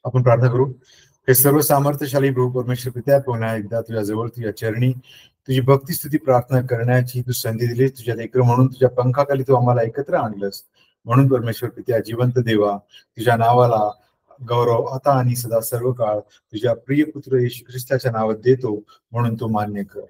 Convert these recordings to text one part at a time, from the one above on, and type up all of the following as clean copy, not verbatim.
आपण प्रार्थना करू. हे सर्व सामर्थ्यशाली प्रभू परमेश्वर पित्या, पुन्हा एकदा तुझ्या जवळ तुझ्या चरणी तुझी भक्ती स्तुती प्रार्थना करण्याची तू संधी दिलीस. तुझ्या लेकर म्हणून तुझ्या पंखाखाली तू आम्हाला एकत्र आणलंस. म्हणून परमेश्वर पित्या, जिवंत देवा, तुझ्या नावाला गौरव आता आणि सदा सर्व काळ तुझ्या प्रिय पुत्र येशू ख्रिस्ताच्या नावात देतो, म्हणून तू मान्य कर.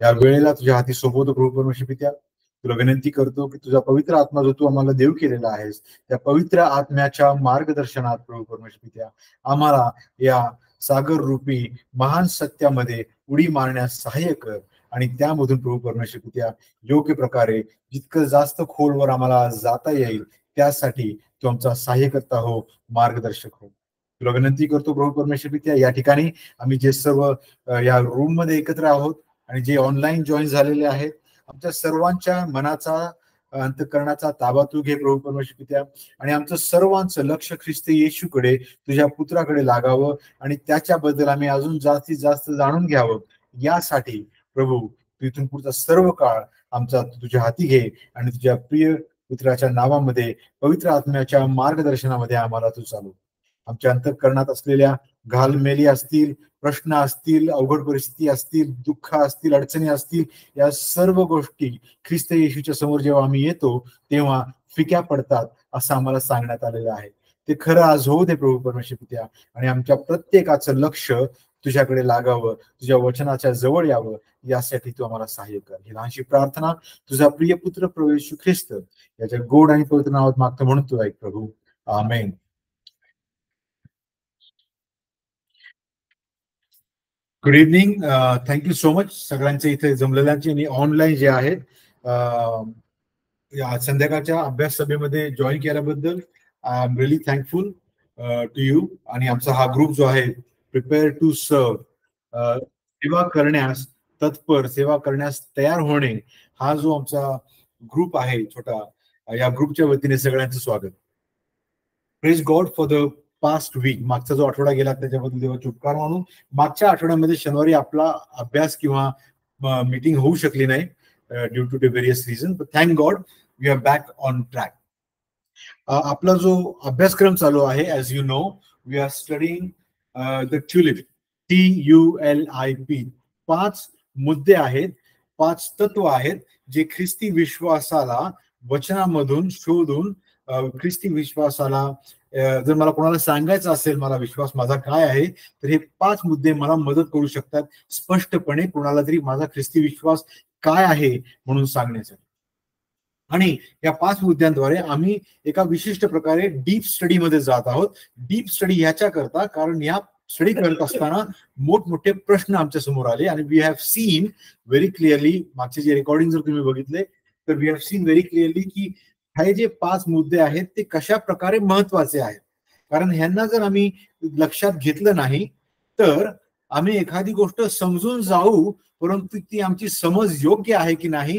या वेळेला तुझ्या हाती सोबत प्रभू परमेश्वर पित्या, तुला विनंती करतो की तुझा पवित्र आत्मा जो तू आम्हाला देव केलेला आहेस, त्या पवित्र आत्म्याच्या मार्गदर्शनात प्रभू परमेश्वर पित्या आम्हाला या सागर रूपी महान सत्यामध्ये उडी मारण्यास सहाय्य कर. आणि त्यामधून प्रभू परमेश्वर पित्या योग्य प्रकारे जितकं जास्त खोलवर आम्हाला जाता येईल त्यासाठी तू आमचा सहाय्यकर्ता हो, मार्गदर्शक हो. तुला विनंती करतो प्रभू परमेश्वर पित्या, या ठिकाणी आम्ही जे सर्व या रूम मध्ये एकत्र आहोत आणि जे ऑनलाईन जॉईन झालेले आहेत, आमच्या सर्वांच्या मनाचा अंतःकरणाचा ताबा तू घे प्रभू परमेश्वर पित्या. आणि आमचं सर्वांचं लक्ष ख्रिस्त येशूकडे, तुझ्या पुत्राकडे लागावं आणि त्याच्याबद्दल आम्ही अजून जास्तीत जास्त जाणून घ्यावं. यासाठी प्रभू तू इथून पुढचा सर्व काळ आमचा तुझ्या हाती घे आणि तुझ्या प्रिय पुत्राच्या नावामध्ये पवित्र आत्म्याच्या मार्गदर्शनामध्ये आम्हाला तू चालू. आमच्या अंतःकरणात असलेल्या घालमेली असतील, प्रश्न असतील, अवघड परिस्थिती असतील, दुःख असतील, अडचणी असतील, या सर्व गोष्टी ख्रिस्त येशूच्या समोर जेव्हा आम्ही येतो तेव्हा फिक्या पडतात असं आम्हाला सांगण्यात आलेलं आहे. ते खरं आज होऊ दे प्रभू परमेश्वर पित्या. आणि आमच्या प्रत्येकाचं लक्ष तुझ्याकडे लागावं, तुझ्या वचनाच्या जवळ यावं, यासाठी तू आम्हाला सहाय्य कर. ही लहानशी प्रार्थना तुझा प्रिय पुत्र प्रभू येशू ख्रिस्त याच्या गोड आणि पवित्र नावात मागतो, म्हणून तू ऐक प्रभू. Amen. Good evening. Thank you so much सगळ्यांचे इथे जमलेल्यांचे आणि ऑनलाईन जे आहेत संध्याकाळच्या अभ्यास सभेमध्ये जॉईन केल्याबद्दल I am really thankful to you. आणि आमचा हा ग्रुप जो आहे, प्रिपेअर टू सर्व, सेवा करण्यास तत्पर, सेवा करण्यास तयार होणे, हा जो आमचा ग्रुप आहे छोटा, या ग्रुपच्या वतीने सगळ्यांचं स्वागत. Praise God for the past week. मागचा जो आठवडा गेला त्याच्याबद्दल देवाचे उपकार मानून. मागच्या आठवड्यामध्ये शनिवारी आपला अभ्यास किंवा मीटिंग होऊ शकली नाही due to the various reason, but thank God we are back on track. आपला जो अभ्यासक्रम चालू आहे, as you know, we are studying the tulip, TULIP. 5 मुद्दे आहेत, 5 तत्व आहेत जे ख्रिस्ती विश्वासाला वचनामधून शोधून ख्रिस्ती विश्वासाला, जर मला कोणाला सांगायचं असेल मला विश्वास माझा काय आहे, तर हे 5 मुद्दे मला मदत करू शकतात स्पष्टपणे कोणाला तरी माझा ख्रिस्ती विश्वास काय आहे म्हणून सांगण्यासाठी. आणि या 5 मुद्द्यांद्वारे आम्ही एका विशिष्ट प्रकारे डीप स्टडी मध्ये जात आहोत. डीप स्टडी ह्याच्या करता कारण या स्टडी करत असताना मोठमोठे प्रश्न आमच्या समोर आले आणि we have seen very clearly, मागचे जे रेकॉर्डिंग जर तुम्ही बघितले तर we have seen very clearly की हे जे 5 मुद्दे आहेत ते कशा प्रकारे महत्वाचे आहेत. कारण ह्यांना जर आम्ही लक्षात घेतलं नाही तर आम्ही एखादी गोष्ट समजून जाऊ, परंतु ती आमची समज योग्य आहे की नाही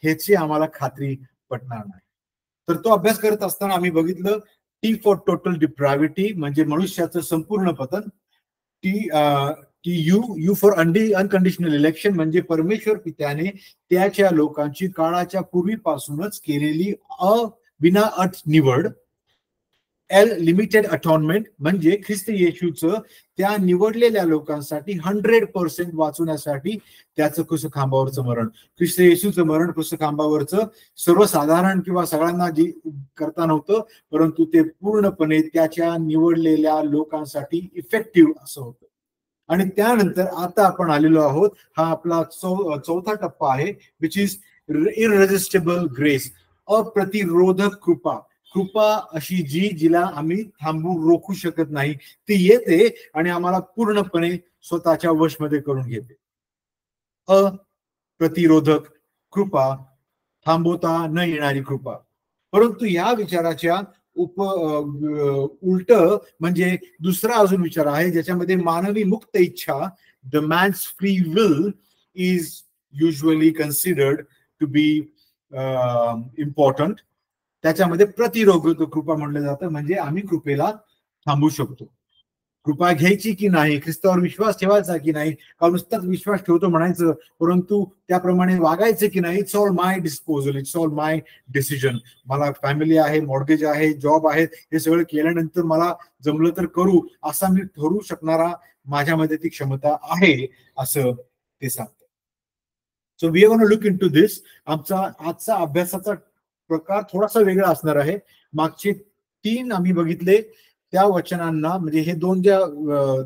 ह्याची आम्हाला खात्री पटणार नाही. तर तो अभ्यास करत असताना आम्ही बघितलं T फॉर टोटल डिप्रायव्हिटी, म्हणजे मनुष्याचं संपूर्ण पतन. U फॉर अनकंडिशनल इलेक्शन, म्हणजे परमेश्वर पित्याने त्याच्या लोकांची काळाच्या पूर्वीपासूनच केलेली बिना अट निवड. L लिमिटेड अटॉनमेंट, म्हणजे ख्रिस्त येशूचं त्या निवडलेल्या लोकांसाठी 100% वाचवण्यासाठी त्याचं क्रूसखांबावरचं मरण. ख्रिस्त येशूचं मरण क्रूसखांबावरचं सर्वसाधारण किंवा सगळ्यांना जे करता नव्हतं, परंतु ते पूर्णपणे त्याच्या निवडलेल्या लोकांसाठी इफेक्टिव्ह असं होतं. आणि त्यानंतर आता आपण आलेलो आहोत, हा आपला चौथा टप्पा आहे, विच इज इररेजिस्टेबल ग्रेस, अप्रतिरोधक कृपा. कृपा अशी जिला आम्ही थांबवून रोखू शकत नाही, ती येते आणि आम्हाला पूर्णपणे स्वतःच्या वशमध्ये करून घेते. अप्रतिरोधक कृपा, थांबवता न येणारी कृपा. परंतु या विचाराच्या उलट म्हणजे दुसरा अजून विचार आहे ज्याच्यामध्ये मानवी मुक्त इच्छा, the man's free will, is usually considered to be important. त्याच्यामध्ये प्रतिरोधक कृपा म्हटलं जातं, म्हणजे आम्ही कृपेला थांबू शकतो. कृपा घ्यायची की नाही, ख्रिस्तावर विश्वास ठेवायचा की नाही, का नुसताच विश्वास ठेवतो म्हणायचं परंतु त्याप्रमाणे वागायचं की नाही, it's all my disposal, it's all my decision. मला फॅमिली आहे, मॉर्गेज आहे, जॉब आहे, हे सगळं केल्यानंतर मला जमलं तर करू असा मी ठरवू शकणारा माझ्यामध्ये ती क्षमता आहे असं ते सांगतं. So we are gonna look into this. आमचा आजचा अभ्यासाचा प्रकार थोडासा वेगळा असणार आहे. मागचे 3 आम्ही बघितले त्या वचनांना, म्हणजे हे 2 ज्या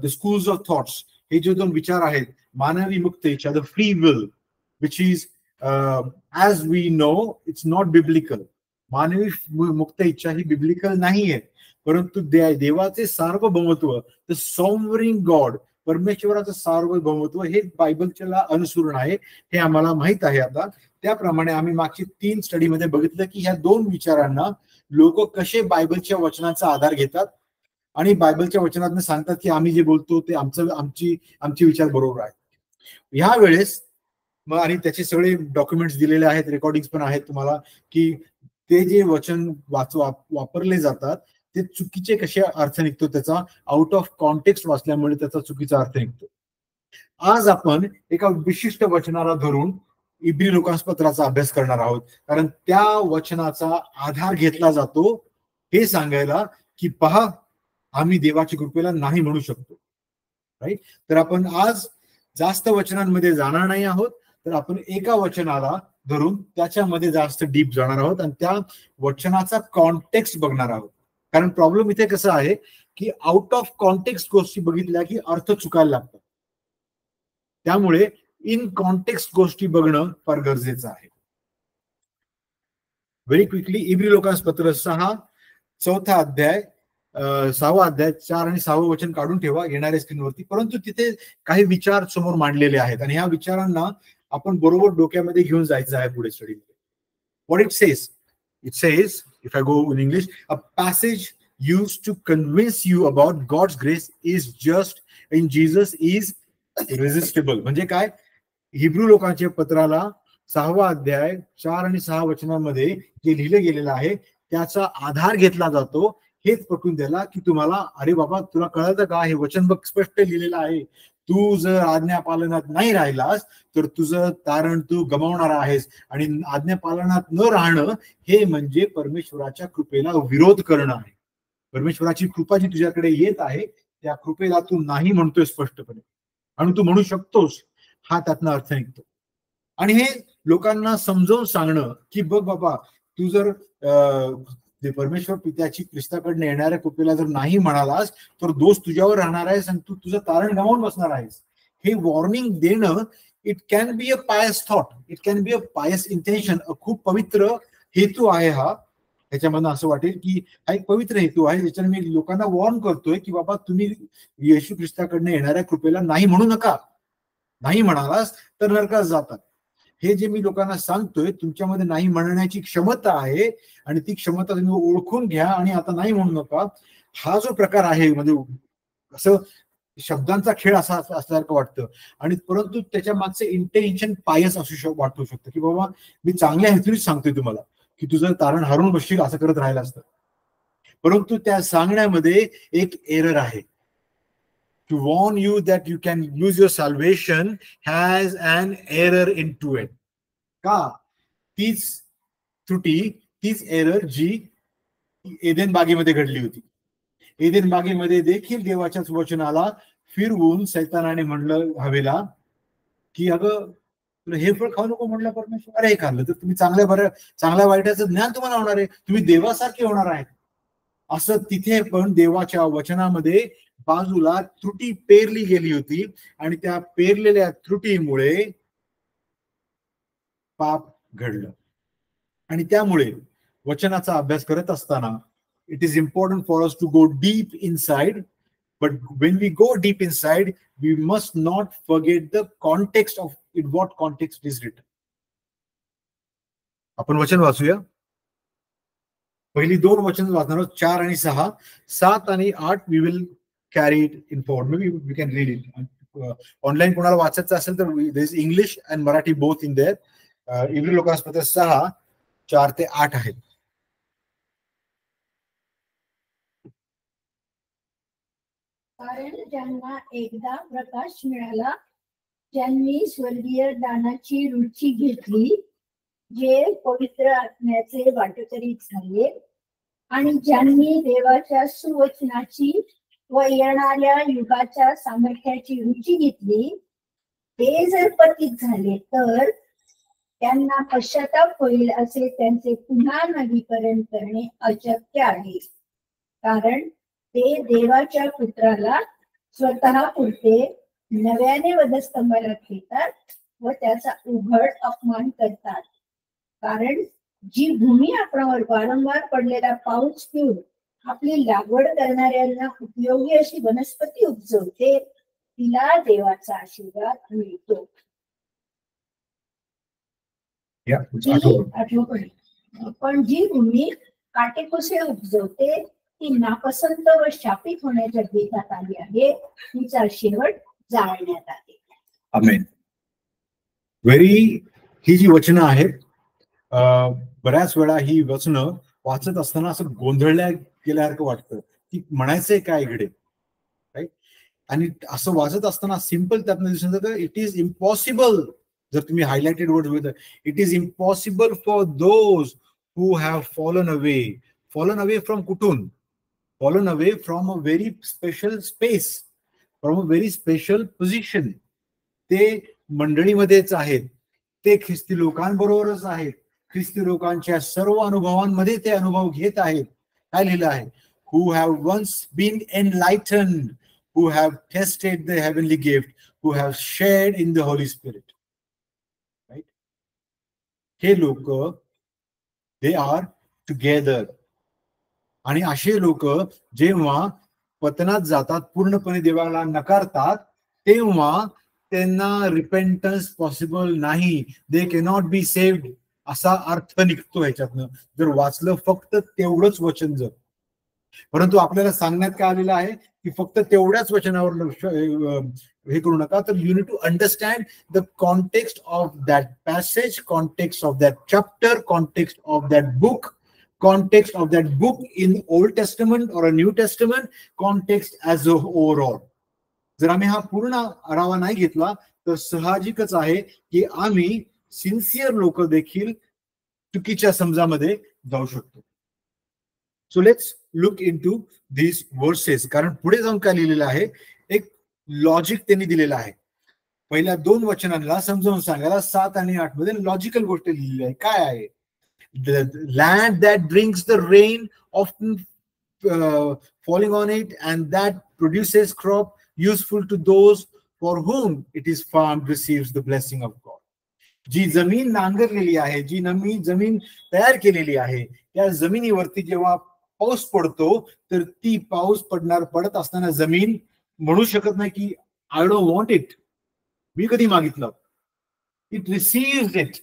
द स्कूल्स ऑफ थॉट्स, हे जे 2 विचार आहेत, मानवी मुक्त इच्छा, the free will, which is as we know it's not biblical. मानवी मुक्त इच्छा ही बिब्लिकल नाहीये, परंतु देवाचे सार्वभौमत्व, द सॉव्हरीन गॉड, परमेश्वराचं सार्वभौमत्व हे बायबलच्या अनुसरण आहे, हे आम्हाला माहित आहे. आता त्याप्रमाणे आम्ही मागची 3 स्टडीमध्ये बघितलं की ह्या 2 विचारांना लोक कसे बायबलच्या वचनाचा आधार घेतात आणि बायबलच्या वचनात सांगतात की आम्ही जे बोलतो ते आमचे विचार बरोबर आहेत. ह्या वेळेस मग आणि त्याचे सगळे डॉक्युमेंट्स दिलेले आहेत, रेकॉर्डिंग पण आहेत तुम्हाला, की ते जे वचन वापरले जातात ते चुकीचे कसे अर्थ निघतो, त्याचा आउट ऑफ कॉन्टेक्स्ट वाचल्यामुळे त्याचा चुकीचा अर्थ निघतो. आज आपण एका विशिष्ट वचनाला धरून इब्री लोकांपत्राचा अभ्यास करणार आहोत, कारण त्या वचनाचा आधार घेतला जातो हे सांगायला की पहा आम्ही देवाची कृपेला नाही म्हणू शकतो. राईट. तर आपण आज जास्त वचनांमध्ये जाणार नाही आहोत, तर आपण एका वचनाला धरून त्याच्यामध्ये जास्त डीप जाणार आहोत आणि त्या वचनाचा कॉन्टेक्स्ट बघणार आहोत. कारण प्रॉब्लेम इथे कसं आहे की आउट ऑफ कॉन्टेक्स्ट गोष्टी बघितल्या की अर्थ चुकायला लागतात. त्यामुळे इन कॉन्टेक्स्ट गोष्टी बघणं फार गरजेचं आहे. व्हेरी क्विकली इब्री लोकांपत्र 6 4 अध्याय 6 अध्याय 4 आणि 6 वचन काढून ठेवा येणाऱ्या स्क्रीनवरती. परंतु तिथे काही विचार समोर मांडलेले आहेत आणि ह्या विचारांना आपण बरोबर डोक्यामध्ये घेऊन जायचं आहे पुढे स्टडीमध्ये. What it says if I go in English, a passage used to convince you about God's grace is just in Jesus is irresistible. म्हणजे काय, हिब्रू लोकांच्या पत्राला 6 अध्याय 4 आणि 6 वचनांमध्ये जे लिहिलं गेलेलं आहे त्याचा आधार घेतला जातो हेच पटवून द्यायला की तुम्हाला, अरे बाबा तुला कळतं का, हे वचन बघ स्पष्ट लिहिलेलं आहे, तू जर आज्ञा पालनात नाही राहिलास तर तुझं तारण तू गमावणार आहेस. आणि आज्ञा पालनात न राहणं हे म्हणजे परमेश्वराच्या कृपेला विरोध करणं आहे. परमेश्वराची कृपा जी तुझ्याकडे येत आहे त्या कृपेला तू नाही म्हणतोय स्पष्टपणे, आणि तू म्हणू शकतोस, हा त्यातनं अर्थ निघतो. आणि हे लोकांना समजावून सांगणं की बघ बाबा, तू जर परमेश्वर पित्याची ख्रिस्ताकडनं येणाऱ्या कृपेला जर नाही म्हणालास तर दोष तुझ्यावर राहणार आहेस आणि तू तुझं तारण गमावून बसणार आहेस, हे वॉर्निंग देणं. इट कॅन बी अ पायस thought, it can be a पायस इंटेन्शन. खूप पवित्र हेतू आहे हा. त्याच्यामधून असं वाटेल की हा एक पवित्र हेतू आहे ज्याच्याने मी लोकांना वॉर्न करतोय की बाबा तुम्ही येशू ख्रिस्ताकडनं येणाऱ्या कृपेला नाही म्हणू नका, नाही म्हणालास तर नरकात जातात. हे जे मी लोकांना सांगतोय तुमच्यामध्ये नाही म्हणण्याची क्षमता आहे आणि ती क्षमता तुम्ही ओळखून घ्या आणि आता नाही म्हणू नका. हा जो प्रकार आहे म्हणजे असं शब्दांचा खेळ असा असल्यासारखं वाटतं, आणि परंतु त्याच्या मागचे इंटेन्शन पायस वाटू शकतं की बाबा मी चांगल्या हेतूनेच सांगतोय तुम्हाला की तुझं तारण हरून बसशील असं करत राहिलं असतं, परंतु त्या सांगण्यामध्ये एक एरर आहे. To warn you that you can lose your salvation has an error into it. का? तीच त्रुटी, तीच एरर जी एदेन बागेमध्ये घडली होती. एदेन बागेमध्ये देखील देवाच्याच वचनाला फिरवून सैतानाने म्हणलं हवेला की अगं तुला हे फळ खाऊ नको म्हणलं परमेश्वर, अरे हे खाल्लं तर तुम्ही चांगल्या वाईटाचं ज्ञान तुम्हाला होणार आहे, तुम्ही देवासारखे होणार आहेत. असं तिथे पण देवाच्या वचनामध्ये बाजूला त्रुटी पेरली गेली होती आणि त्या पेरलेल्या त्रुटीमुळे पाप घडलं. आणि त्यामुळे वचनाचा अभ्यास करत असताना it is important for us to go deep inside. But when we go deep inside, we must not forget the context of in what context is written. आपण वचन वाचूया. पहिली 2 वचन वाचणार आहोत, 4 आणि 6. 7 आणि 8 we will carry it in forward. Maybe we can read it. Online कोणाला वाचायचं असेल तर there is English and Marathi both in there. इब्री लोकांपत्र 6 4 ते 8 आहेत. कारण ज्यांना एकदा प्रकाश मिळाला, ज्यांनी स्वर्गीय दानाची रुची घेतली, जे पवित्र आत्म्याचे वाटकरी झाले आणि ज्यांनी देवाच्या सुवचनाची व येणाऱ्या युगाच्या सामर्थ्याची रुची घेतली, ते जर पतित झाले तर त्यांना पश्चाताप होईल असे त्यांचे पुन्हा नवीकरण करणे अशक्य आहे. कारण ते देवाच्या पुत्राला स्वतः पुरते नव्याने वधस्तंभाला ठेवतात व त्याचा उघड अपमान करतात. कारण जी भूमी आपणावर वारंवार पडलेला पाऊस पिऊन आपली लागवड करणाऱ्यांना उपयोगी अशी वनस्पती उपजवते, तिला देवाचा आशीर्वाद मिळतो. पण जी भूमी काटेकोसे उपजवते, ती नापसंत व शापित होण्याच्या बेतात आली आहे, तिचा शेवट जाळण्यात आले. आमेन. ही जी वचनं आहेत, बऱ्याच वेळा ही वचनं वाचत असताना असं गोंधळल्या गेल्यासारखं वाटतं की म्हणायचंय काय इकडे, राईट? आणि असं वाचत असताना सिंपल त्यातनं दिसून जातं, इट इज इम्पॉसिबल. जर तुम्ही हायलाइटेड वर्ड होतं, it is impossible for those who have fallen away from कुठून? Fallen away from a very special space, from a very special position. ते मंडळीमध्येच आहेत, ते ख्रिस्ती लोकांबरोबरच आहेत, ख्रिस्ती लोकांच्या सर्व अनुभवांमध्ये ते अनुभव घेत आहेत. काय लिहिलं आहे? Who have once been enlightened, who have tasted the heavenly gift, who have shared in the holy spirit. Right? हे लोक, दे आर टुगेदर. आणि असे लोक जेव्हा पतनात जातात, पूर्णपणे देवाला नकारतात, तेव्हा त्यांना रिपेंटन्स पॉसिबल नाही. दे कॅनॉट बी सेव्ड असा अर्थ निघतो ह्याच्यातनं, जर वाचलं फक्त तेवढंच वचन. जर परंतु आपल्याला सांगण्यात काय आलेलं आहे की फक्त तेवढ्याच वचनावर लक्ष हे करू नका, तर you need to understand the context of that passage, context of that chapter, context of that book, context of that book in Old Testament or a New Testament, context as a overall. जर आम्ही हा पूर्ण आढावा नाही घेतला तर साहजिकच आहे की आम्ही सिन्सिअर लोक देखील चुकीच्या समजामध्ये जाऊ शकतो. So let's look into these versus. कारण पुढे जाऊन काय लिहिलेलं आहे, एक लॉजिक त्यांनी दिलेलं आहे. पहिल्या 2 वचनांना समजावून सांगायला 7 आणि 8 मध्ये लॉजिकल गोष्ट लिहिलेली आहे. काय आहे? The land that brings the rain often falling on it, and that produces crop useful to those for whom it is farmed receives the blessing of God. जी जमीन नांगरलेली आहे, जी जमीन तयार केलेली आहे, त्या जमिनीवरती जेव्हा पाऊस पडतो तर ती पाऊस पडत असताना जमीन म्हणू शकत नाही की आय डोंट वॉन्ट इट, मी कधी मागितलं. It receives it.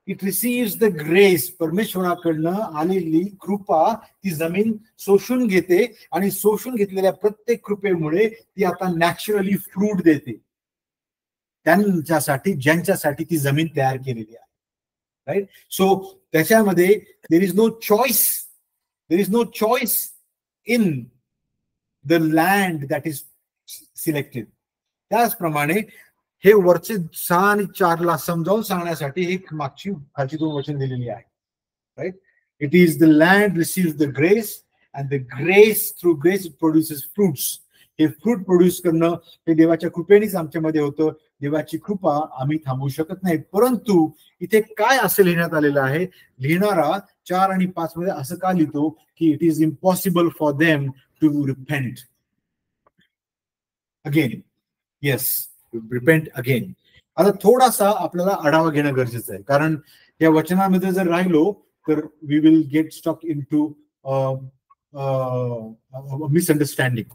It receives the grace. परमेश्वराकडनं आलेली कृपा ती जमीन शोषून घेते आणि शोषून घेतलेल्या प्रत्येक कृपेमुळे ती आता नॅचरली फ्रूट देते त्यांच्यासाठी ज्यांच्यासाठी ती जमीन तयार केलेली आहे. राईट? सो त्याच्यामध्ये there is no choice in the land that is selected. त्याचप्रमाणे हे वरचे 6 आणि 4 ला समजावून सांगण्यासाठी एक खालची 2 वचन दिलेली आहे. Right? It is the land receives the grace and the grace through grace it produces fruits. हे फ्रूट प्रोड्यूस करणं हे देवाच्या कृपेनेच आमच्यामध्ये होतं. देवाची कृपा आम्ही थांबवू शकत नाही. परंतु इथे काय असं लिहिण्यात आलेलं आहे, लिहिणारा 4 आणि 5 मध्ये असं का लिहितो की it is impossible for them to repent again. Yes, repent again. आता थोडासा आपल्याला आढावा घेणं गरजेचं आहे, कारण या वचनामध्ये जर राहिलो तर we will get stuck in to misunderstanding.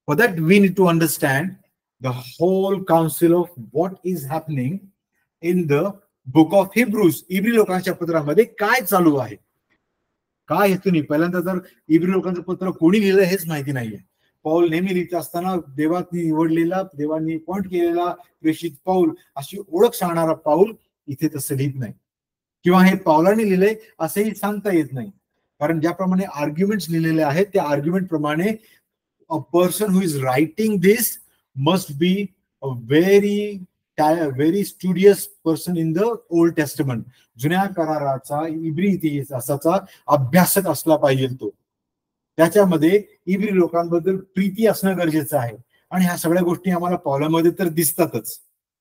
For that we need to understand the whole counsel of what is happening in the book of Hebrews. इब्री लोकांच्या पत्रामध्ये काय चालू आहे, काय हेतू नाही. पहिल्यांदा तर इब्री लोकांचं पत्र कोणी लिहिलं हेच माहिती नाहीये. पौल नेहमी लिहित असताना देवानी निवडलेला, देवांनी पॉइंट केलेला प्रेषित पौल अशी ओळख सांगणारा पौल इथे तसं लिहित नाही, किंवा हे पौलाने लिहिलंय असंही सांगता येत नाही. कारण ज्याप्रमाणे आर्ग्युमेंट्स लिहिलेले आहेत त्या आर्ग्युमेंट प्रमाणे a person who is writing this must be a very studious person in the old testament. जुन्या कराराचा इब्री इतिहासाचा अभ्यासक असला पाहिजे तो. त्याच्यामध्ये इब्री लोकांबद्दल प्रीती असणं गरजेचं आहे. आणि ह्या सगळ्या गोष्टी आम्हाला पौलामध्ये तर दिसतातच,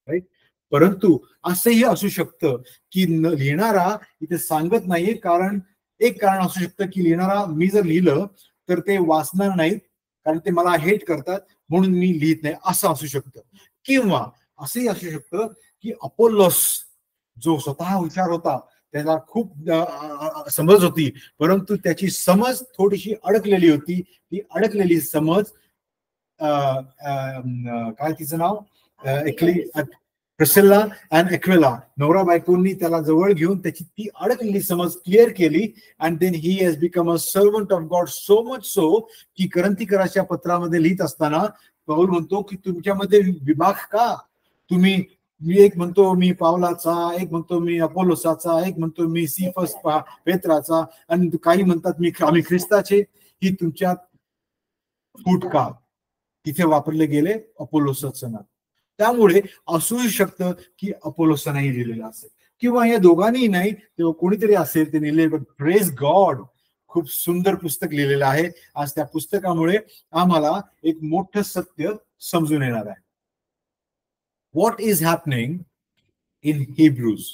राईट. परंतु असंही असू शकतं की लिहिणारा इथे सांगत नाहीये, कारण एक कारण असू शकतं की लिहिणारा मी जर लिहिलं तर ते वाचणार नाहीत कारण ते मला हेट करतात म्हणून मी लिहित नाही, असं असू शकतं. किंवा असंही असू शकतं की अपोल्लोस जो स्वतः हुशार होता, त्याला खूप समज होती, परंतु त्याची समज थोडीशी अडकलेली होती. ती अडकलेली समज काय तिचं नाव, प्रिस्किल्ला अँड एक्विला, नवरा बायकोंनी त्याला जवळ घेऊन त्याची ती अडकलेली समज क्लिअर केली. And then he has become a servant of God, so much so की करंथीकराच्या पत्रामध्ये लिहित असताना पौल म्हणतो की तुमच्यामध्ये विभाग का, तुम्ही एक म्हणतो मी पावलाचा, एक म्हणतो मी अपोलोसाचा, एक म्हणतो मी सीफस पेत्राचा, आणि काही म्हणतात आम्ही ख्रिस्ताचे. ही तुमच्यात फूट का तिथे वापरले गेले अपोलोसाचं नाव. त्यामुळे असू शकतं की अपोलोसचा नाही लिहिलेला असेल, किंवा या दोघांनी नाही तेव्हा कोणीतरी असेल ते लिहिले. पण प्रेज गॉड, खूप सुंदर पुस्तक लिहिलेलं आहे. आज त्या पुस्तकामुळे आम्हाला एक मोठं सत्य समजून येणार आहे. What is happening in Hebrews?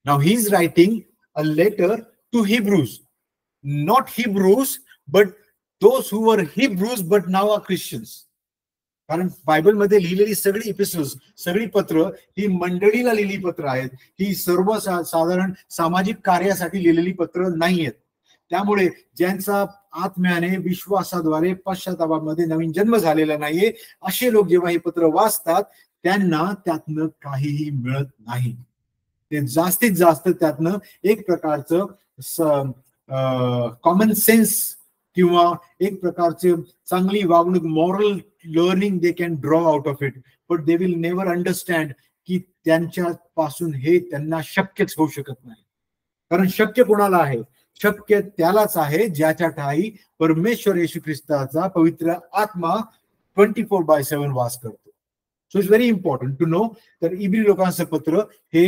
Now he is writing a letter to Hebrews, not Hebrews, but those who were Hebrews but now are Christians. कारण बायबलमध्ये लिहिलेली सगळी एपिसोड्स, सगळी पत्र ही मंडळीला लिहिलेली पत्र आहेत. ही सर्व साधारण सामाजिक कार्यासाठी लिहिलेली पत्र नाहीयेत. त्यामुळे ज्यांचा आत्म्याने विश्वासाद्वारे पश्चातापामध्ये नवीन जन्म झालेला नाहीये, असे लोक जेव्हा हे पत्र वाचतात त्यांना त्यातनं काहीही मिळत नाही. ते जास्तीत जास्त त्यातनं एक प्रकारचं कॉमन सेन्स किंवा एक प्रकारचे चांगली वागणूक, moral learning they can draw out of it, but they will never understand की त्यांच्यापासून हे त्यांना शक्यच होऊ शकत नाही. कारण शक्य कोणाला आहे? शक्य त्यालाच आहे ज्याच्या ठाई परमेश्वर येशू ख्रिस्ताचा पवित्र आत्मा 24/7 वास करतो. So it's very important to know. तर इब्री लोकांचं पत्र हे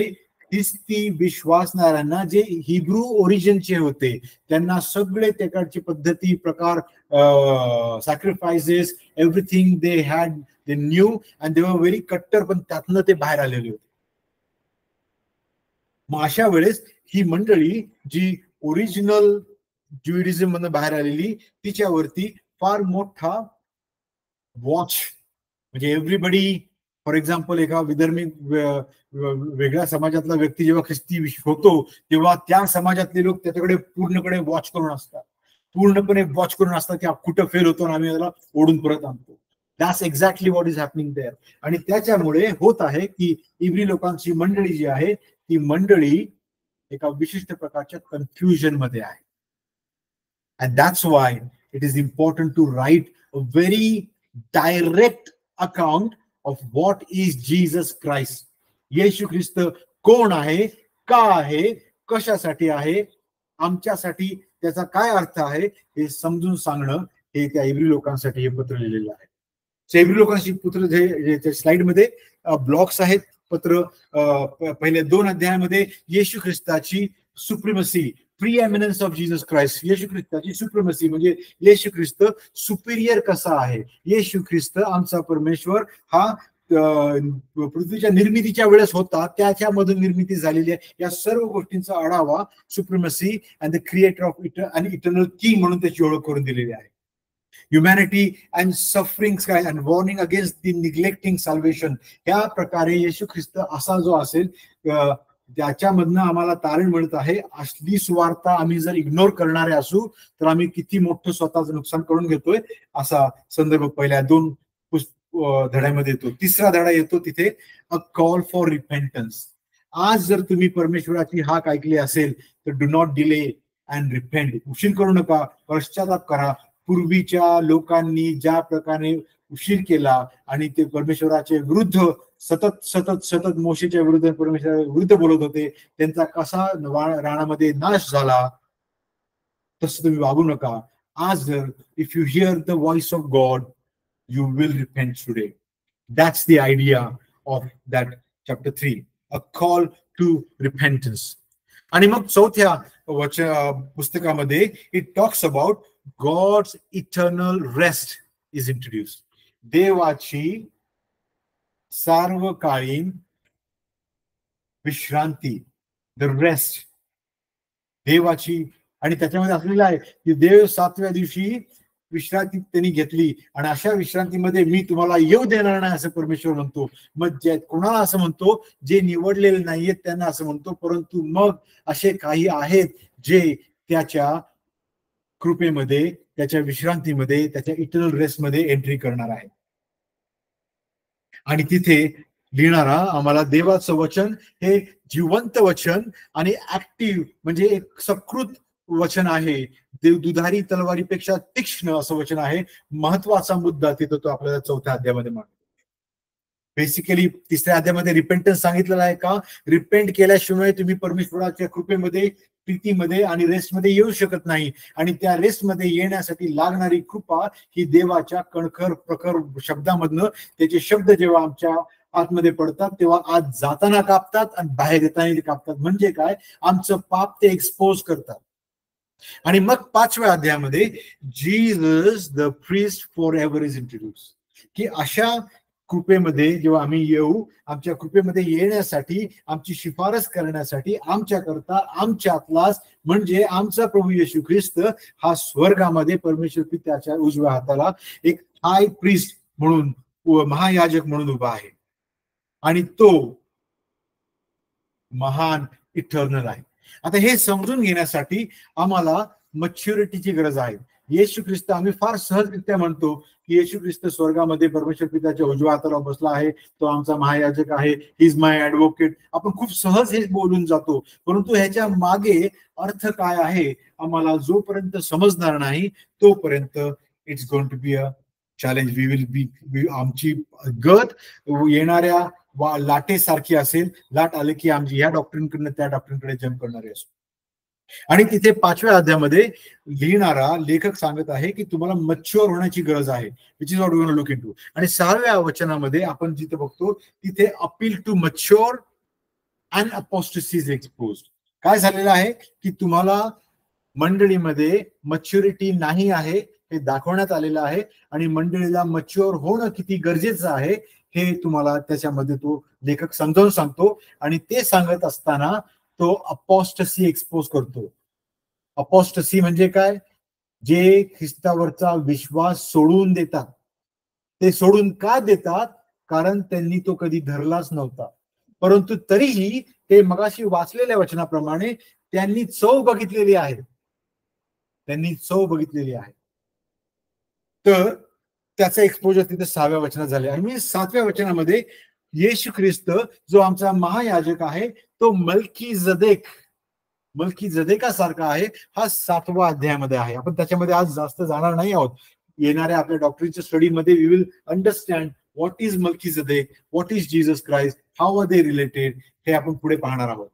ख्रिस्ती विश्वासणाऱ्यांना जे हिब्रू ओरिजिनचे होते त्यांना सगळे त्याकडची पद्धती, प्रकार, sacrifices, everything they had, they knew and they वर व्हेरी कट्टर, पण त्यातनं ते बाहेर आलेले होते. मग अशा वेळेस ही मंडळी जी ओरिजिनल ज्युइडिझम मधून बाहेर आलेली, तिच्यावरती फार मोठा वॉच, म्हणजे एव्हरीबडी, फॉर एक्झाम्पल एका विधर्मी वेगळ्या समाजातला व्यक्ती जेव्हा ख्रिस्ती होतो तेव्हा त्या समाजातले लोक त्याच्याकडे पूर्णपणे वॉच करून असतात, की कुठं फेल होतो आणि आम्ही त्याला ओढून परत आणतो. That's exactly what is happening there. आणि त्याच्यामुळे होत आहे की इब्री लोकांची मंडळी जी आहे ती मंडळी एका विशिष्ट प्रकारच्या कन्फ्युजन मध्ये आहे. And that's why it is important to write a very direct account of what is Jesus Christ. Yeshu Khrist कोण आहे, का आहे, कशासाठी आहे, आमच्यासाठी त्याचा काय अर्थ आहे हे समजून सांगणं, हे त्या इब्री लोकांसाठी हे पत्र लिहिलेलं आहे. इब्री लोकांची पत्र जे स्लाइड मध्ये ब्लॉक्स आहेत. पत्र पहिल्या 2 अध्यायामध्ये येशू ख्रिस्ताची सुप्रिमसी, प्रीएमिनन्स ऑफ जीसस क्राइस्ट, येशू ख्रिस्ताची सुप्रिमसी म्हणजे येशू ख्रिस्त सुपिरियर कसा आहे. येशू ख्रिस्त आमचा परमेश्वर हा पृथ्वीच्या निर्मितीच्या वेळेस होता, त्याच्यामधून निर्मिती झालेली आहे. या सर्व गोष्टींचा आढावा supremacy and the creator of eternal king म्हणून त्याची ओळख करून दिलेली आहे. Humanity and suffering and warning against the neglecting salvation. या प्रकारे येशू ख्रिस्त असा जो असेल त्याच्यामधनं आम्हाला तारण मिळत आहे. असली सुवार्ता आम्ही जर इग्नोर करणारे असू तर आम्ही किती मोठं स्वतःचं नुकसान करून घेतोय असा संदर्भ पहिल्या 2 धड्यामध्ये येतो. 3रा धडा येतो तिथे अ कॉल फॉर रिपेंटन्स. आज जर तुम्ही परमेश्वराची हाक ऐकली असेल तर do not delay and repent. उशीर करू नका, पश्चाताप करा. पूर्वीच्या लोकांनी ज्या प्रकारे उशीर केला आणि ते परमेश्वराच्या विरुद्ध सतत मोशेच्या विरुद्ध, परमेश्वरा विरुद्ध बोलत होते, त्यांचा कसा राणामध्ये नाश झाला तसं तुम्ही वागू नका. आज जर if you hear the voice of God, you will repent today. That's the idea of that chapter 3, a call to repentance. आणि मग चौथ्या पुस्तकामध्ये it talks about God's eternal rest is introduced. देवाची सार्वकालीन विश्रांती, द रेस्ट, देवाची. आणि त्याच्यामध्ये असलेलं आहे की देव 7व्या दिवशी विश्रांती त्यांनी घेतली, आणि अशा विश्रांतीमध्ये मी तुम्हाला येऊ देणार नाही असं परमेश्वर म्हणतो. मग कोणाला असं म्हणतो? जे निवडलेले नाहीयेत त्यांना असं म्हणतो. परंतु मग असे काही आहेत जे त्याच्या कृपेमध्ये, त्याच्या विश्रांतीमध्ये, त्याच्या इटर्नल रेस्टमध्ये एंट्री करणार आहे. आणि तिथे लिहिणारा आम्हाला देवाचं वचन हे जिवंत वचन आणि ऍक्टिव्ह म्हणजे एक सकृत वचन आहे. दुधारी तलवारीपेक्षा तीक्ष्ण असं वचन आहे. महत्वाचा मुद्दा तिथं तो आपल्याला 4थ्या अध्यायामध्ये मांडतो. बेसिकली 3ऱ्या अध्यायामध्ये रिपेंटन्स सांगितलेला आहे का रिपेंट केल्याशिवाय तुम्ही परमेश्वराच्या कृपेमध्ये, प्रीतीमध्ये आणि रेस्टमध्ये येऊ शकत नाही. आणि त्या रेस्टमध्ये येण्यासाठी लागणारी कृपा ही देवाच्या कणखर प्रखर शब्दामधनं, त्याचे शब्द जेव्हा आमच्या आतमध्ये पडतात तेव्हा आत जाताना कापतात आणि बाहेर येताना कापतात. म्हणजे काय? आमचं पाप ते एक्सपोज करतात. आणि मग 5व्या अध्यायामध्ये Jesus the priest forever is introduce, की अशा कृपेमध्ये जेव्हा आम्ही येऊ, आमच्या कृपेमध्ये येण्यासाठी, आमची शिफारस करण्यासाठी आमच्याकरता आमच्यातलाच म्हणजे आमचा प्रभू येशू ख्रिस्त हा स्वर्गामध्ये परमेश्वर पित्याच्या उजव्या हाताला एक हाय प्रीस्ट म्हणून, महायाजक म्हणून उभा आहे. आणि तो महान इटर्नल आहे. आता हे समजून घेण्यासाठी आम्हाला मॅच्युरिटीची गरज आहे. येशू ख्रिस्त आम्ही फार सहजरित्या म्हणतो की येशू ख्रिस्त स्वर्गामध्ये परमेश्वर पित्याच्या उजव्या हाताला बसला आहे, तो आमचा महायाजक आहे, ही इज माय ॲडव्होकेट. आपण खूप सहज हे बोलून जातो. परंतु ह्याच्या मागे अर्थ काय आहे आम्हाला जोपर्यंत समजणार नाही तोपर्यंत it's going to be a challenge. We will be, आमची गत येणाऱ्या लाटेसारखी असेल. लाट आले की आमची ह्या डॉक्टरीनकडनं त्या डॉक्टरीनकडे जम्प करणारे असो. आणि तिथे 5व्या अध्यायामध्ये लिहिणारा लेखक सांगत आहे की तुम्हाला मच्युअर होण्याची गरज आहे, which is what we gonna look into. आणि 6व्या वचनामध्ये आपण जिथे बघतो तिथे appeal to mature and apostasy is exposed. काय झालेलं आहे की तुम्हाला मंडळीमध्ये मच्युरिटी नाही आहे हे दाखवण्यात आलेलं आहे. आणि मंडळीला मच्युअर होणं किती गरजेचं आहे हे तुम्हाला त्याच्यामध्ये तो लेखक समजावून सांगतो. आणि ते सांगत असताना तो अपोस्टसी एक्सपोज करतो. अपोस्टसी म्हणजे काय? जे ख्रिस्तावरचा विश्वास सोडून देतात. ते सोडून का देतात? कारण त्यांनी तो कधी धरलाच नव्हता. परंतु तरीही ते मगाशी वाचलेल्या वचनाप्रमाणे त्यांनी चव बघितलेली आहे. त्यांनी चव बघितलेली आहे. तर त्याचा एक्सपोजर तिथे 6व्या वचनात झाले. आणि 7व्या वचनामध्ये येशू ख्रिस्त जो आमचा महायाजक आहे तो मल्कीजदेकासारखा आहे. हा 7व्या अध्यायामध्ये आहे. आपण त्याच्यामध्ये आज जास्त जाणार नाही आहोत. येणाऱ्या आपल्या डॉक्टरीच्या स्टडीमध्ये we will understand what is Melchizedek, what is Jesus Christ, how are they related, हे आपण पुढे पाहणार आहोत.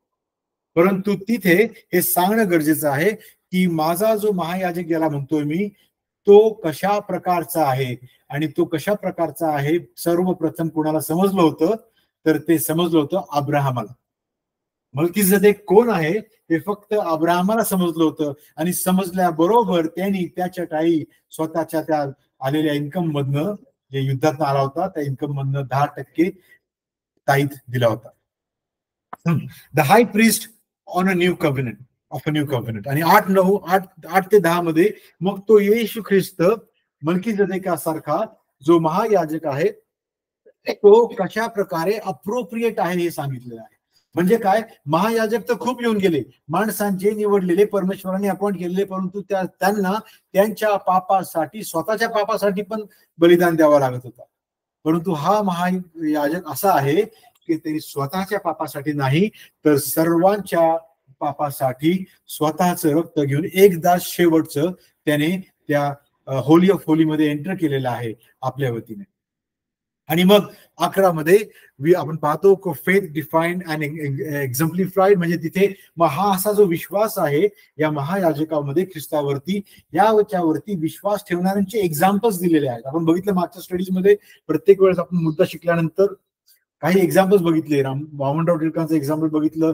परंतु तिथे हे सांगणं गरजेचं आहे की माझा जो महायाजक याला म्हणतोय मी, तो कशा प्रकारचा आहे. आणि तो कशा प्रकारचा आहे सर्वप्रथम कोणाला समजलं होतं? तर ते समजलं होतं अब्राहमाला. मल्कीजदेक कोण आहे हे फक्त अब्राहमाला समजलं होतं. आणि समजल्याबरोबर त्यांनी त्याच्या काही स्वतःच्या त्या आलेल्या इन्कम मधनं, जे युद्धात आला होता त्या इन्कम मधनं 10% ताईत दिला होता. The high priest on a new covenant, of a new covenant. आणि 8 ते 10 मध्ये मग तो येशू ख्रिस्त मल्कीजदेकासारखा जो महायाजक आहे तो कशा प्रकारे अप्रोप्रिएट आहे हे सांगितलेलं आहे. म्हणजे काय? महायाजक तर खूप येऊन गेले, माणसांचे निवडलेले, परमेश्वराने अपॉइंट केलेले, परंतु त्यांना त्यांच्या पापासाठी, स्वतःच्या पापासाठी पण बलिदान द्यावा लागत होता. परंतु हा महायाजक असा आहे की त्यांनी स्वतःच्या पापासाठी नाही तर सर्वांच्या पापासाठी स्वतःचं रक्त घेऊन एकदा शेवटचं त्याने त्या होली ऑफ होली मध्ये एंटर केलेलं आहे आपल्या वतीने. आणि मग 11 मध्ये आपण पाहतो फेथ डिफाईन्ड अँड एक्झम्प्लिफाईड, म्हणजे तिथे हा असा जो विश्वास आहे या महायाजकामध्ये ख्रिस्तावरती, याच्यावरती विश्वास ठेवणाऱ्यांचे एक्झाम्पल्स दिलेले आहेत. आपण बघितलं मागच्या स्टडीज मध्ये, प्रत्येक वेळेस आपण मुद्दा शिकल्यानंतर काही एक्झाम्पल्स बघितले, वामनराव टिळकांचं एक्झाम्पल बघितलं,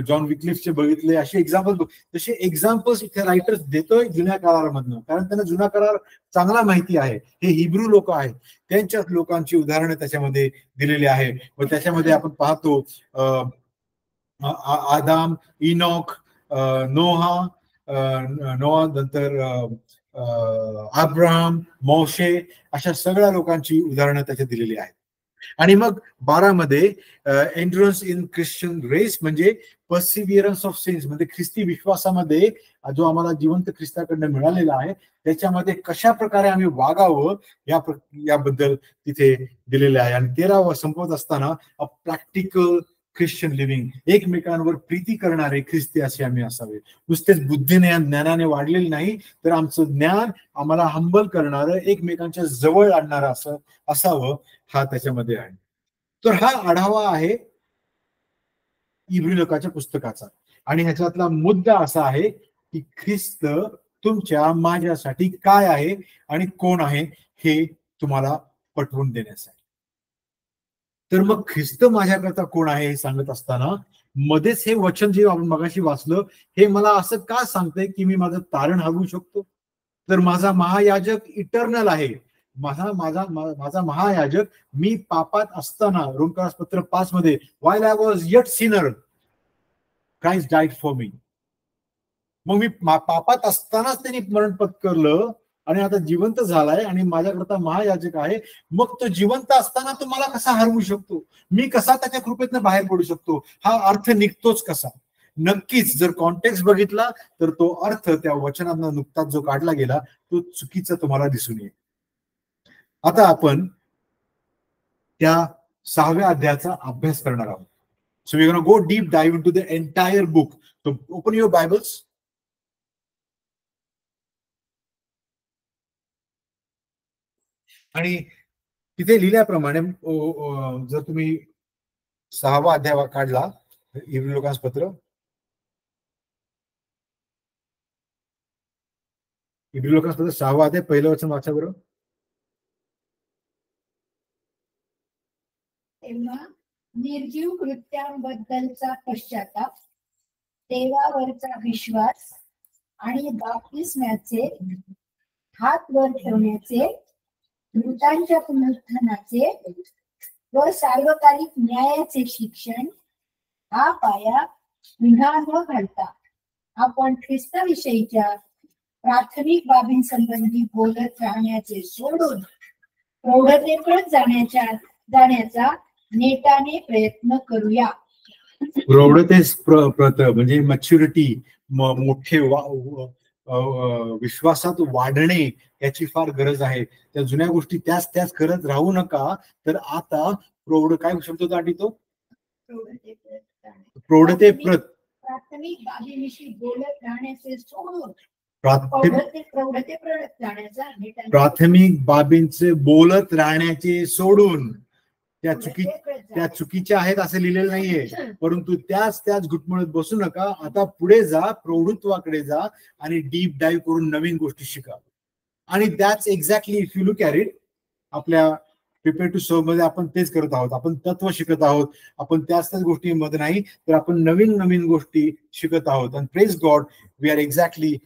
जॉन विक्लिफचे बघितले, असे एक्झाम्पल. तसे एक्झाम्पल्स इथे रायटर्स देतोय जुन्या करारामधनं, कारण त्यांना जुना करार चांगला माहिती आहे. हे हिब्रू लोक आहेत, त्यांच्याच लोकांची उदाहरणं त्याच्यामध्ये दिलेली आहे. व त्याच्यामध्ये आपण पाहतो आदाम, इनॉक, नोहा, नंतर अब्राहम, मोशे, अशा सगळ्या लोकांची उदाहरणं त्याच्यात दिलेली आहेत. आणि मग 12 मध्ये एंड्युरन्स इन ख्रिश्चन रेस, म्हणजे पर्सिव्हिअरन्स ऑफ सेन्स, म्हणजे ख्रिस्ती विश्वासामध्ये जो आम्हाला जिवंत ख्रिस्ताकडनं मिळालेला आहे त्याच्यामध्ये कशा प्रकारे आम्ही वागावं याबद्दल तिथे दिलेले आहे. आणि 13 संपवत असताना अ प्रॅक्टिकल ख्रिश्चन लिव्हिंग, एकमेकांवर प्रीती करणारे ख्रिस्ती असे आम्ही असावे. नुसतेच बुद्धीने ज्ञानाने वाढलेले नाही, तर आमचं ज्ञान आम्हाला हंबल करणारं, एकमेकांच्या जवळ आणणारं असं असावं, हा त्याच्यामध्ये आहे. तर हा आढावा आहे इब्री लोकांच्या पुस्तकाचा. आणि ह्याच्यातला मुद्दा असा आहे की ख्रिस्त तुमच्या माझ्यासाठी काय आहे आणि कोण आहे हे तुम्हाला पटवून देण्यासाठी. तर मग ख्रिस्त माझ्याकरता कोण आहे हे सांगत असताना मध्येच हे वचन जे आपण मगाशी वाचलं, हे मला असं का सांगतंय की मी माझं तारण हरवू शकतो? तर माझा महायाजक इटर्नल आहे. माझा महायाजक, मी पापात असताना, रोमकारासपत्र 5 मध्ये, while I was yet sinner Christ died for me. मग मी पापात असतानाच त्यांनी मरण पत्करलं आणि आता जिवंत झालाय आणि माझ्याकरता महायाजक आहे. मग तो जिवंत असताना तो मला कसा हरवू शकतो? मी कसा त्याच्या कृपेतनं बाहेर पडू शकतो? हा अर्थ निघतोच कसा? नक्कीच जर कॉन्टेक्स्ट बघितला तर तो अर्थ त्या वचनातनं नुकताच जो काढला गेला तो चुकीचा तुम्हाला दिसून येईल. आता आपण त्या 6व्या अध्यायाचा अभ्यास करणार आहोत. So we're going to go deep dive into the entire book. So open your Bibles. आणि तिथे लिहिल्याप्रमाणे जर तुम्ही 6वा अध्याय काढला इब्री लोकांस पत्र, इब्री लोकांस पत्र 6वा अध्याय, पहिलं वचन वाचा बरं. तेव्हा निर्जीव कृत्यांबद्दलचा पश्चाताप, देवावरचा विश्वास आणि बाप्तिस्म्याचे, हात वर ठेवण्याचे, मृतांच्या पुनरुत्थानाचे व सार्वकालिक न्यायाचे शिक्षण, हा पाया पुन्हा न घालता आपण ख्रिस्ताविषयीच्या प्राथमिक बाबींसंबंधी बोलत राहण्याचे सोडून प्रौढतेकडे जाण्याचा नेटाने प्रयत्न करूया. म्हणजे मॅच्युरिटी, मोठे विश्वासात वाढणे याची फार गरज आहे. त्या जुन्या गोष्टी त्याच करत राहू नका. तर आता काय शब्द होता आधी तो? प्राथमिक बाबींविषयी बोलत राहण्याचे सोडून प्राथमिक बाबींचे बोलत राहण्याचे सोडून, त्या चुकीच्या आहेत असं लिहिलेलं नाहीये, परंतु त्याच घुटमळत बसू नका. आता पुढे जा, प्रौढत्वाकडे जा आणि डीप डाईव्ह करून नवीन गोष्टी शिका. आणि that's exactly, if you look at it, आपल्या प्रिपेअर टू सर्व्ह मध्ये आपण तेच करत आहोत. आपण तत्व शिकत आहोत. आपण त्याच गोष्टींमध्ये नाही, तर आपण नवीन गोष्टी शिकत आहोत. आणि praise God, we are exactly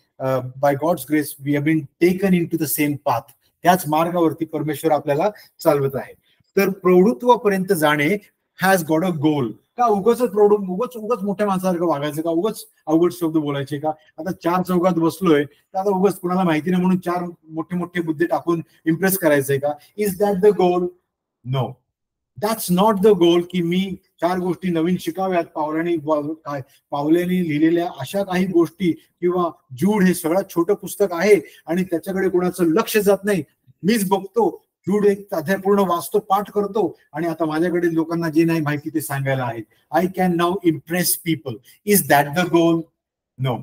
by God's grace we have been taken in to the same path. त्याच मार्गावरती परमेश्वर आपल्याला चालवत आहे. तर प्रौढत्वापर्यंत जाणे हॅज गॉट अ गोल. का उगाच मोठ्या माणसासारखं वागायचं का? उगाच अवघड शब्द बोलायचे का? आता 4 चौकात बसलोय तर आता उगाच कुणाला माहिती नाही म्हणून 4 मोठे मुद्दे टाकून इम्प्रेस करायचंय का? Is that the goal? No, that's not the goal. की मी 4 गोष्टी नवीन शिकाव्यात, पावल्याने लिहिलेल्या अशा काही गोष्टी, किंवा जूड हे सगळ्यात छोटं पुस्तक आहे आणि त्याच्याकडे कोणाचं लक्ष जात नाही. मीच बघतो, जूड एक अध्याय पूर्ण वाचतो, पाठ करतो आणि आता माझ्याकडे लोकांना जे नाही माहिती ते सांगायला आहे. I can now impress people. Is that the goal? No.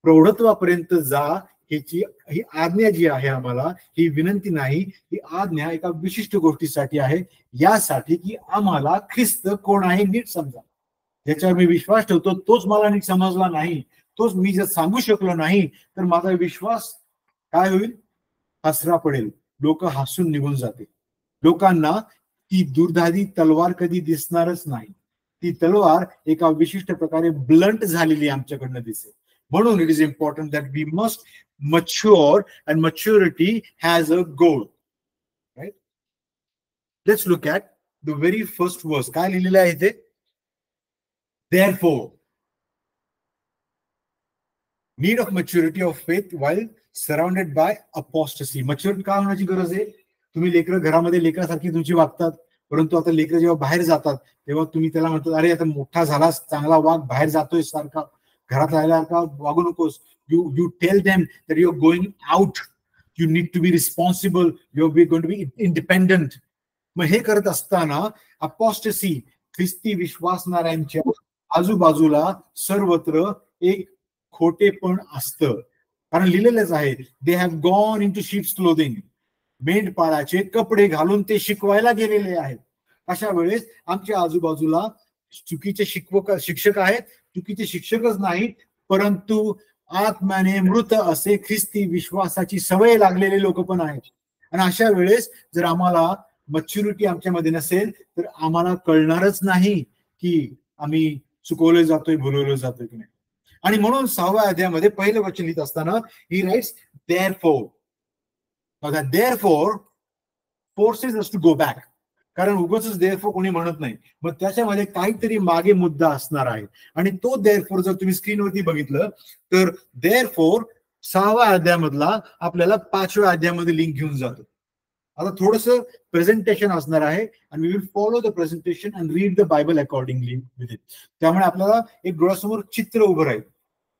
प्रौढत्वापर्यंत जा ही आज्ञा जी आहे आम्हाला, ही विनंती नाही, ही आज्ञा एका विशिष्ट गोष्टीसाठी आहे, यासाठी की आम्हाला ख्रिस्त कोण आहे नीट समजा. ज्याच्यावर मी विश्वास ठेवतो तोच मला नीट समजला नाही, तोच मी जर सांगू शकलो नाही, तर माझा विश्वास काय होईल? हसरा पडेल. लोक हसून निघून जाते. लोकांना ती दुर्धारी तलवार कधी दिसणारच नाही. ती तलवार एका विशिष्ट प्रकारे ब्लंट झालेली आमच्याकडनं दिसेल. म्हणून it is important that we must mature, and maturity has a goal. Right? Let's look at the very first verse. काय लिहिलेलं आहे इथे? Therefore, need of maturity of faith while surrounded by apostasy. Maturity का होण्याची गरज आहे? तुम्ही लेकरं घरामध्ये लेकरासारखी तुमची वागतात, परंतु आता लेकरं जेव्हा बाहेर जातात तेव्हा तुम्ही त्याला म्हणतात, अरे आता मोठा झालास, चांगला वाग, बाहेर जातोय सारखा, घरात राहिल्यासारखा वागू नकोस. You tell them that you are going out, you need to be responsible, you are going to be independent. मग हे करत असताना अपोस्टसी, ख्रिस्ती विश्वासणाऱ्यांच्या आजूबाजूला सर्वत्र एक खोटेपण असतं. कारण लिहिलेलंच आहे, they have gone into sheep's clothing. मेंढपाळाचे कपडे घालून ते शिकवायला गेलेले आहेत. अशा वेळेस आमच्या आजूबाजूला चुकीचे शिक्षक आहेत. चुकीचे शिक्षकच नाहीत, परंतु आत्म्याने मृत असे ख्रिस्ती विश्वासाची सवय लागलेले लोक पण आहेत. आणि अशा वेळेस जर आम्हाला मच्युरिटी आमच्यामध्ये नसेल तर आम्हाला कळणारच नाही की आम्ही चुकवलं जातोय, भुलवलं जातोय की नाही. आणि म्हणून 6व्या अध्यायामध्ये पहिलं वचन लिहित असताना ही राइट्स therefore. बघा, therefore forces us to go back. कारण उगाच therefore कोणी म्हणत नाही, मग त्याच्यामध्ये काहीतरी मागे मुद्दा असणार आहे. आणि तो therefore जर तुम्ही स्क्रीनवरती बघितलं तर therefore 6व्या अध्यायामधला आपल्याला 5व्या अध्यायामध्ये लिंक घेऊन जातो. आता थोडस प्रेझेंटेशन असणार आहे, आणि we will follow the presentation and read the Bible accordingly with it. त्यामुळे आपल्याला एक डोळ्यासमोर चित्र उभं राहील.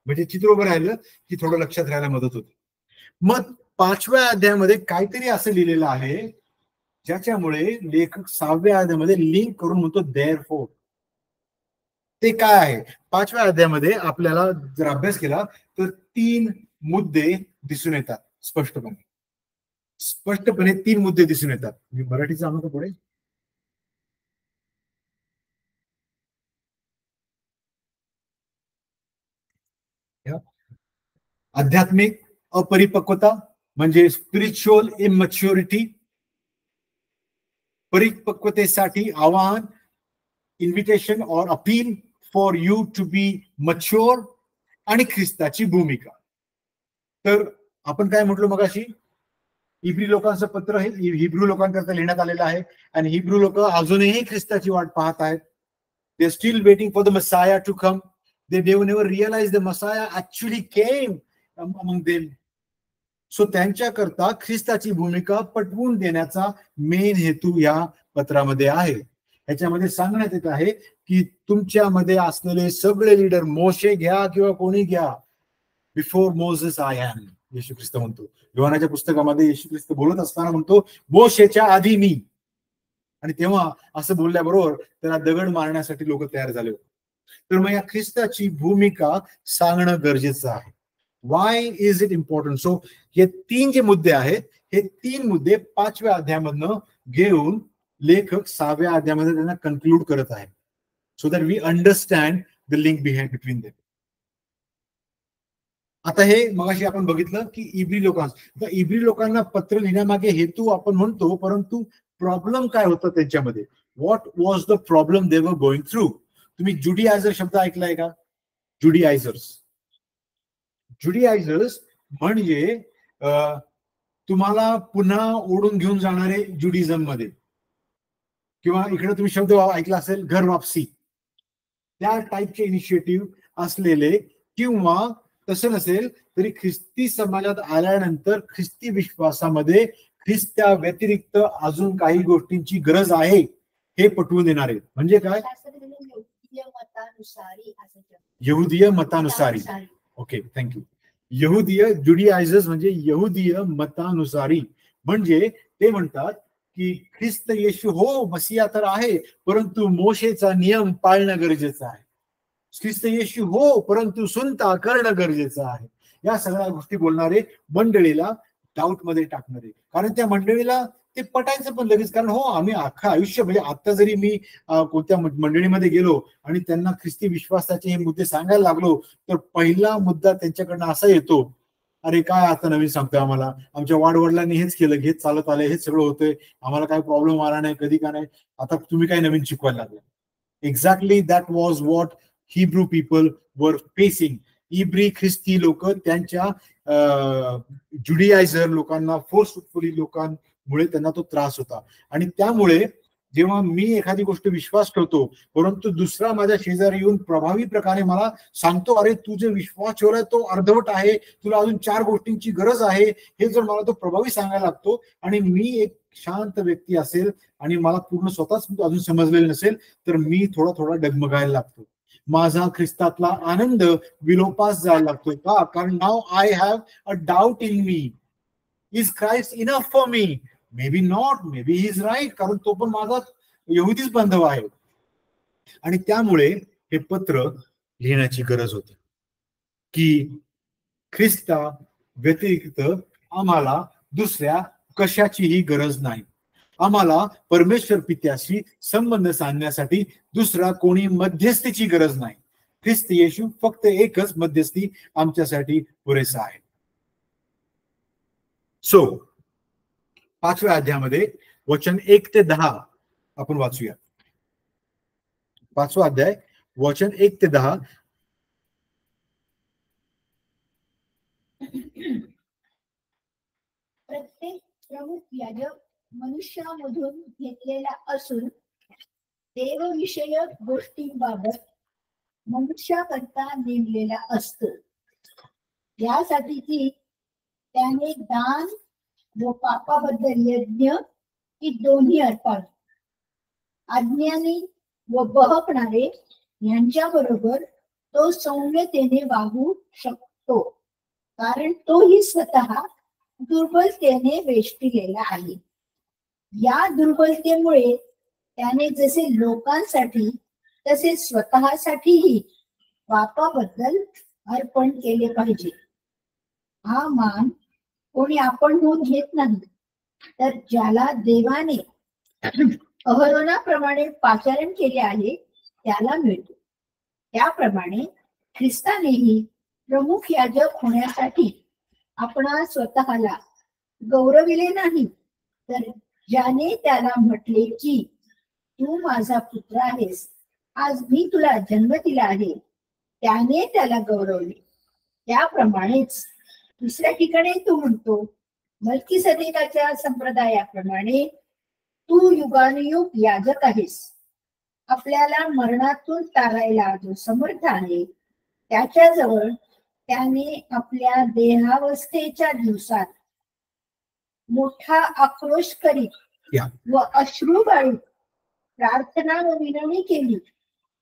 म्हणजे चित्र उभं राहिलं की थोडं लक्षात राहायला मदत होते. मग 5व्या अध्यायामध्ये काहीतरी असं लिहिलेलं आहे ज्याच्यामुळे लेखक 6व्या अध्यायामध्ये लिंक करून म्हणतो therefore. ते काय आहे? 5व्या अध्यायामध्ये आपल्याला जर अभ्यास केला तर 3 मुद्दे दिसून येतात स्पष्टपणे. 3 मुद्दे दिसून येतात. मी मराठीचं आणू का पुढे? आध्यात्मिक अपरिपक्वता म्हणजे स्पिरिच्युअल इमॅच्युरिटी. परिपक्वतेसाठी आवाहन, इन्व्हिटेशन और appeal for you to be mature. आणि ख्रिस्ताची भूमिका. तर आपण काय म्हटलो मगाशी? इब्री लोकांचं पत्र हे हिब्रू लोकांकरता लिहिण्यात आलेलं आहे, आणि हिब्रू लोक अजूनही ख्रिस्ताची वाट पाहत आहेत. They still waiting for the Messiah to come. They never realise the Messiah actually came among them. So त्यांच्याकरता ख्रिस्ताची भूमिका पटवून देण्याचा मेन हेतू या पत्रामध्ये आहे. ह्याच्यामध्ये सांगण्यात येत आहे की तुमच्यामध्ये असलेले सगळे लीडर, मोशे घ्या किंवा कोणी घ्या, बिफोर मोसेस आय एम. येशू ख्रिस्त म्हणतो योहानाच्या पुस्तकामध्ये, येशू ख्रिस्त बोलत असताना म्हणतो मोशेच्या आधी मी. आणि तेव्हा असं बोलल्याबरोबर त्याला दगड मारण्यासाठी लोक तयार झाले होते. तर मग या ख्रिस्ताची भूमिका सांगणं गरजेचं आहे. Y is it important? So हे 3 जे मुद्दे आहेत, हे 3 मुद्दे 5व्या अध्यायामधनं घेऊन लेखक 6व्या अध्यायामध्ये त्यांना कन्क्लूड करत आहे. So that we understand the link between them. आता हे मगाशी आपण बघितलं की इब्री लोकांना पत्र लिहिण्यामागे हेतू आपण म्हणतो, परंतु प्रॉब्लेम काय होतं त्यांच्यामध्ये? What was the problem they were going through? तुम्ही जुडियायझर शब्द ऐकलाय का? जुडियायझर्स म्हणजे तुम्हाला पुन्हा ओढून घेऊन जाणारे जुडिझम मध्ये, किंवा इकडे तुम्ही शब्द ऐकला असेल घर वापसी, त्या टाईपचे इनिशिएटिव्ह असलेले, किंवा तसं नसेल तरी ख्रिस्ती समाजात आल्यानंतर ख्रिस्ती विश्वासामध्ये ख्रिस्त्या व्यतिरिक्त अजून काही गोष्टींची गरज आहे हे पटवून देणारे. म्हणजे काय? यहुदीय मतानुसारी. Okay, thank you. यहुदीय जुडियायझर्स म्हणजे यहुदीय मतानुसारी. म्हणजे ते म्हणतात की ख्रिस्त येशू हो मसिया तर आहे, परंतु मोशेचा नियम पाळणं गरजेचं आहे. ख्रिस्त येशू हो, परंतु सुनता करणं गरजेचं आहे. या सगळ्या गोष्टी बोलणारे मंडळीला डाऊट मध्ये टाकणारे, कारण त्या मंडळीला ते पटायचं पण लगेच. कारण हो, आम्ही अख्खं आयुष्य, म्हणजे आता जरी मी कोणत्या मंडळीमध्ये गेलो आणि त्यांना ख्रिस्ती विश्वासाचे हे मुद्दे सांगायला लागलो, तर पहिला मुद्दा त्यांच्याकडनं असा येतो, अरे काय आता नवीन सांगतोय आम्हाला, आमच्या वाडवडिलांनी हेच केलं, हेच चालत आलंय, हेच सगळं होतंय, आम्हाला काय प्रॉब्लेम आला नाही कधी, का नाही, आता तुम्ही काय नवीन शिकवायला लागले. Exactly that was what Hebrew people were facing. इब्री ख्रिस्ती लोक त्यांच्या जुडियायझर लोकांना, फोर्सफुली लोकांमुळे त्यांना तो त्रास होता. आणि त्यामुळे जेव्हा मी एखादी गोष्ट विश्वास ठेवतो, परंतु दुसरा माझ्या शेजारी येऊन प्रभावी प्रकारे मला सांगतो, अरे तू जे विश्वास ठेवलाय तो अर्धवट आहे, तुला अजून 4 गोष्टींची गरज आहे, हे जर मला तो प्रभावी सांगायला लागतो, आणि मी एक शांत व्यक्ती असेल आणि मला पूर्ण स्वतःच अजून समजलेलं नसेल, तर मी थोडा थोडा डगमगायला लागतो. माझा ख्रिस्तातला आनंद विलोपास जायला लागतो. का? कारण now I have a doubt in me. Is Christ enough for me? Maybe not, maybe he is right, कारण तो पण माझा यहुदीच बांधव आहे. आणि त्यामुळे हे पत्र लिहिण्याची गरज होती की ख्रिस्ता व्यतिरिक्त आम्हाला दुसऱ्या कशाचीही गरज नाही. आम्हाला परमेश्वर पित्याशी संबंध साधण्यासाठी दुसरा कोणी मध्यस्थीची गरज नाही. ख्रिस्त येशू फक्त एकच मध्यस्थी आमच्यासाठी पुरेसा आहे. सो 5व्या अध्यायामध्ये वचन 1 ते 10 आपण वाचूया. 5वा अध्याय वचन 1 ते 10. प्रत्येक प्रमुख याजक मनुष्यामधून घेतलेला असून देवविषयक गोष्टींबाबत मनुष्याकरता नेमलेला असतो, यासाठी की त्याने दान व पापाबद्दल यज्ञ ही दोन्ही अर्पावे. अज्ञानी व बहकणारे यांच्याबरोबर तो सौम्यतेने वागू शकतो, कारण तोही स्वतः दुर्बलतेने वेष्टिलेला आहे. या दुर्बलतेमुळे त्याने जसे लोकांसाठी तसे स्वतःसाठीही पापाबद्दल अर्पण केले पाहिजे. हा मान कोणी आपणहून घेत नाही, तर ज्याला देवाने अहरोनाप्रमाणे पाचारण केले आहे त्याला मिळतो. त्याप्रमाणे ख्रिस्तानेही प्रमुख याजक होण्यासाठी आपणा स्वतःला गौरविले नाही, तर ज्याने त्याला म्हटले की तू माझा पुत्र आहेस, आज मी तुला जन्म दिला आहे, त्याने त्याला गौरवले. त्याप्रमाणेच दुसऱ्या ठिकाणी तो म्हणतो, मल्कीसदेकाच्या संप्रदायाप्रमाणे तू युगानुयुग याजक आहेस. आपल्याला मरणातून तारायला जो समर्थ आहे, त्याच्याजवळ त्याने आपल्या देहावस्थेच्या दिवसात मोठा आक्रोश करीत व अश्रू गाळीत प्रार्थना व विनवणी केली,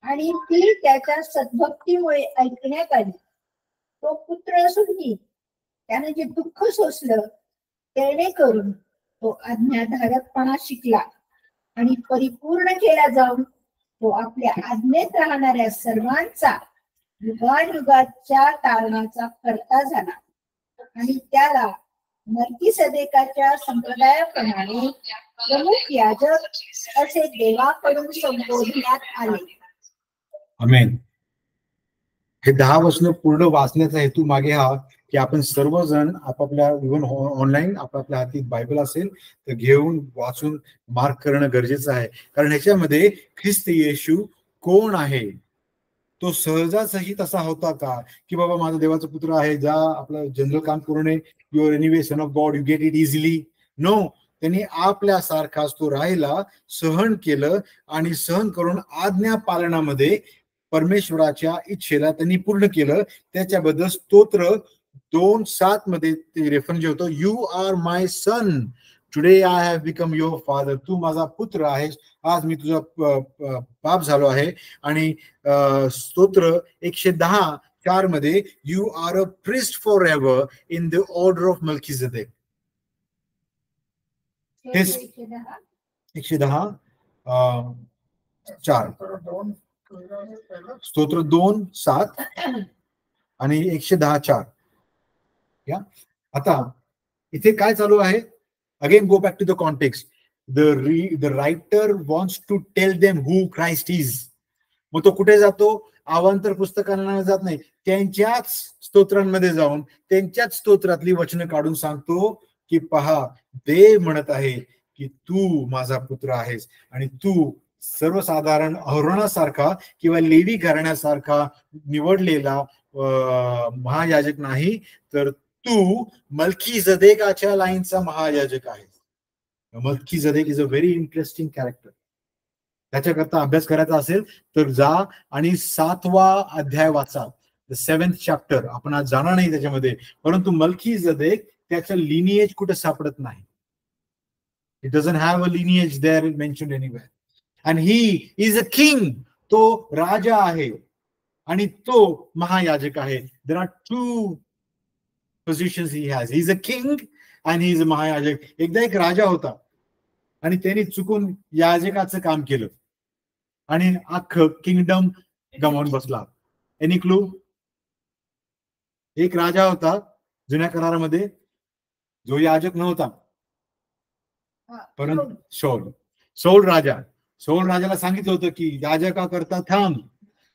आणि ती त्याच्या सद्भक्तीमुळे ऐकण्यात आली. तो पुत्र असूनही त्याने जे दुःख सोसलं, तेणे करून तो आज्ञाधारकपणा शिकला आणि परिपूर्ण केला जाऊन तो आपल्या आज्ञेत राहणाऱ्या सर्वांचा युगायुगाच्या तारणाचा कर्ता झाला. आणि त्याला मल्कीसदेकाच्या संप्रदायाप्रमाणे प्रमुख याजक असे देवाकडून संबोधण्यात आले. आमेन. हे 10 वचन पूर्ण वाचण्याचा हेतू मागे हा की आपण सर्वजण आपापल्या इव्हन ऑनलाईन आपापल्या हाती बायबल असेल तर घेऊन वाचून मार्क करणं गरजेचं आहे. कारण ह्याच्यामध्ये ख्रिस्त येशू कोण आहे, तो सहजासहजी तसा होता का की बाबा माझा देवाचा पुत्र आहे, जा आपलं जनरल काम करू नये, you are anyway son of God, you get it easily. No, त्यांनी आपल्यासारखाच तो राहिला, सहन केलं आणि सहन करून आज्ञा पालनामध्ये परमेश्वराच्या इच्छेला त्यांनी पूर्ण केलं. त्याच्याबद्दल स्तोत्र 2:7 मध्ये ते रेफरन्स होतो, you are my son, today I have become your father. तू माझा पुत्र आहेस, आज मी तुझा बाप झालो आहे. आणि स्तोत्र 110:4 मध्ये you are a priest for ever in the order of Melchizedek. 110:4 स्तोत्र 2:7 आणि 110:4. या आता इथे काय चालू आहे? Again go back to the context. The writer wants to tell them who Christ is. मग तो कुठे जातो? अवांतर पुस्तकांना जात नाही, त्यांच्याच स्तोत्रांमध्ये जाऊन त्यांच्याच स्तोत्रातली वचनं काढून सांगतो की पहा, देव म्हणत आहे की तू माझा पुत्र आहेस आणि तू सर्वसाधारण अहरोनासारखा किंवा लेवी घराण्यासारखा निवडलेला महायाजक नाही, तर तू मल्कीजदेकाच्या लाईनचा महायाजक आहे. Melchizedek is a very interesting character. त्याच्याकरता अभ्यास करायचा असेल तर जा आणि 7वा अध्याय वाचा, द 7th चॅप्टर. आपण आज जाणार नाही त्याच्यामध्ये, परंतु मल्कीजदेक त्याचं लिनिएज कुठे सापडत नाही. It doesn't have a lineage there mentioned anywhere. And he is a king. तो राजा आहे आणि तो महायाजक आहे. There are 2 positions he has. He is a king and he is a महायाजक. एकदा एक राजा होता आणि त्यांनी चुकून याजकाचं काम केलं आणि अख्खं किंगडम गमावून बसला. Any clue? एक राजा होता जुन्या करारामध्ये जो याजक नव्हता, परंतु सौल राजाला सांगितलं होतं की याजका करता थांब,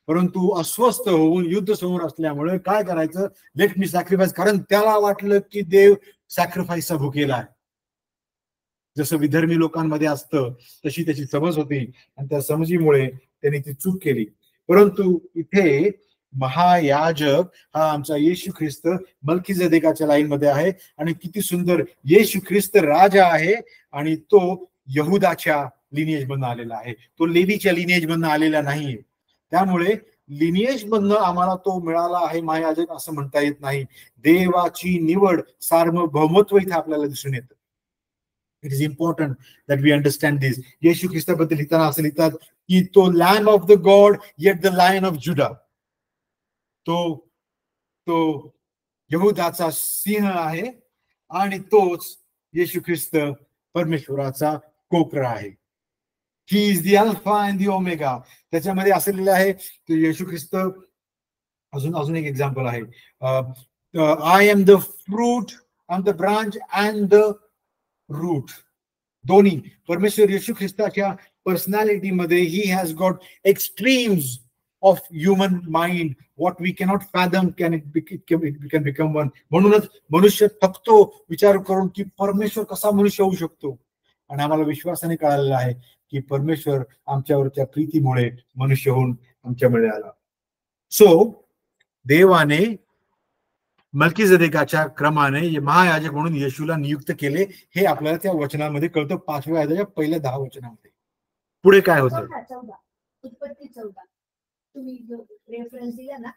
परंतु अस्वस्थ होऊन युद्ध समोर असल्यामुळे काय करायचं, लेट मी सॅक्रिफाईस. कारण त्याला वाटलं की देव सॅक्रिफाईसचा भुकेला आहे. जसं विधर्मी लोकांमध्ये असतं तशी त्याची समज होती आणि त्या समजीमुळे त्यांनी ती चूक केली. परंतु इथे महायाजक हा आमचा येशू ख्रिस्त मल्कीजदेकाच्या लाईन मध्ये आहे. आणि किती सुंदर, येशू ख्रिस्त राजा आहे आणि तो यहुदाच्या लिनिएज मधून आलेला आहे, तो लेवीच्या लिनिएज मधून आलेला नाहीये. त्यामुळे लिनिएज मधनं आम्हाला तो मिळाला आहे महायाजक असं म्हणता येत नाही. देवाची निवड, सार्वभौमत्व इथे आपल्याला दिसून येतं. It is important that we understand this. येशू ख्रिस्ताबद्दल लिहिताना असं लिहितात की तो lamb of the God yet the lion of Judah. तो यहुदाचा सिंह आहे आणि तोच येशू ख्रिस्त परमेश्वराचा कोकरा आहे. He is the alpha and the omega. त्याच्यामध्ये असं लिहिलं आहे की येशू ख्रिस्त, अजून एक एक्झाम्पल आहे, I am the fruit and the branch and the root. दोन्ही परमेश्वर येशू ख्रिस्ताच्या पर्सनॅलिटी मध्ये he has got extremes of human mind. What we cannot fathom can become one. म्हणूनच मनुष्य थकतो विचार करून की परमेश्वर कसा मनुष्य होऊ शकतो. आणि आम्हाला विश्वासाने कळालेलं आहे की परमेश्वर आमच्यावरच्या प्रीतीमुळे मनुष्य होऊन आमच्यामुळे आला. सो देवाने मल्कीजदेकाच्या क्रमाने महायाजक म्हणून येशूला नियुक्त केले, हे आपल्याला त्या वचनामध्ये कळतं. 5व्या अध्यायाच्या पहिल्या 10 वचनामध्ये. पुढे काय होतं? उत्पत्ती 14 तुम्ही जो रेफरन्स दिला ना,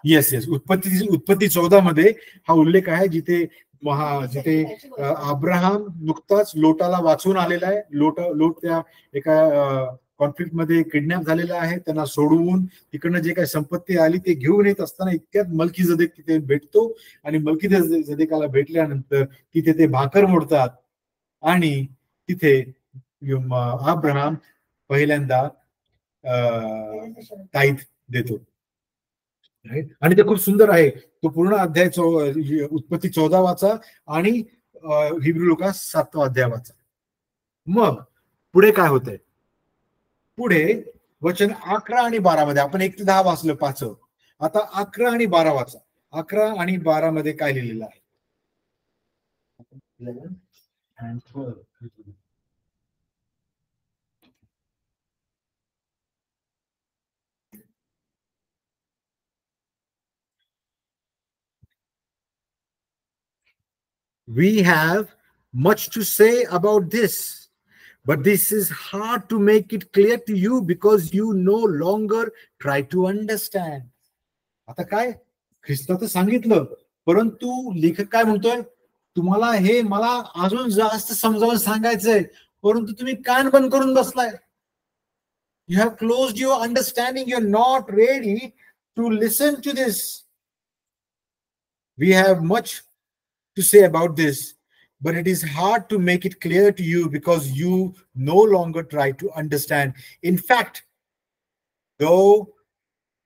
येस उत्पत्ती 14 मध्ये हा उल्लेख आहे जिथे अब्राहम नुकताच लोटाला वाचून आलेला आहे. लोट त्या एका कॉन्फ्लिक्ट मध्ये किडनॅप झालेला आहे. त्यांना सोडवून तिकडनं जे काही संपत्ती आली ते घेऊन येत असताना इतक्यात मल्कीजदेक तिथे भेटतो आणि मल्कीजदेकाला भेटल्यानंतर तिथे ते भाकर मोडतात आणि तिथे अब्राहम पहिल्यांदा ताईत देतो. आणि ते खूप सुंदर आहे. तो पूर्ण अध्याय उत्पत्ती 14 वाचा आणि हिब्रू लोकास 7वा अध्याय वाचा. मग पुढे काय होतंय? पुढे वचन 11 आणि 12 मध्ये, आपण 1 ते 10 वाचलं 5. आता 11 आणि 12 वाचा. 11 आणि 12 मध्ये काय लिहिलेलं आहे? We have much to say about this, but this is hard to make it clear to you because you no longer try to understand. आता काय ख्रिस्ताचं सांगितलं, परंतु लेखक काय म्हणतोय, तुम्हाला हे मला अजून जास्त समजावून सांगायचंय, परंतु तुम्ही कान बंद करून बसलाय. You have closed your understanding. You're not ready to listen to this. We have much to say about this, but it is hard to make it clear to you because you no longer try to understand. In fact, though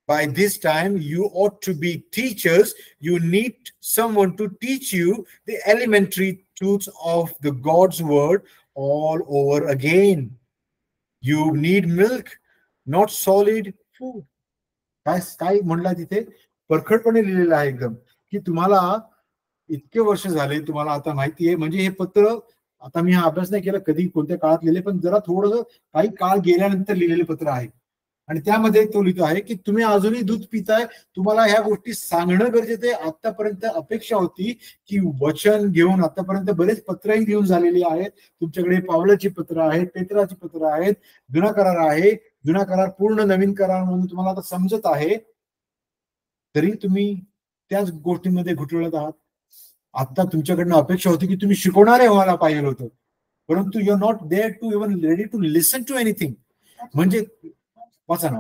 By this time, you ought to be teachers. You need someone to teach you the elementary truths of the God's word all over again. You need milk, not solid food. काय काय म्हणला तिथे परखडपणे लिहिलेलं आहे एकदम, की तुम्हाला इतके वर्ष झाले, तुम्हाला आता माहिती आहे. म्हणजे हे पत्र, आता मी हा अभ्यास नाही केला कधी कोणत्या काळात लिहिले, पण जरा थोडं काही काळ गेल्यानंतर लिहिलेले पत्र आहे. आणि त्यामध्ये तो लिहितो आहे की तुम्ही अजूनही दूध पिताय, तुम्हाला ह्या गोष्टी सांगणं गरजेचं आहे. आतापर्यंत अपेक्षा होती की वचन घेऊन, आतापर्यंत बरेच पत्रही घेऊन झालेली आहेत तुमच्याकडे. पावलाची पत्र आहेत, पेत्राची पत्र आहेत, जुना करार आहे, जुना करार पूर्ण नवीन करार म्हणून तुम्हाला आता समजत आहे, तरी तुम्ही त्याच गोष्टींमध्ये घुटळत आहात. आता तुमच्याकडनं अपेक्षा होती की तुम्ही शिकवणारे व्हायला पाहिजे होतं, परंतु you are not there to even ready to listen to anything. म्हणजे वाचा ना.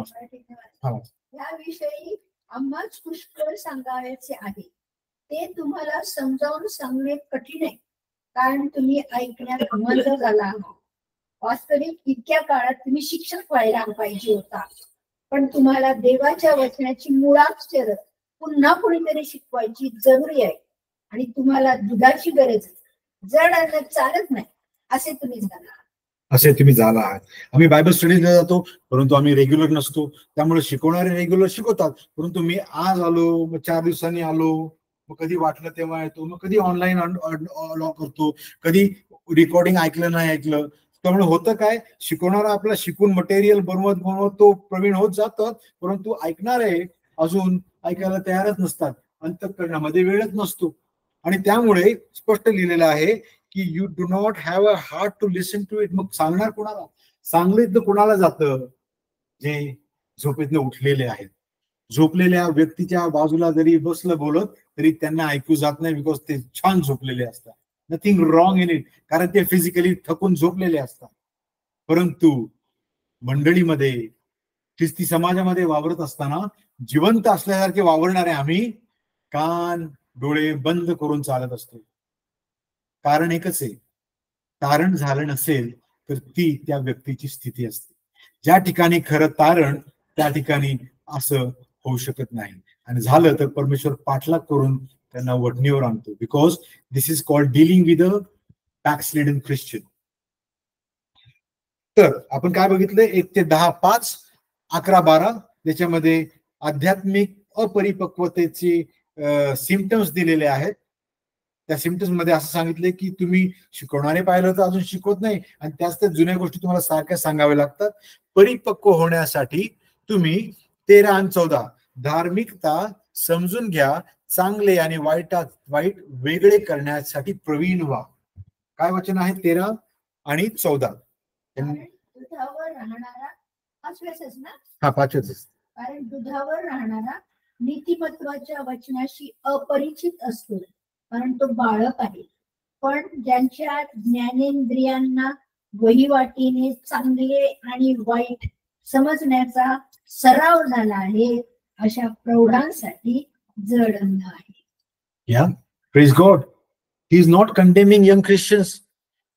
याविषयी आम्हाच पुष्कळ सांगायचे आहे. ते तुम्हाला समजावून सांगणे कठीण आहे, कारण तुम्ही ऐकण्यात मंद झाला आहात. वास्तविक इतक्या काळात तुम्ही शिक्षक व्हायला पाहिजे होता, पण तुम्हाला देवाच्या वचनाची मुळाक्षर पुन्हा कोणीतरी शिकवायची जरुरी आहे. आणि तुम्हाला दुधाची गरज आहे, जड अन्न चालत नाही असे तुम्ही झाला आहात. आम्ही बायबल स्टडीला जातो, परंतु आम्ही रेग्युलर नसतो. त्यामुळे शिकवणारे रेग्युलर शिकवतात, परंतु मी आज आलो, मग 4 दिवसांनी आलो, मग कधी वाटलं तेव्हा येतो, मग कधी ऑनलाईन लॉ करतो, कधी रेकॉर्डिंग ऐकलं नाही ऐकलं. त्यामुळे होतं काय, शिकवणारा आपला शिकून मटेरियल बनवत तो प्रवीण होत जातात, परंतु ऐकणारे अजून ऐकायला तयारच नसतात. अंतःकरणामध्ये वेळच नसतो. आणि त्यामुळे स्पष्ट लिहिलेलं आहे की you do not have a heart to listen to it. मग सांगणार कोणाला? सांगलीत कोणाला जातं? जे झोपेतनं उठलेले आहेत. झोपलेल्या व्यक्तीच्या बाजूला जरी बसलं बोलत तरी त्यांना ऐकू जात नाही, बिकॉज ते छान झोपलेले असतात. नथिंग रॉंग इन इट, कारण ते फिजिकली थकून झोपलेले असतात. परंतु मंडळीमध्ये, ख्रिस्ती समाजामध्ये वावरत असताना जिवंत असल्यासारखे वावरणारे आम्ही कान डोळे बंद करून चालत असतो. कारण एकच आहे, तारण झालं नसेल तर ती त्या व्यक्तीची स्थिती असते. ज्या ठिकाणी खरं तारण, त्या ठिकाणी असं होऊ शकत नाही. आणि झालं तर परमेश्वर पाठलाग करून त्यांना वडणीवर आणतो. Because this is called dealing with a backslidden Christian. तर आपण काय बघितलंय, 1 ते 10, 5, 11, 12 त्याच्यामध्ये आध्यात्मिक अपरिपक्वतेचे सिम्पटम्स दिलेले आहेत. त्या सिम्पटम्स मध्ये असं सांगितले की तुम्ही शिकवणारे पाहिलं तर अजून शिकवत नाही, आणि त्याच त्या जुन्या गोष्टी तुम्हाला सारख्या सांगाव्या लागतात. परिपक्व होण्यासाठी तुम्ही 13 आणि 14 धार्मिकता समजून घ्या, चांगले आणि वाईट वेगळे करण्यासाठी प्रवीण व्हा. काय वचन आहे 13 आणि 14? दुधावर राहणारा, 5वेच ना? हा 5वेच. कारण दुधावर राहणारा नीतिमत्वाच्या वचनाशी अपरिचित असतो, कारण तो बाळक आहे. पण ज्यांच्या ज्ञानेंद्रियांना वहिवाटीने चांगले आणि वाईट समजण्याचा सराव झाला आहे, अशा प्रौढांसाठी जड अन्न आहे. Yeah, praise God. He is not condemning young Christians.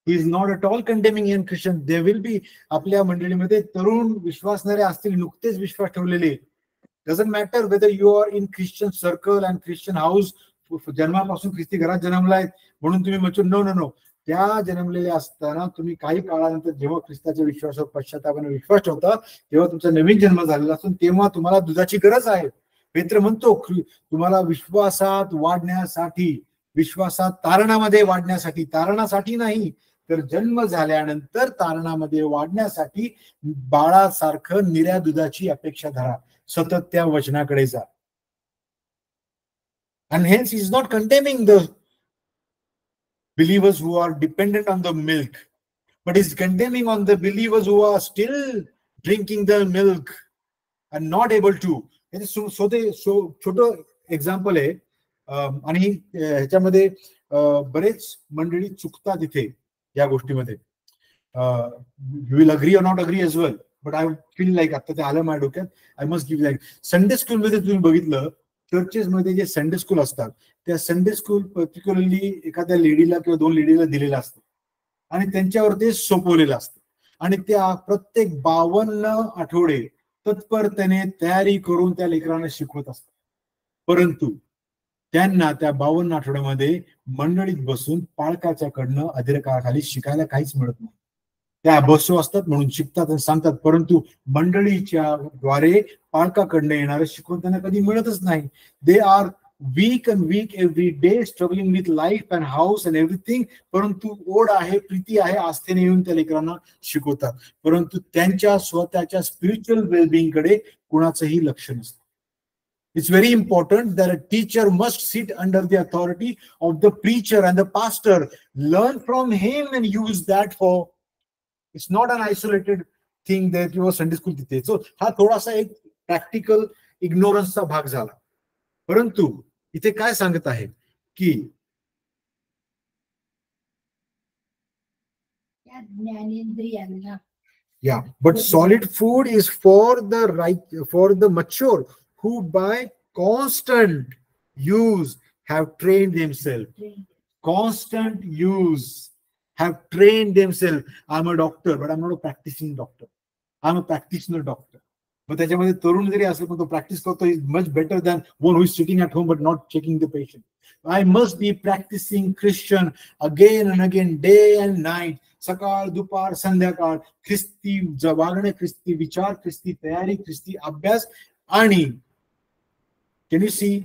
He is not at all condemning young Christians. There will be, आपल्या मंडळीमध्ये तरुण विश्वासणारे असतील, नुकतेच विश्वास ठेवलेले. Doesn't matter whether you are in Christian circle and Christian house, जन्मापासून ख्रिस्ती घरात जन्मलाय म्हणून तुम्ही म्हणतो नो नो नो. त्या जन्मलेले असताना तुम्ही काही काळानंतर जेव्हा ख्रिस्ताच्या विश्वासावर पश्चातापाने विश्वास ठेवता, तेव्हा तुमचा नवीन जन्म झालेला असून तेव्हा तुम्हाला दुधाची गरज आहे. पेत्र म्हणतो तुम्हाला विश्वासात वाढण्यासाठी, विश्वासात तारणामध्ये वाढण्यासाठी, तारणासाठी नाही तर जन्म झाल्यानंतर तारणामध्ये वाढण्यासाठी बाळासारखं निऱ्या दुधाची अपेक्षा धरा. सतत त्या वचनाकडे जा. And hence he is not condemning the believers who are dependent on the milk, but he is condemning on the believers who are still drinking the milk and not able to. छोटं example आहे. आणि ह्याच्यामध्ये बरेच मंडळी चुकतात इथे या गोष्टीमध्ये. You will agree or not agree as well, but I feel like आता ते आलं माझ्या डोक्यात, I must give like. Sunday school मध्ये तुम्ही बघितलं, चर्चेस मध्ये जे संडे स्कूल असतात, त्या संडे स्कूल पर्टिक्युलरली एखाद्या लेडीला किंवा 2 लेडीला दिलेलं असतं आणि त्यांच्यावर ते सोपवलेलं असतं. आणि त्या प्रत्येक 52 आठवडे तत्परतेने तयारी करून त्या लेकरांना शिकवत असतात. परंतु त्यांना त्या 52 आठवड्यामध्ये मंडळीत बसून पालकाच्या कडनं अधिकाराखाली शिकायला काहीच मिळत नाही. त्या बसू असतात म्हणून शिकतात आणि सांगतात, परंतु मंडळीच्या द्वारे पालकाकडनं येणारं शिकवण त्यांना कधी मिळतच नाही. They are weak and weak every day, struggling with life and house and everything. परंतु ओढ आहे, प्रीती आहे, आस्थेने येऊन त्या लेकरांना शिकवतात. परंतु त्यांच्या स्वतःच्या स्पिरिच्युअल वेलबिंग कडे कुणाचंही लक्ष नसतं. It's very important that a teacher must sit under the authority of the preacher and the pastor. Learn from him and use that for. It's not an isolated thing that you Sunday school तिथे. So हा थोडासा एक practical इग्नोरन्सचा भाग झाला. परंतु इथे काय सांगत आहे की ज्ञानेंद्रियांना, yeah, but solid food is for the mature who by constant use have trained themselves. Constant use have trained themselves. I'm a doctor, but I'm not a practicing doctor. I'm a practitioner doctor. But त्याच्यामध्ये तरुण जरी असेल पण तो practice करतो, is much better than one who is sitting at home but not checking the patient. I must be practicing Christian again and again, day and night. सकाळ दुपार संध्याकाळ ख्रिस्ती वागणे, ख्रिस्ती विचार, ख्रिस्ती तयारी, ख्रिस्ती अभ्यास. आणि can you see,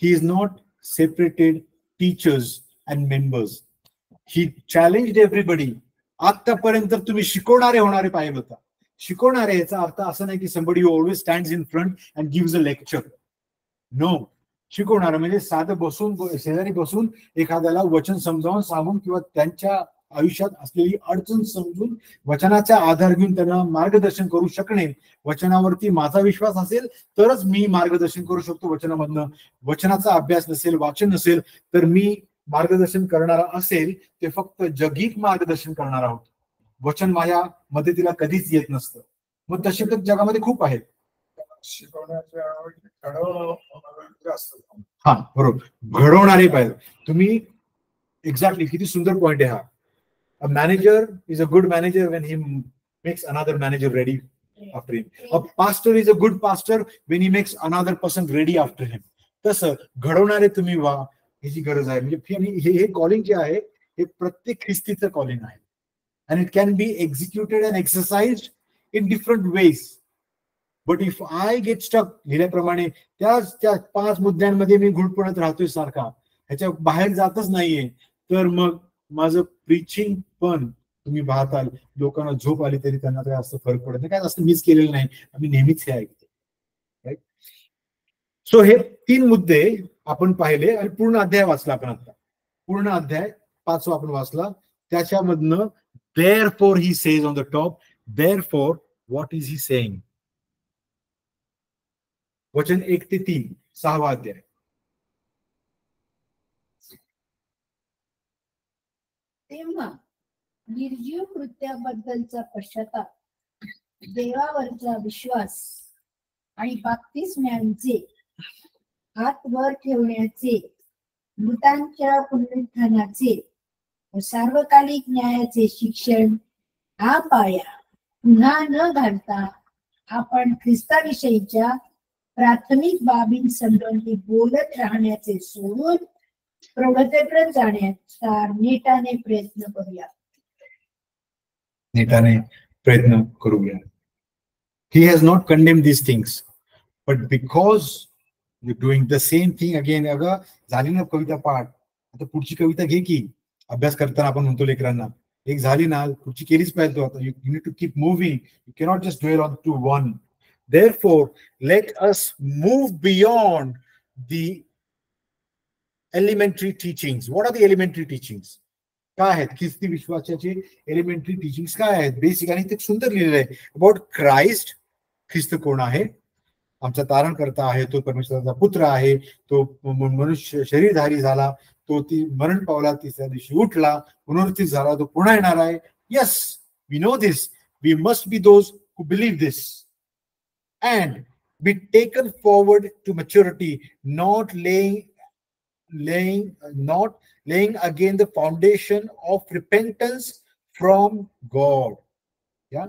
he is not separated teachers and members. He challenged everybody. आतापर्यंत तुम्ही शिकवणारे होणारे पाहिजे होता. शिकवणारे याचा अर्थ असं नाही की somebody who always stands in front and gives a lecture. No. शिकवणारा म्हणजे साधं बसून शेजारी बसून एखाद्याला वचन समजावून सांगून किंवा त्यांच्या आयुष्यात असलेली अडचण समजून वचनाचा आधार घेऊन त्यांना मार्गदर्शन करू शकणे. वचनावरती माझा विश्वास असेल तरच मी मार्गदर्शन करू शकतो वचनामधनं. वचनाचा अभ्यास नसेल, वाचन नसेल तर मी मार्गदर्शन करणारा असेल ते फक्त जगिक मार्गदर्शन करणार आहोत. वचन माझ्या मदतीला कधीच येत नसतं. मग तसे तर जगामध्ये खूप आहेत. हा बरोबर, घडवणारे पाहिजे तुम्ही. एक्झॅक्टली, किती सुंदर पॉइंट आहे हा. A manager is a good manager when he makes another manager ready after him. A pastor is a good pastor when he makes another person ready after him. तसं घडवणारे तुम्ही व्हा याची गरज आहे. म्हणजे हे कॉलिंग जे आहे हे प्रत्येक ख्रिस्तीचं कॉलिंग आहे. And it can be executed and exercised in different ways. But if I get stuck, लिहिल्याप्रमाणे त्या 5 मुद्द्यांमध्ये मी घुटपणत राहतोय सारखा, ह्याच्या बाहेर जातच नाहीये, तर मग माझं प्रीचिंग पण तुम्ही पाहताल लोकांना झोप आली तरी त्यांना काही असं फरक पडत नाही, काय असं मिस केलेलं नाही, आम्ही नेहमीच हे ऐकतो. राईट. सो हे 3 मुद्दे आपण पाहिले आणि पूर्ण अध्याय वाचला आपण. आता पूर्ण अध्याय 5 आपण वाचला. त्याच्यामधनं therefore he says on the top, therefore what is he saying? वचन 1 ते 3 6वा अध्याय. तेव्हा निर्जीव कृत्याबद्दलचा पश्चाताप, देवावरचा विश्वास आणि बाप्तिस्म्याचे, हात वर ठेवण्याचे, मृतांच्या पुनरुत्थानाचे, सार्वकालिक न्यायाचे शिक्षण हा पाया पुन्हा न घालता आपण ख्रिस्ताविषयीच्या प्राथमिक बाबींसंबंधी बोलत राहण्याचे सोडून प्रौढतेकडे जाण्याचा नेटाने प्रयत्न करूया. नेटाने प्रयत्न करूया. He has not condemned these things, but because you're doing the same thing again. अगं झाली ना कविता पाठ, आता पुढची कविता घे की. अभ्यास करताना आपण म्हणतो लेकरांना एक झाली ना पुढची केलीच पाहिजे. आता you need to keep moving. You cannot just dwell on to one. Therefore, let us move beyond the elementary teachings. What are the elementary teachings? काय आहेत ख्रिस्ती विश्वासाचे एलिमेंटरी टीचिंग्स काय आहेत? बेसिक. आणि ते सुंदर लिहिलेलं आहे अबाउट क्राइस्ट. ख्रिस्त कोण आहे? आमचा तारण करता आहे, तो परमेश्वराचा पुत्र आहे, तो मनुष्य शरीरधारी झाला, तो ती मरण पावला, तिसऱ्या दिवशी उठला, पुनरुत्थित झाला, तो पुन्हा येणार आहे. Yes, we know this. We must be those who believe this and be taken forward to maturity, not laying again the foundation of repentance from God. Yeah,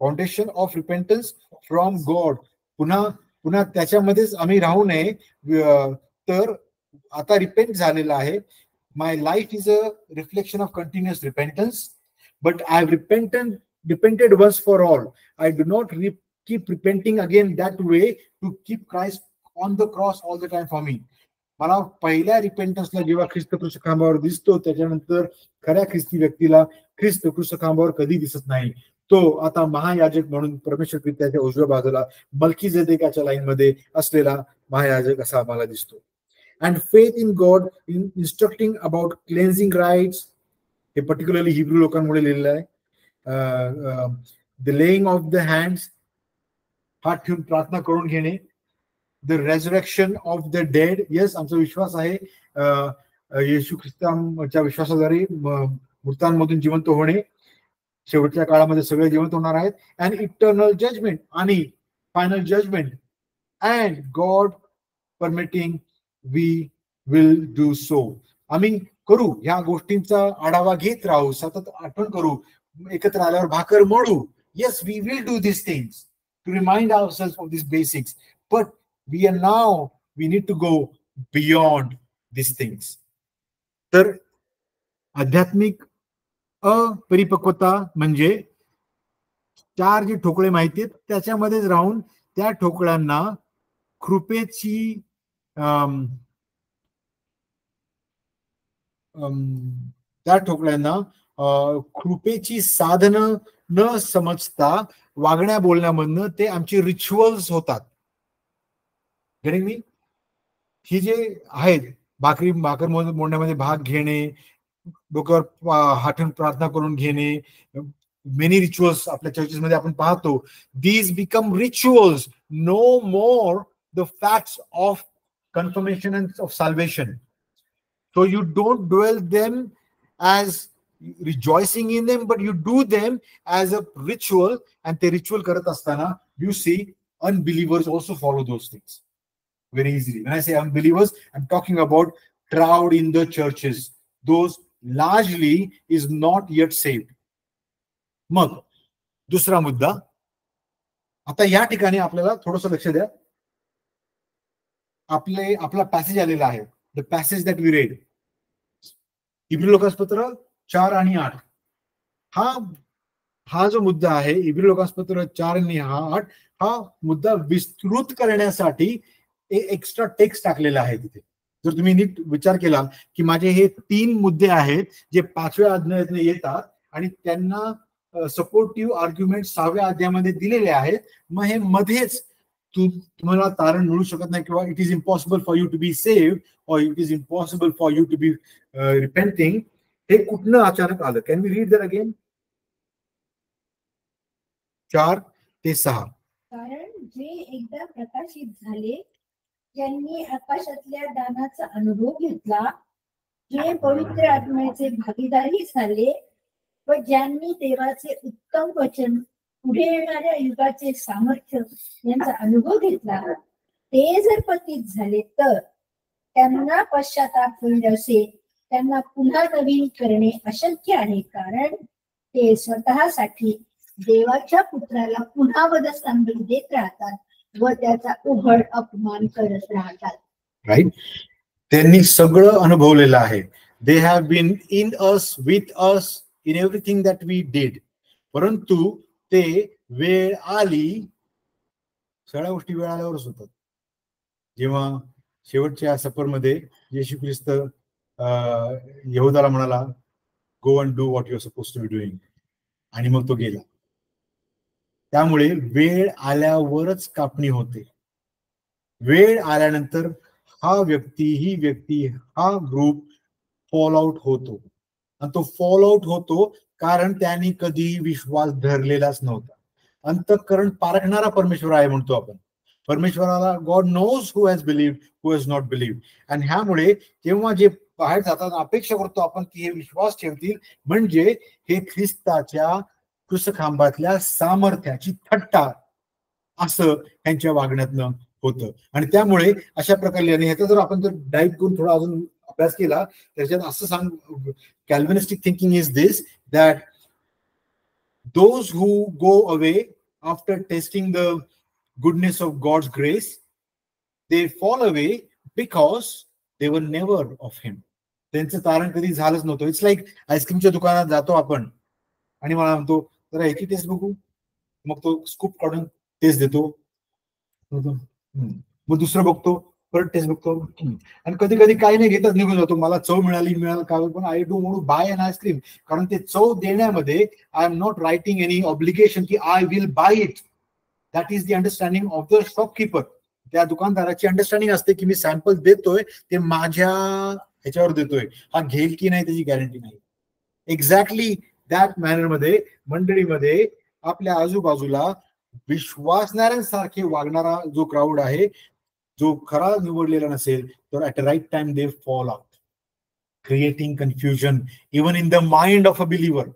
foundation of repentance from God. पुन्हा त्याच्यामध्येच आम्ही राहू नये. तर आता repent झालेला आहे. My life is a reflection of continuous repentance, but I have repented once for all. I do not keep repenting again that way to keep Christ on the cross all the time for me. मला पहिल्या रिपेंटन्सला जेव्हा ख्रिस्त क्रूसखांबावर दिसतो, त्याच्यानंतर खऱ्या ख्रिस्ती व्यक्तीला ख्रिस्त क्रूसखांबावर कधी दिसत नाही. तो आता महायाजक म्हणून परमेश्वर पित्याच्या उजव्या बाजूला मल्कीजेदेकाच्या लाईन मध्ये असलेला महायाजक असा आम्हाला दिसतो. And faith in God in instructing about cleansing rites, हे पर्टिक्युलरली हिब्रू लोकांमुळे लिहिलेलं आहे. The laying of the hands, हात ठेवून प्रार्थना करून घेणे. The resurrection of the dead, yes आमचा विश्वास आहे येशू ख्रिस्ताच्या विश्वासाद्वारे मृतांमधून जिवंत होणे. शेवटच्या काळामध्ये सगळे जिवंत होणार आहेत. अँड इटर्नल जजमेंट, आणि final judgement. And God permitting we will do so. आम्ही करू ह्या गोष्टींचा आढावा घेत राहू, सतत आठवण करू, एकत्र आल्यावर भाकर मोडू. Yes, we will do this things to remind ourselves of this basics, but we need to go beyond these things. तर आध्यात्मिक अपरिपक्वता म्हणजे 4 जे ठोकळे माहिती आहेत त्याच्यामध्येच राहून त्या ठोकळ्यांना कृपेची कृपेची साधनं न समजता वागण्या बोलण्यामधनं ते आमचे रिच्युअल्स होतात. मी ही जे आहेत भाकर मोडण्यामध्ये भाग घेणे, डोक्यावर हात ठेवून प्रार्थना करून घेणे, मेनी रिच्युअल्स आपल्या चर्चेसमध्ये आपण पाहतो. These become rituals, no more the facts of confirmation and of salvation. So you don't dwell them as rejoicing in them, but you do them as a ritual. And ते ritual करत असताना you see unbelievers also follow those things very easily. When I say unbelievers, I'm talking about crowd in the churches. Those largely is not yet saved. मग दुसरा मुद्दा, आता या ठिकाणी आपल्याला थोडंसं लक्ष द्या. आपला पॅसेज आलेला आहे, the passage that we read, इब्री लोकांपत्र 4 आणि 8. हा जो मुद्दा आहे इब्री लोकांपत्र 4 आणि 8, हा मुद्दा विस्तृत करण्यासाठी एक्स्ट्रा टेक्स्ट टाकलेला आहे तिथे. जर तुम्ही नीट विचार केला की माझे हे 3 मुद्दे आहेत जे 5व्या अध्यायातून येतात आणि त्यांना सपोर्टिव्ह आर्ग्युमेंट 6व्या अध्यायामध्ये दिलेले आहेत, मग हे मध्येच तुम्हाला तारण मिळू शकत नाही किंवा it is impossible for you to be saved और it is impossible for you to be repenting, हे कुठनं अचानक आलं? Can we read that again? 4 ते 6. कारण जे एकदा प्रकाशित झाले, ज्यांनी आकाशातल्या दानाचा अनुभव घेतला, जे पवित्र आत्म्याचे भागीदारी झाले व ज्यांनी देवाचे उत्तम वचन, पुढे येणाऱ्या युगाचे सामर्थ्य यांचा अनुभव घेतला, ते जर पतित झाले तर त्यांना पश्चाताप होईल असे त्यांना पुन्हा नवीन करणे अशक्य आहे. कारण ते स्वतःसाठी देवाच्या पुत्राला पुन्हा वधस्तंभ देत राहतात व त्याचा उघड अपमान करत राहतात. राईट, त्यांनी सगळं अनुभवलेलं आहे. They have been in us, with us, in everything that we did. परंतु ते वेळ आली, सगळ्या गोष्टी वेळ आल्यावरच होतात. जेव्हा शेवटच्या सफरमध्ये येशू ख्रिस्त यहूदाला म्हणाला, go and do what you are suppose to be doing, आणि मग तो गेला. त्यामुळे वेळ आल्यावरच कापणी होते. वेळ आल्यानंतर ही व्यक्ती हा ग्रुप फॉल आउट होतो. आणि तो फॉल आउट होतो कारण त्यांनी कधी विश्वास धरलेलाच नव्हता. अंतःकरण पारखणारा परमेश्वर आहे म्हणतो आपण. परमेश्वराला God knows who has believed, who has not believed. आणि ह्यामुळे जेव्हा जे बाहेर जातात अपेक्षा करतो आपण की हे विश्वास ठेवतील, म्हणजे हे ख्रिस्ताच्या क्रूसखांबातल्या सामर्थ्याची थट्टा असं त्यांच्या वागण्यातनं होतं. आणि त्यामुळे अशा प्रकारे, आणि ह्याचा जर आपण जर डाईव्ह करून थोडा अजून अभ्यास केला त्याच्यात असं सांग, Calvinistic thinking is this, that those who go away after tasting the goodness of God's grace, they fall away because they were never of him. त्यांचं तारण कधी झालंच नव्हतं. इट्स लाईक आईस्क्रीमच्या दुकानात जातो आपण आणि मला म्हणतो जरा ह्याची टेस्ट बघू, मग तो स्कूप काढून टेस्ट देतो, मग दुसरं बघतो, परत टेस्ट बघतो, आणि कधी कधी काही नाही घेतच निघून जातो. मला चव मिळाली का, पण I don't want to buy an ice cream, कारण ते चव देण्यामध्ये I am not writing any obligation की I will buy it. That is the understanding of the shopkeeper. त्या दुकानदाराची अंडरस्टँडिंग असते की मी सॅम्पल देतोय ते माझ्या ह्याच्यावर देतोय, हा घेईल की नाही त्याची गॅरंटी नाही. एक्झॅक्टली दॅट मॅनर मध्ये मंडळीमध्ये आपल्या आजूबाजूला विश्वासणाऱ्यांसारखे वागणारा जो क्राऊड आहे, जो खरा निवडलेला नसेल, तर at right time they fall out, creating confusion even in the mind of a believer,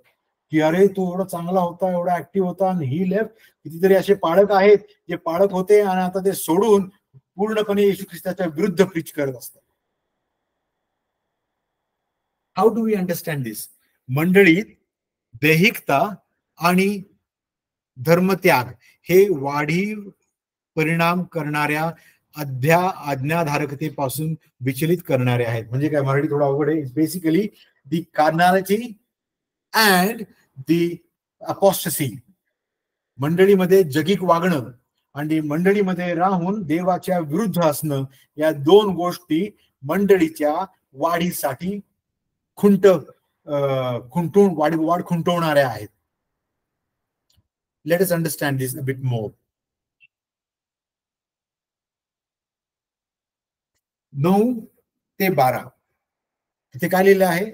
की अरे तो एवढा चांगला होता, एवढा ऍक्टिव्ह होता आणि ही लेफ्ट. कितीतरी असे पाळक आहेत जे पाळक होते आणि आता ते सोडून पूर्णपणे येशू ख्रिस्ताच्या विरुद्ध प्रीच करत असतात. हाऊ डू वी अंडरस्टँड दिस? मंडळीत दैहिकता आणि धर्मत्याग हे वाढीव परिणाम करणाऱ्या आज्ञाधारकतेपासून विचलित करणारे आहेत. म्हणजे काय, मराठी थोडा अवघड आहे. Basically the carnality and the apostasy. मंडळीमध्ये जगिक वागणं आणि मंडळीमध्ये राहून देवाच्या विरुद्ध असणं, या दोन गोष्टी मंडळीच्या वाढीसाठी वाढ खुंटवणाऱ्या आहेत. Let us understand this a bit more. 9 ते 12 इथे काय लिहिलं आहे?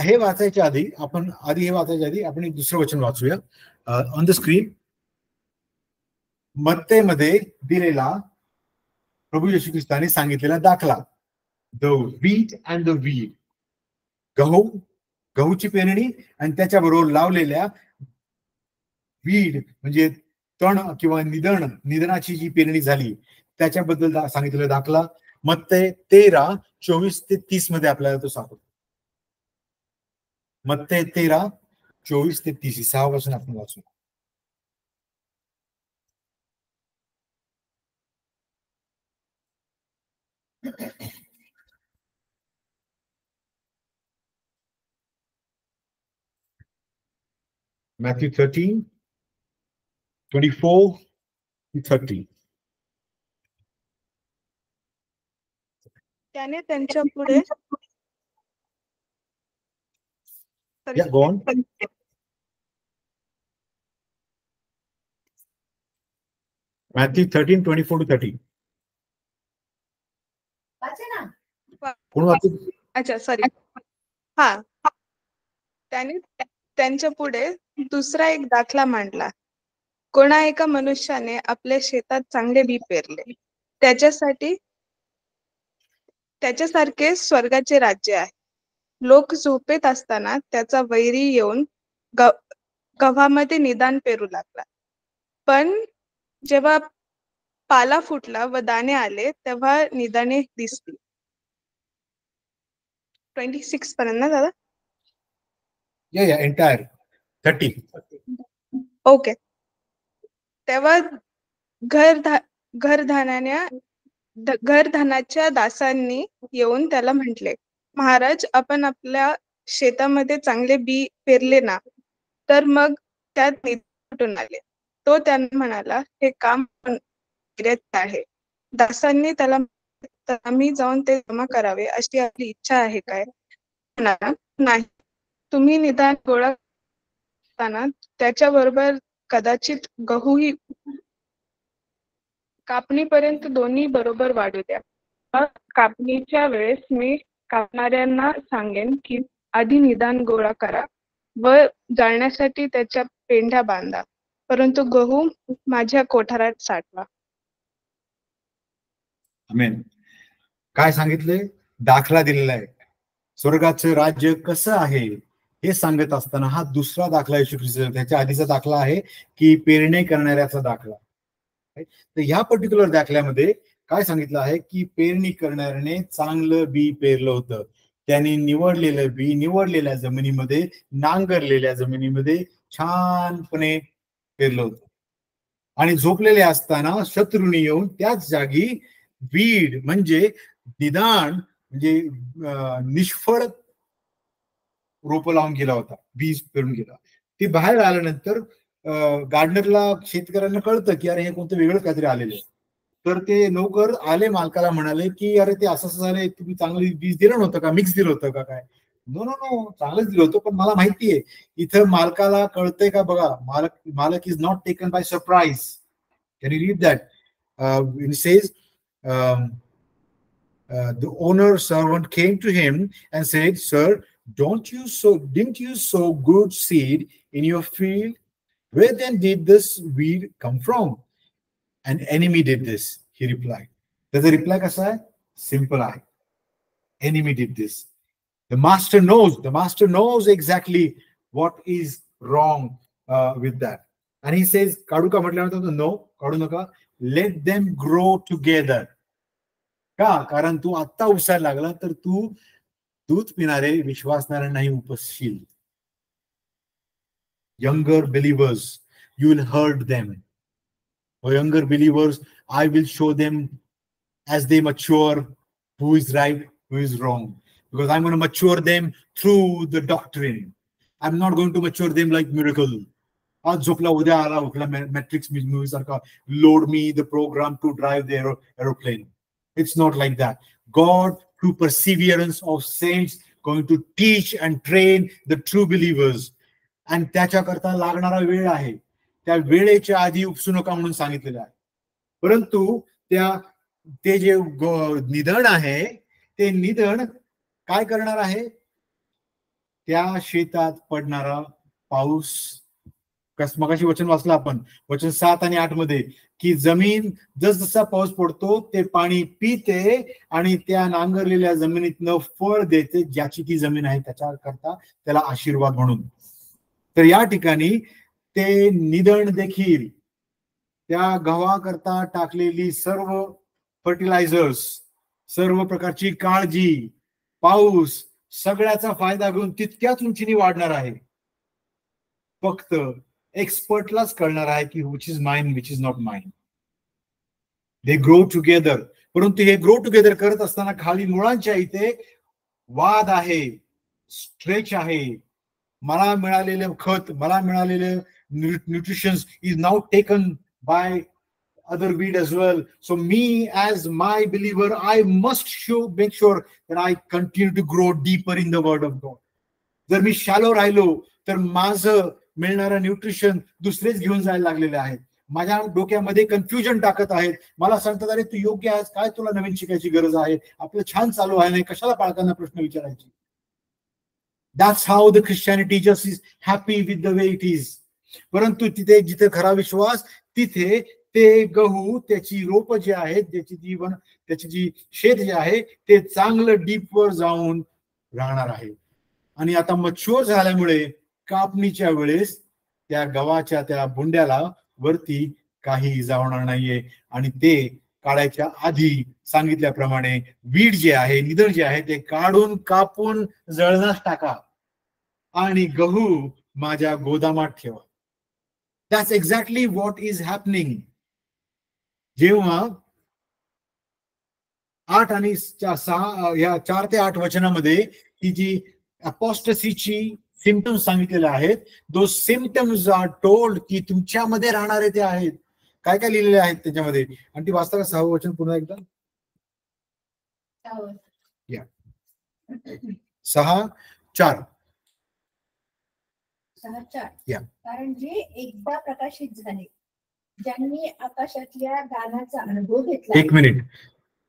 हे वाचायच्या आधी आपण एक दुसरं वचन वाचूया ऑन द स्क्रीन. मत्तेमध्ये दिलेला प्रभू येशू ख्रिस्ताने सांगितलेला दाखला, the wheat and the weed. गहूची पेरणी आणि त्याच्याबरोबर लावलेल्या वीड म्हणजे तण किंवा निधनाची जी पेरणी झाली त्याच्याबद्दल सांगितलेला दाखला. मत्ते 13:24-30 मध्ये आपल्याला तो सापडतो. मत्ते 13:24-30 6 पासून आपण वाचू. Matthew 13:24-30. त्याने त्यांच्या पुढे Matthew 13:24-30. कोण वाचू? अच्छा सॉरी. हा, त्याने त्यांच्या पुढे दुसरा एक दाखला मांडला. कोणा एका मनुष्याने आपल्या शेतात चांगले बी पेरले, त्याच्यासारखे स्वर्गाचे राज्य आहे. लोक झोपेत असताना त्याचा वैरी येऊन गव्हामध्ये निदान पेरू लागला. पण जेव्हा पाला फुटला व दाणे आले तेव्हा निदाने दिसली. 26 पर्यंत ना दादा? एंटायर 30. ओके. तेव्हा घरधनाच्या दासांनी येऊन त्याला म्हटले, महाराज, आपण आपल्या शेतामध्ये चांगले बी पेरले ना, तर मग त्यात निदान कुठून आले? तो त्यांना म्हणाला, हे काम आहे. दासांनी त्याला, आम्ही जाऊन ते जमा करावे अशी आपली इच्छा आहे काय? म्हणाला, नाही. तुम्ही निदान गोळा करताना त्याच्याबरोबर कदाचित गहूही कापणीपर्यंत दोन्ही बरोबर वाढू द्या. कापणीच्या वेळेस मी कापणाऱ्यांना सांगेन की आधी निदान गोळा करा व जाळण्यासाठी त्याच्या पेंढ्या बांधा, परंतु गहू माझ्या कोठारात साठवा. आमेन. काय सांगितले? दाखला दिलेला आहे. स्वर्गाचं राज्य कसं आहे हे सांगत असताना हा दुसरा दाखला येशू ख्रिस्त. त्याच्या आधीचा दाखला आहे की पेरणी करणाऱ्याचा दाखला. तर ह्या पर्टिक्युलर दाखल्यामध्ये काय सांगितलं आहे की पेरणी करणाऱ्याने चांगलं बी पेरलं होतं. त्याने निवडलेलं बी निवडलेल्या जमिनीमध्ये, नांगरलेल्या जमिनीमध्ये छानपणे पेरलं होतं. आणि झोपलेले असताना शत्रूने येऊन त्याच जागी वीड म्हणजे निदान म्हणजे निष्फळ रोप लावून गेला होता, बीज पेरून गेला. ते बाहेर आल्यानंतर गार्डनरला शेतकऱ्यांना कळतं की अरे हे कोणतं वेगळं काहीतरी आलेलं आहे. तर ते नोकर आले मालकाला म्हणाले की अरे ते असं झालंय, तुम्ही चांगली बीज दिलं नव्हतं का, मिक्स दिलं होतं का काय? नो नो नो, चांगलंच दिलं होतं, पण मला माहितीये. इथं मालकाला कळतंय का बघा, मालक is not taken by surprise. Can you read that? It says the owner servant came to him and said, sir, didn't you sow good seed in your field? Where then did this weed come from? An enemy did this, he replied. Does the reply kasa hai? Simple hai. Enemy did this. The master knows exactly what is wrong with that. And he says, kadu ka matlab no, kadu naka, let them grow together. का? कारण तू आत्ता उसायला लागला तर तू दूध पिणारे विश्वासणाऱ्यांनाही उपसशील. Younger believers, you will hurt them. For younger believers, I will show them as they mature who is right, who is wrong. Because I'm going to mature them through the doctrine. I'm not going to mature them like miracle. आज झोपला उद्या आला उठला matrix movie सारखा load me the program to drive the aeroplane. It's not like that. God, through perseverance of saints, going to teach and train the true believers. आणि त्याच्याकरता लागणारा वेळ आहे. त्या वेळेच्या आधी उपसू नका म्हणून सांगितलेलं आहे. परंतु ते जे निधन आहे ते निधन काय करणार आहे? त्या शेतात पडणारा पाऊस. मगाशी वचन वाचलं आपण, वचन 7 आणि 8 मध्ये, की जमीन जसजसा पाऊस पडतो ते पाणी पिते आणि त्या नांगरलेल्या जमिनीतनं फळ देते, ज्याची ती जमीन आहे त्याच्याकरता त्याला आशीर्वाद म्हणून. तर या ठिकाणी ते निधन देखील त्या गव्हाकरता टाकलेली सर्व फर्टिलायझर्स, सर्व प्रकारची काळजी, पाऊस, सगळ्याचा फायदा घेऊन तितक्याच उंचीने वाढणार आहे. फक्त एक्सपर्टलाच कळणार आहे की which is mine, which is not mine. They grow together. परंतु हे ग्रो टुगेदर करत असताना खाली मुळांच्या इथे वाद आहे, स्ट्रेच आहे. मला मिळालेलं खत, मला मिळालेलं nutritions is now taken by other weed as well. So me as my believer, I must make sure that I continue to grow deeper in the word of God. जर मी shallow राहिलो तर माझं मिळणारं न्यूट्रिशन दुसरेच घेऊन जायला लागलेले आहेत. माझ्या डोक्यामध्ये कन्फ्युजन टाकत आहेत. मला सांगतात अरे तू योग्य आहेस काय, तुला नवीन शिकायची गरज आहे, आपलं छान चालू आहे, नाही कशाला पालकांना प्रश्न विचारायचे. That's how the Christianity just is happy with the way it is. परंतु तिथे जिथे खरा विश्वास, तिथे ते गहू, त्याची रोप जे आहेत, त्याची जी शेत जे आहे ते चांगलं डीपवर जाऊन राहणार आहे. आणि आता मच्युअर झाल्यामुळे कापणीच्या वेळेस त्या गव्हाच्या त्या बुंड्याला वरती काही जावणार नाहीये. आणि ते काढायच्या आधी सांगितल्याप्रमाणे वीड जे आहे, निधन जे आहे ते काढून कापून जळणास टाका आणि गहू माझ्या गोदामात ठेवा. That's exactly what is happening. जेव्हा 8 आणि 6 या 4 ते 8 वचनामध्ये ती जी अपोस्टसीची सिम्पटम्स सांगितलेले आहेत, दो सिम्पटम्स आर टोल्ड की तुमच्यामध्ये राहणारे ते आहेत. काय काय लिहिलेले आहेत त्याच्यामध्ये? आणि ती वाचता का 6वं वचन पुन्हा एकदा? 6:4. कारण जे एकदा प्रकाशित झाले, ज्यांनी आकाशातल्या दानाचा अनुभव घेतला. 1 मिनिट.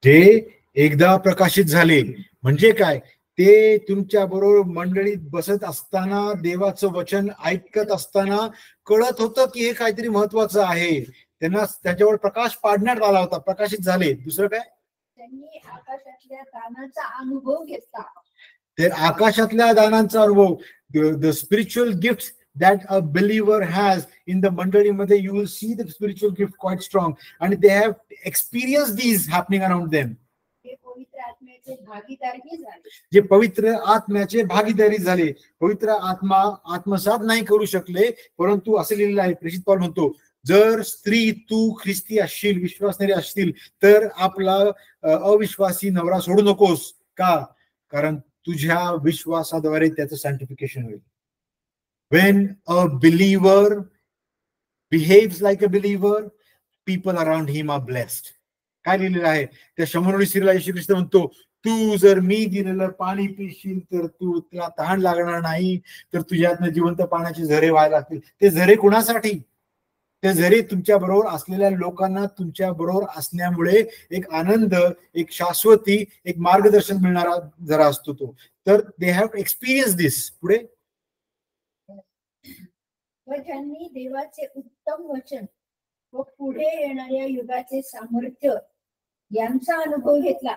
जे एकदा प्रकाशित झाले म्हणजे काय? ते तुमच्या बरोबर मंडळीत बसत असताना, देवाचं वचन ऐकत असताना कळत होतं की हे काहीतरी महत्वाचं आहे. त्यांना त्याच्यावर प्रकाश पाडण्यात आला होता, प्रकाशित झाले. दुसरं काय? त्यांनी आकाशातल्या दानाचा अनुभव घेतला. ते आकाशातल्या दानांचा अनुभव, the spiritual gift that a believer has in the mandali, you will see the spiritual gift quite strong, and they have experienced these happening around them. जे पवित्र आत्म्याचे भागीदारी झाले. पवित्र आत्मा आत्मसात नाही करू शकले, परंतु असे लिहिलेलं आहे, प्रेषित पौल म्हणतो जर स्त्री तू ख्रिस्ती असशील, विश्वासणारी असतील, तर आपला अविश्वासी नवरा सोडू नकोस. का? कारण तुझ्या विश्वासाद्वारे त्याचं सायंटिफिकेशन होईल. When a believer behaves like a believer, people around him are blessed. काय लिहिलेलं आहे त्या शमरोनी स्त्रीला येशू ख्रिस्त म्हणतो, तू जर मी दिलेलं पाणी पिशील तर तू तुला तहान लागणार नाही, तर तुझ्यातनं जिवंत पाण्याचे झरे व्हायला लागतील. ते झरे कुणासाठी? ते झरे तुमच्या बरोबर असलेल्या लोकांना तुमच्या बरोबर असण्यामुळे एक आनंद, एक शाश्वती, एक मार्गदर्शन मिळणारा जरा असतो तो. तर दे हॅव एक्सपिरियन्स दिस. पुढे, व ज्यांनी देवाचे उत्तम वचन व पुढे येणाऱ्या युगाचे सामर्थ्य यांचा अनुभव घेतला.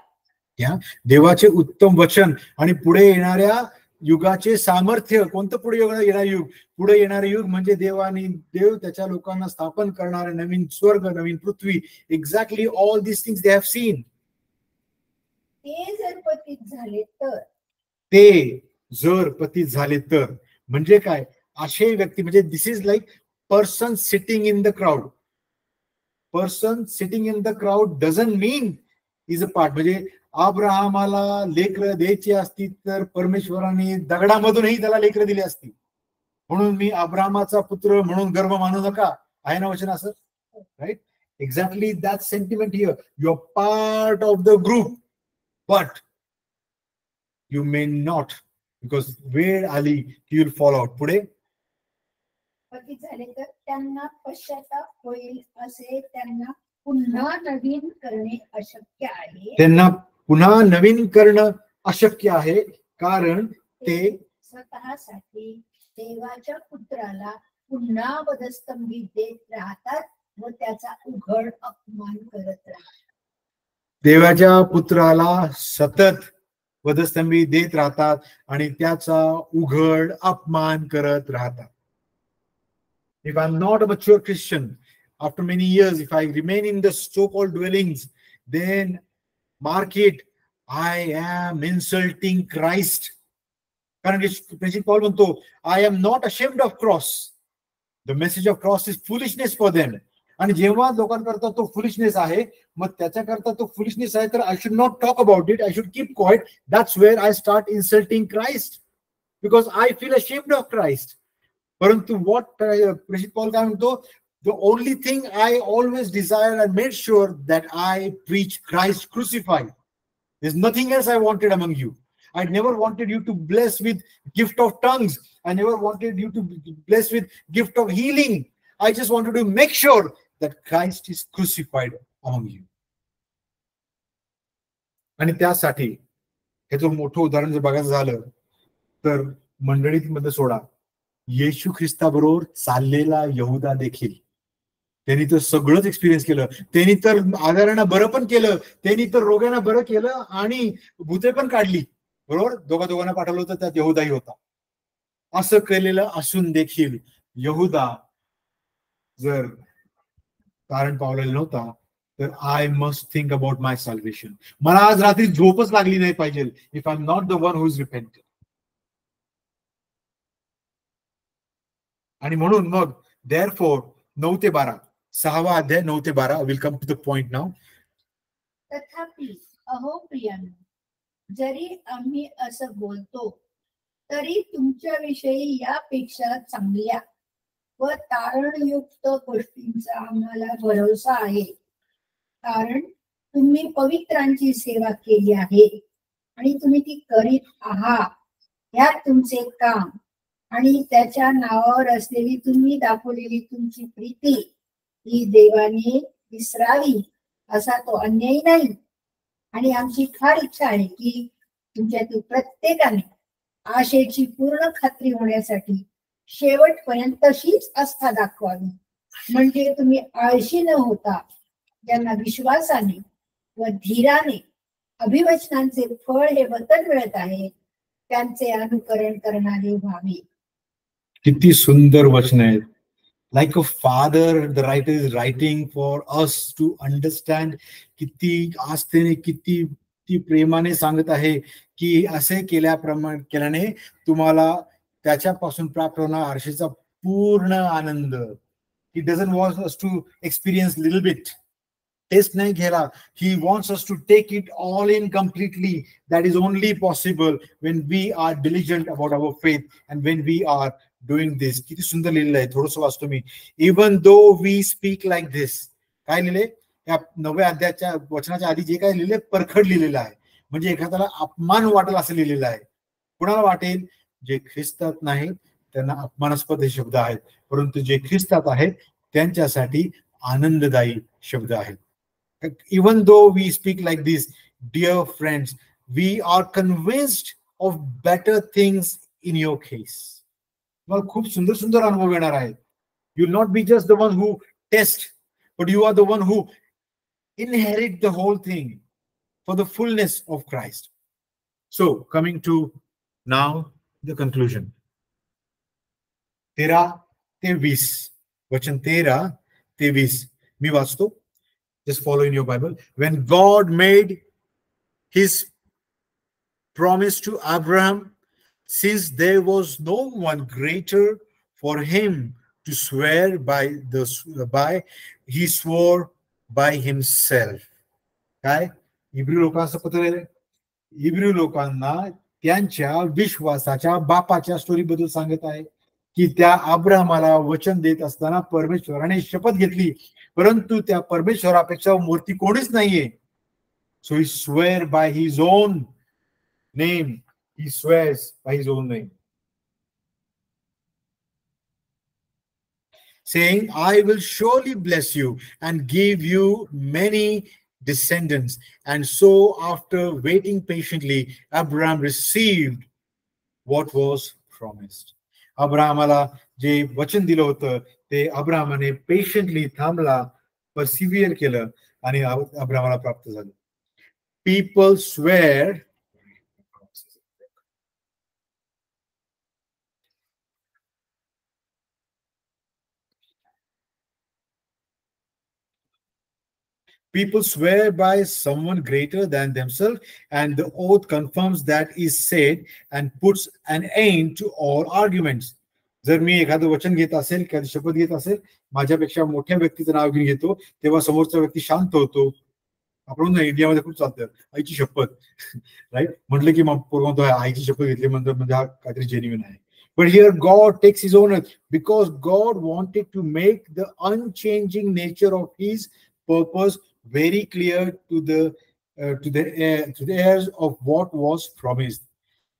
देवाचे उत्तम वचन आणि पुढे येणाऱ्या युगाचे सामर्थ्य. कोणतं पुढे येणारं युग? पुढे येणारे युग म्हणजे देव त्याच्या लोकांना स्थापन करणारे नवीन स्वर्ग, नवीन पृथ्वी. Exactly all this things they have seen. ते जर पतित झाले तर, ते जर पतित झाले तर म्हणजे काय? असे व्यक्ती म्हणजे this is like person sitting in the crowd. Person sitting in the crowd doesn't mean is a part. म्हणजे अब्राहमाला लेकरं द्यायची असती तर परमेश्वराने दगडामधूनही त्याला लेकरं दिली असती. म्हणून मी अब्राहमाचा पुत्र म्हणून गर्व मानू नका, आहे ना वचन असं, right? Exactly that sentiment here. You are part of the group, but you may not, because वेळ आली की युल फॉल आउट. पुढे, पतित झाले तर त्यांना पश्चाताप होईल, असे त्यांना पुन्हा नवीन करणे अशक्य आहे. त्यांना पुन्हा नवीन करणं अशक्य आहे, कारण ते स्वतःसाठी देवाच्या पुत्राला पुन्हा वधस्तंभी देत राहतात व त्याचा उघड अपमान करत राहतात. देवाच्या पुत्राला सतत वधस्तंभी देत राहतात आणि त्याचा उघड अपमान करत राहतात. If I'm not a mature Christian, after many years, if I remain in the so-called dwellings, then mark it, I am insulting Christ. कारण की Paul म्हणतो, I am not ashamed of cross. The message of cross is foolishness for them. आणि जेव्हा लोकांकरता तो foolishness आहे, मग त्याच्याकरता तो फुलिशनेस आहे, तर I should not talk about it. I should keep quiet. That's where I start insulting Christ, because I feel ashamed of Christ. परंतु what प्रेषित पॉल काय म्हणतो, the only thing I always desire and made sure that I preach Christ crucified. There's nothing else I wanted among you. I never wanted you to bless with gift of tongues. I never wanted you to bless with gift of healing. I just wanted to make sure that Christ is crucified among you. आणि त्यासाठी ह्याचं मोठं उदाहरण जर बघायचं झालं तर मंडळीत मध्ये सोडा, येशू ख्रिस्ताबरोबर चाललेला यहुदा देखील, त्यांनी तर सगळंच एक्सपिरियन्स केलं. त्यांनी तर आजारांना बरं पण केलं, त्यांनी तर रोग्यांना बरं केलं आणि भूते पण काढली. बरोबर, दोघांना पाठवलं होतं, त्यात यहुदाही होता. असं केलेलं असून देखील यहुदा जर कारण पावलेला नव्हता, तर I must think about my सॅल्वेशन. मला आज रात्री झोपच लागली नाही पाहिजे if I am not the one who is repented. आणि म्हणून मग देअरफॉर 9 ते 12, 6वा अध्याय 9 ते 12. Will come to the point now. तथापि अहो प्रियानो, जरी आम्ही असं बोलतो तरी तुमच्याविषयी यापेक्षा चांगल्या व तारणयुक्त गोष्टींचा आम्हाला भरोसा आहे. कारण तुम्ही पवित्रांची सेवा केली आहे आणि तुम्ही ती करीत आहात. यात तुमचे काम आणि त्याच्या नावावर असलेली तुम्ही दाखवलेली तुमची प्रीती ही देवाने विसरावी असा तो अन्याय नाही. आणि आमची फार इच्छा आहे की तुमच्यातील प्रत्येकाने आशेची पूर्ण खात्री होण्यासाठी शेवटपर्यंत तशीच आस्था दाखवावी. म्हणजे तुम्ही आळशी न होता ज्यांना विश्वासाने व धीराने अभिवचनांचे फळ हे वतन मिळत आहे त्यांचे अनुकरण करणारे व्हावे. किती सुंदर वचन आहेत. Like a father, the writer is writing for us to understand. किती आस्थेने, किती प्रेमाने सांगत आहे की असे केल्याने तुम्हाला त्याच्यापासून प्राप्त होणार आरशेचा पूर्ण आनंद. He doesn't want us to experience little bit. Taste nahi ghela. He wants us to take it all in completely. That is only possible when we are diligent about our faith and when we are doing this. किती सुंदर लिहिलेलं आहे, थोडंसं वाचतो मी. Even though we speak like this. काय लिहिले? या 9व्या अध्यायाच्या वचनाच्या आधी जे काय लिहिले परखड लिहिलेलं आहे. म्हणजे एखाद्याला अपमान वाटेल असं लिहिलेलं आहे. कुणाला वाटेल? जे ख्रिस्तात नाहीत त्यांना अपमानास्पद हे शब्द आहेत, परंतु जे ख्रिस्तात आहेत त्यांच्यासाठी आनंददायी शब्द आहेत. Even though we speak like this, dear friends, we are convinced of better things in your case. तुम्हाला खूप सुंदर सुंदर अनुभव येणार आहेत. You will not be just the one who test, but you are the one who inherit the whole thing for the fullness of Christ. So, coming to now the conclusion. 13 ते 20, वचन 13 ते 20 मी वाचतो. Just follow in your Bible. When God made his promise to Abraham, since there was no one greater for him to swear by, he swore by himself. काय? इब्री लोकांचं पत्र आहे. इब्री लोकांना त्यांच्या विश्वासाच्या बापाच्या स्टोरी बद्दल सांगत आहे की त्या अब्राहमाला वचन देत असताना परमेश्वराने शपथ घेतली, परंतु त्या परमेश्वरापेक्षा मूर्ती कोणीच नाहीये. So he swear by his own name. He swears by his own name, saying, I will surely bless you and give you many descendants. And so after waiting patiently, Abraham received what was promised. अब्राहमाला जे वचन दिलं होतं ते अब्राहमाने patiently थांबला, परसिव्हिअर केलं आणि अब्राहमाला प्राप्त झालं. People swear by someone greater than themselves, and the oath confirms that is said and puts an end to all arguments. जर मी एखादं वचन घेत असेल, एखादी शपथ घेत असेल, माझ्यापेक्षा मोठ्या व्यक्तीचं नाव घेऊन घेतो, तेव्हा समोरचा व्यक्ती शांत होतो. आपण इंडियामध्ये खूप चालतं आईची शपथ, राईट? म्हटलं की मग म्हणतो आईची शपथ घेतली म्हणजे हा काहीतरी जेन्युइन आहे. But here God takes his own oath because God wanted to make the unchanging nature of his purpose very clear to the heirs of what was promised.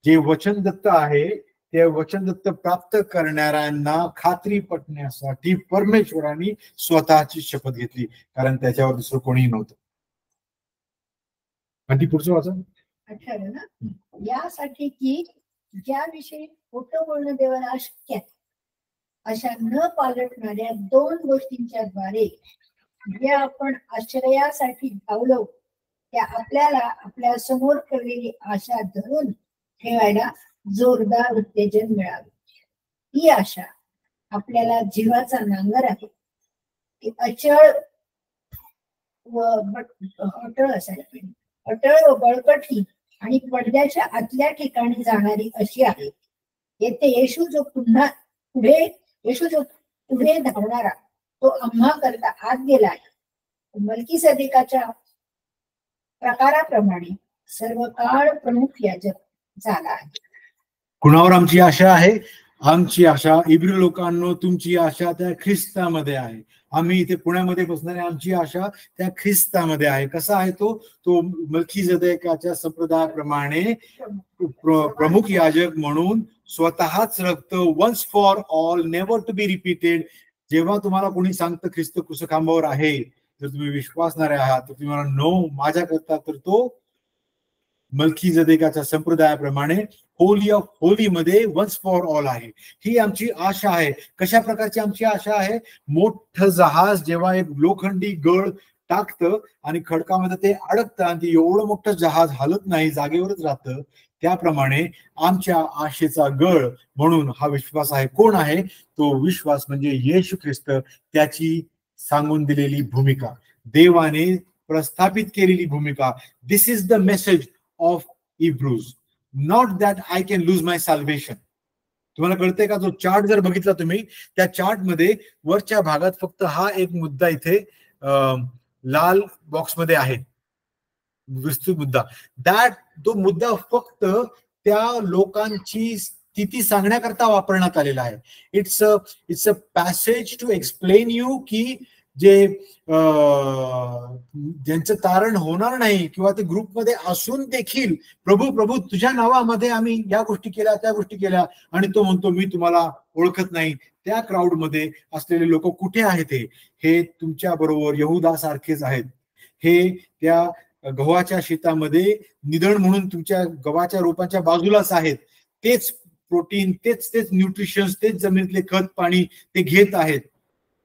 जे वचन दत्त आहे ते वचन दत्त प्राप्त करणाऱ्यांना खात्री पटण्यासाठी परमेश्वराने स्वतःची शपथ घेतली, कारण त्याच्यावर दुसरं कोणीही नव्हतं. आणि पुढचं वाचन 18 ना. यासाठी की ज्याविषयी खोटं बोलणं देवाला अशक्य आहे, अशा न पालटणाऱ्या 2 गोष्टींच्या द्वारे जे आपण आश्रयासाठी धावलो त्या आपल्याला आपल्या समोर ठेवलेली आशा धरून ठेवायला जोरदार उत्तेजन मिळावे. ही आशा आपल्याला जीवाचा नांगर आहे. ती अचळ व अटळ असायला पाहिजे. अटळ व बळकटी आणि पडद्याच्या आतल्या ठिकाणी जाणारी अशी आहे. येथे येशू जो पुढे धावणारा तो आम्हा करता आत गेला आहे. मल्कीसदेकाच्या प्रकाराप्रमाणे सर्व काळ प्रमुख याजक झाला आहे. कुणावर आमची आशा आहे? आमची आशा इब्री लोकांनो, तुमची आशा त्या ख्रिस्तामध्ये आहे. आम्ही इथे पुण्यामध्ये बसणारे, आमची आशा त्या ख्रिस्तामध्ये आहे. कसा आहे तो मल्कीसदेकाच्या संप्रदायाप्रमाणे प्रमुख याजक म्हणून स्वतःच रक्त once for all, never to be repeated. जेव्हा तुम्हाला कोणी सांगतं ख्रिस्त क्रूसखांबावर आहे, जर तुम्ही विश्वासणारे आहात तर तुम्ही मला नो माझ्या करता, तर तो मल्कीसदेकाच्या संप्रदायाप्रमाणे होली ऑफ होली मध्ये वन्स फॉर ऑल आहे. ही आमची आशा आहे. कशा प्रकारची आमची आशा आहे? मोठं जहाज जेव्हा एक लोखंडी गळ टाकतं आणि खडकामध्ये ते अडकतं आणि ते एवढं मोठं जहाज हलत नाही, जागेवरच राहतं, त्याप्रमाणे आमच्या आशेचा गळ म्हणून हा विश्वास आहे. कोण आहे तो विश्वास? म्हणजे येशू ख्रिस्त, त्याची सांगून दिलेली भूमिका, देवाने प्रस्थापित केलेली भूमिका. This is the message of Hebrews, not that I can lose my salvation. तुम्हाला कळतंय का? जो चार्ट जर बघितला तुम्ही, त्या चार्ट मध्ये वरच्या भागात फक्त हा एक मुद्दा इथे लाल बॉक्समध्ये आहे, विस्तृत मुद्दा. तो मुद्दा फक्त त्या लोकांची स्थिती सांगण्याकरता वापरण्यात आलेला आहे. It's a passage to explain you की ज्यांचं तारण होणार नाही किंवा ते ग्रुपमध्ये असून देखील प्रभू प्रभू तुझ्या नावामध्ये आम्ही या गोष्टी केल्या त्या गोष्टी केल्या, आणि तो म्हणतो मी तुम्हाला ओळखत नाही. त्या क्राऊडमध्ये असलेले लोक कुठे आहेत? हे तुमच्या बरोबर यहुदा सारखेच आहेत. हे त्या गव्हाच्या शेतामध्ये निधन म्हणून तुमच्या गव्हाच्या रोपाच्या बाजूलाच आहेत. तेच प्रोटीन, तेच न्यूट्रिशन्स, तेच जमिनीतले खत पाणी ते घेत आहेत.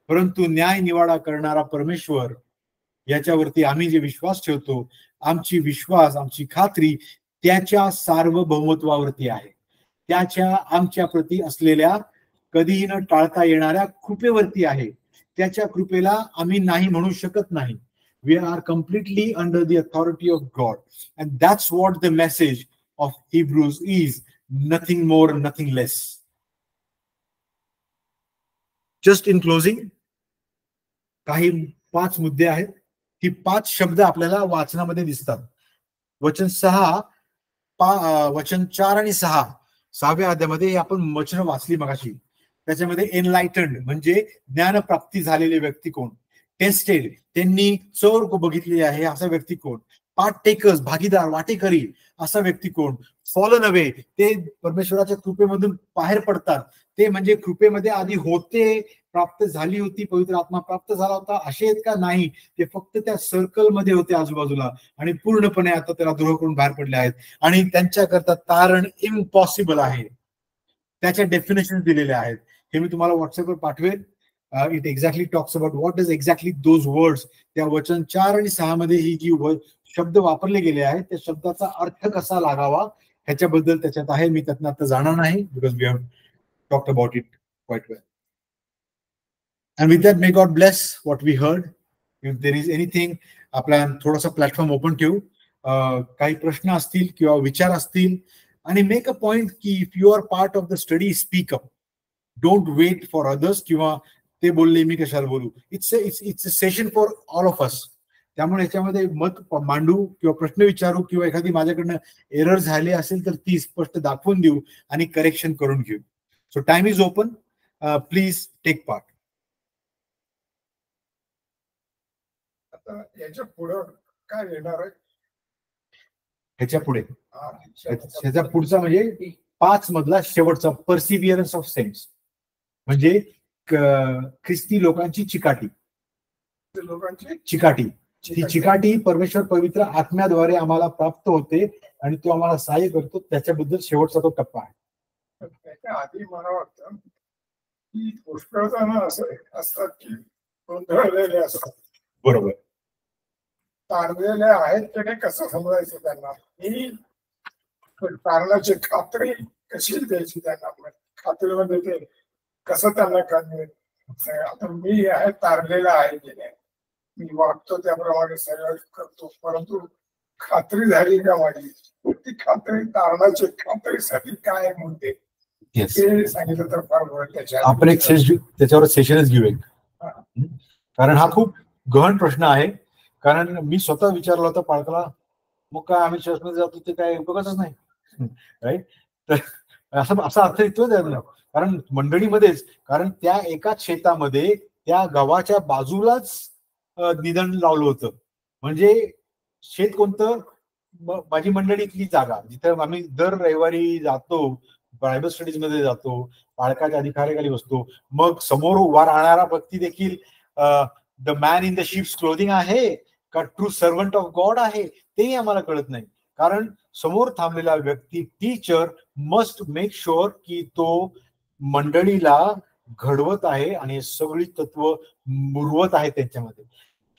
परंतु न्याय निवाडा करणारा परमेश्वर, याच्यावरती आम्ही जे विश्वास ठेवतो, आमची खात्री त्याच्या सार्वभौमत्वावरती आहे, त्याच्या आमच्या प्रती असलेल्या कधीही न टाळता येणाऱ्या कृपेवरती आहे. त्याच्या कृपेला आम्ही नाही म्हणू शकत नाही. We are completely under the authority of God, and that's what the message of Hebrews is. Nothing more, nothing less. Just in closing, काही 5 मुद्दे आहेत. ही 5 शब्द आपल्याला वाचनामध्ये दिसतात. वचन 4 आणि 6, 6व्या अध्यायामध्ये आपण वचन वाचली मगाशी. त्याच्यामध्ये एनलाइटन्ड म्हणजे ज्ञानप्राप्ती झालेले व्यक्ती कोण, टेस्टेड त्यांनी चोर बघितली आहे असा व्यक्ती कोण, पार्ट टेकर्स भागीदार वाटेकरी असा व्यक्ती कोण, फॉलन अवे ते परमेश्वराच्या कृपेमधून बाहेर पडतात, ते म्हणजे कृपेमध्ये आधी होते, प्राप्त झाली होती, पवित्र आत्मा प्राप्त झाला होता असे आहेत का? नाही, ते फक्त त्या सर्कल मध्ये होते आजूबाजूला आणि पूर्णपणे आता त्याला द्रोह करून बाहेर पडले आहेत. आणि त्यांच्याकरता तारण इम्पॉसिबल आहे. त्याच्या डेफिनेशन दिलेल्या आहेत. हे मी तुम्हाला व्हॉट्सअपवर पाठवेल. It exactly talks about what is exactly those words. त्या वचन 4 आणि 6 मध्ये ही जी शब्द वापरले गेले आहेत त्या शब्दाचा अर्थ कसा लागावा ह्याच्याबद्दल त्याच्यात आहे. मी त्यातनं आता जाणार नाही, because we have talked about it quite well. And with that, may God bless what we heard. If there is anything, आपला थोडासा प्लॅटफॉर्म ओपन ठेवू. काही प्रश्न असतील किंवा विचार असतील, आणि मेक अ पॉइंट की if you are part of the study, speak up. Don't wait for others किंवा ते बोलले मी कशाला बोलू. It's a session for all of us. त्यामुळे याच्यामध्ये मत मांडू किंवा प्रश्न विचारू किंवा एखादी माझ्याकडनं एरर झाली असेल तर ती स्पष्ट दाखवून देऊ आणि करेक्शन करून घेऊ. So time is open. Please take part. याच्या पुढे काय येणार आहे? ह्याच्या पुढचा म्हणजे 5 मधला शेवटचा परसिव्हिअरन्स ऑफ सेंट्स, म्हणजे ख्रिस्ती लोकांची चिकाटी. ही चिकाटी परमेश्वर पवित्र आत्म्याद्वारे आम्हाला प्राप्त होते आणि तो आम्हाला सहाय्य करतो. त्याच्याबद्दल शेवटचा तो टप्पा आहे. त्याच्या आधी मला वाटतं की पुष्कळ जण असे असतात की गोंधळलेले असतात. बरोबर. तारलेले आहेत ते कसं समजायचं त्यांना, ही कारणाची खात्री कशी द्यायची त्यांना, खात्रीमध्ये ते कसं त्यांना कळेल. आता मी आहे तारलेला आहे की नाही, मी वागतो त्याप्रमाणे सगळं करतो, परंतु खात्री झाली का माझी, ती खात्री तारणाची खात्रीसाठी काय म्हणते हे सांगितलं तर फार बरं. आपण एक त्याच्यावर सेशनच घेऊ एक, कारण हा खूप गहन प्रश्न आहे. कारण मी स्वतः विचारला होता पालकाला, मग काय आम्ही चर्चमध्ये जातो ते काय उपयोगाच नाही, राईट. तर असा अर्थ येतो त्याला, कारण मंडळीमध्येच, कारण त्या एकाच शेतामध्ये त्या गावाच्या बाजूलाच निधन लावलं होतं. म्हणजे शेत कोणतं, माझी मंडळीतली जागा जिथे आम्ही दर रविवारी जातो, बायबल स्टडीज मध्ये जातो, बाळकाच्या अधिकाऱ्याखाली बसतो. मग समोर उभा राहणारा व्यक्ती देखील the man in the sheeps clothing आहे का ट्रू सर्वंट ऑफ गॉड आहे तेही आम्हाला कळत नाही. कारण समोर थांबलेला व्यक्ती टीचर मस्ट मेक शुअर की तो मंडळीला घडवत आहे आणि सगळी तत्व मुरवत आहे त्यांच्यामध्ये.